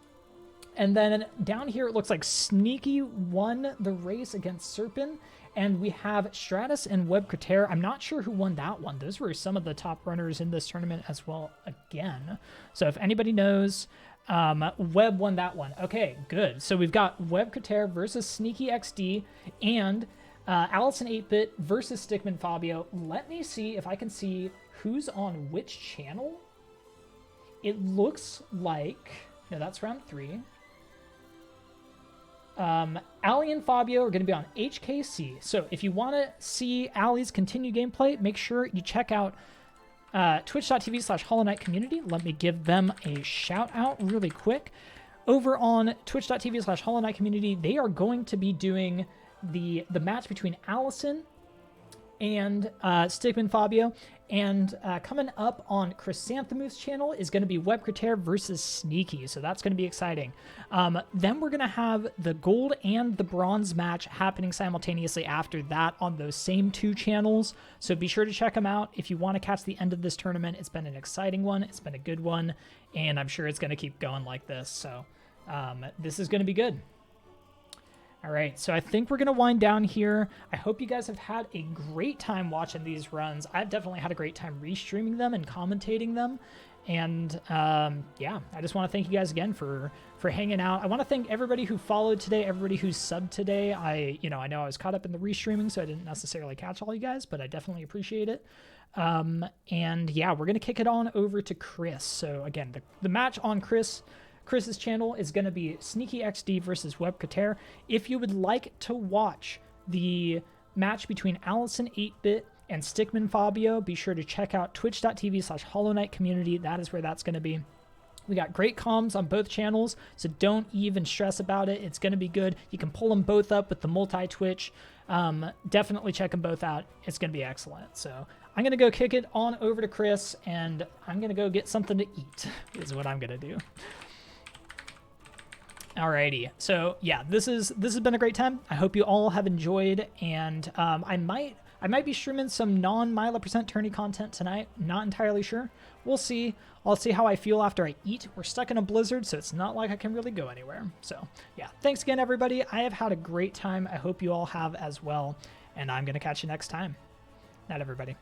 And then down here, it looks like Sneaky won the race against Cerpin. And we have Stratus and WebCrater. I'm not sure who won that one. Those were some of the top runners in this tournament as well again. So if anybody knows, Web won that one. Okay, good. So we've got WebCrater versus Sneaky XD and Allison 8-Bit versus Stickman Fabio. Let me see if I can see who's on which channel. It looks like... No, that's round 3. Alli and Fabio are going to be on HKC. So if you want to see Alli's continued gameplay, make sure you check out twitch.tv/Hollow Knight Community. Let me give them a shout out really quick. Over on twitch.tv/Hollow Knight Community, they are going to be doing the match between Allison and Stickman Fabio. And coming up on Chrysanthemouth's channel is going to be Webcritter versus Sneaky. So that's going to be exciting. Then we're going to have the gold and the bronze match happening simultaneously after that on those same 2 channels. So be sure to check them out if you want to catch the end of this tournament. It's been an exciting one. It's been a good one. And I'm sure it's going to keep going like this. So this is going to be good. All right, so I think we're going to wind down here. I hope you guys have had a great time watching these runs. I've definitely had a great time restreaming them and commentating them. And yeah, I just want to thank you guys again for hanging out. I want to thank everybody who followed today, everybody who subbed today. I know I was caught up in the restreaming, so I didn't necessarily catch all you guys, but I definitely appreciate it. And yeah, we're going to kick it on over to Chris. So again, the match on Chris's channel is going to be Sneaky XD versus Webcritter. If you would like to watch the match between Allison 8-Bit and Stickman Fabio, be sure to check out twitch.tv/Hollow Knight Community. That is where that's going to be. We got great comms on both channels, so don't even stress about it. It's going to be good. You can pull them both up with the multi-Twitch. Definitely check them both out. It's going to be excellent. So I'm going to go kick it on over to Chris, and I'm going to go get something to eat is what I'm going to do. Alrighty, so yeah, this has been a great time. I hope you all have enjoyed, and I might be streaming some non-Myla Tourney content tonight. Not entirely sure. We'll see. I'll see how I feel after I eat. We're stuck in a blizzard, so it's not like I can really go anywhere. So yeah, thanks again, everybody. I have had a great time. I hope you all have as well, and I'm gonna catch you next time. Night, everybody.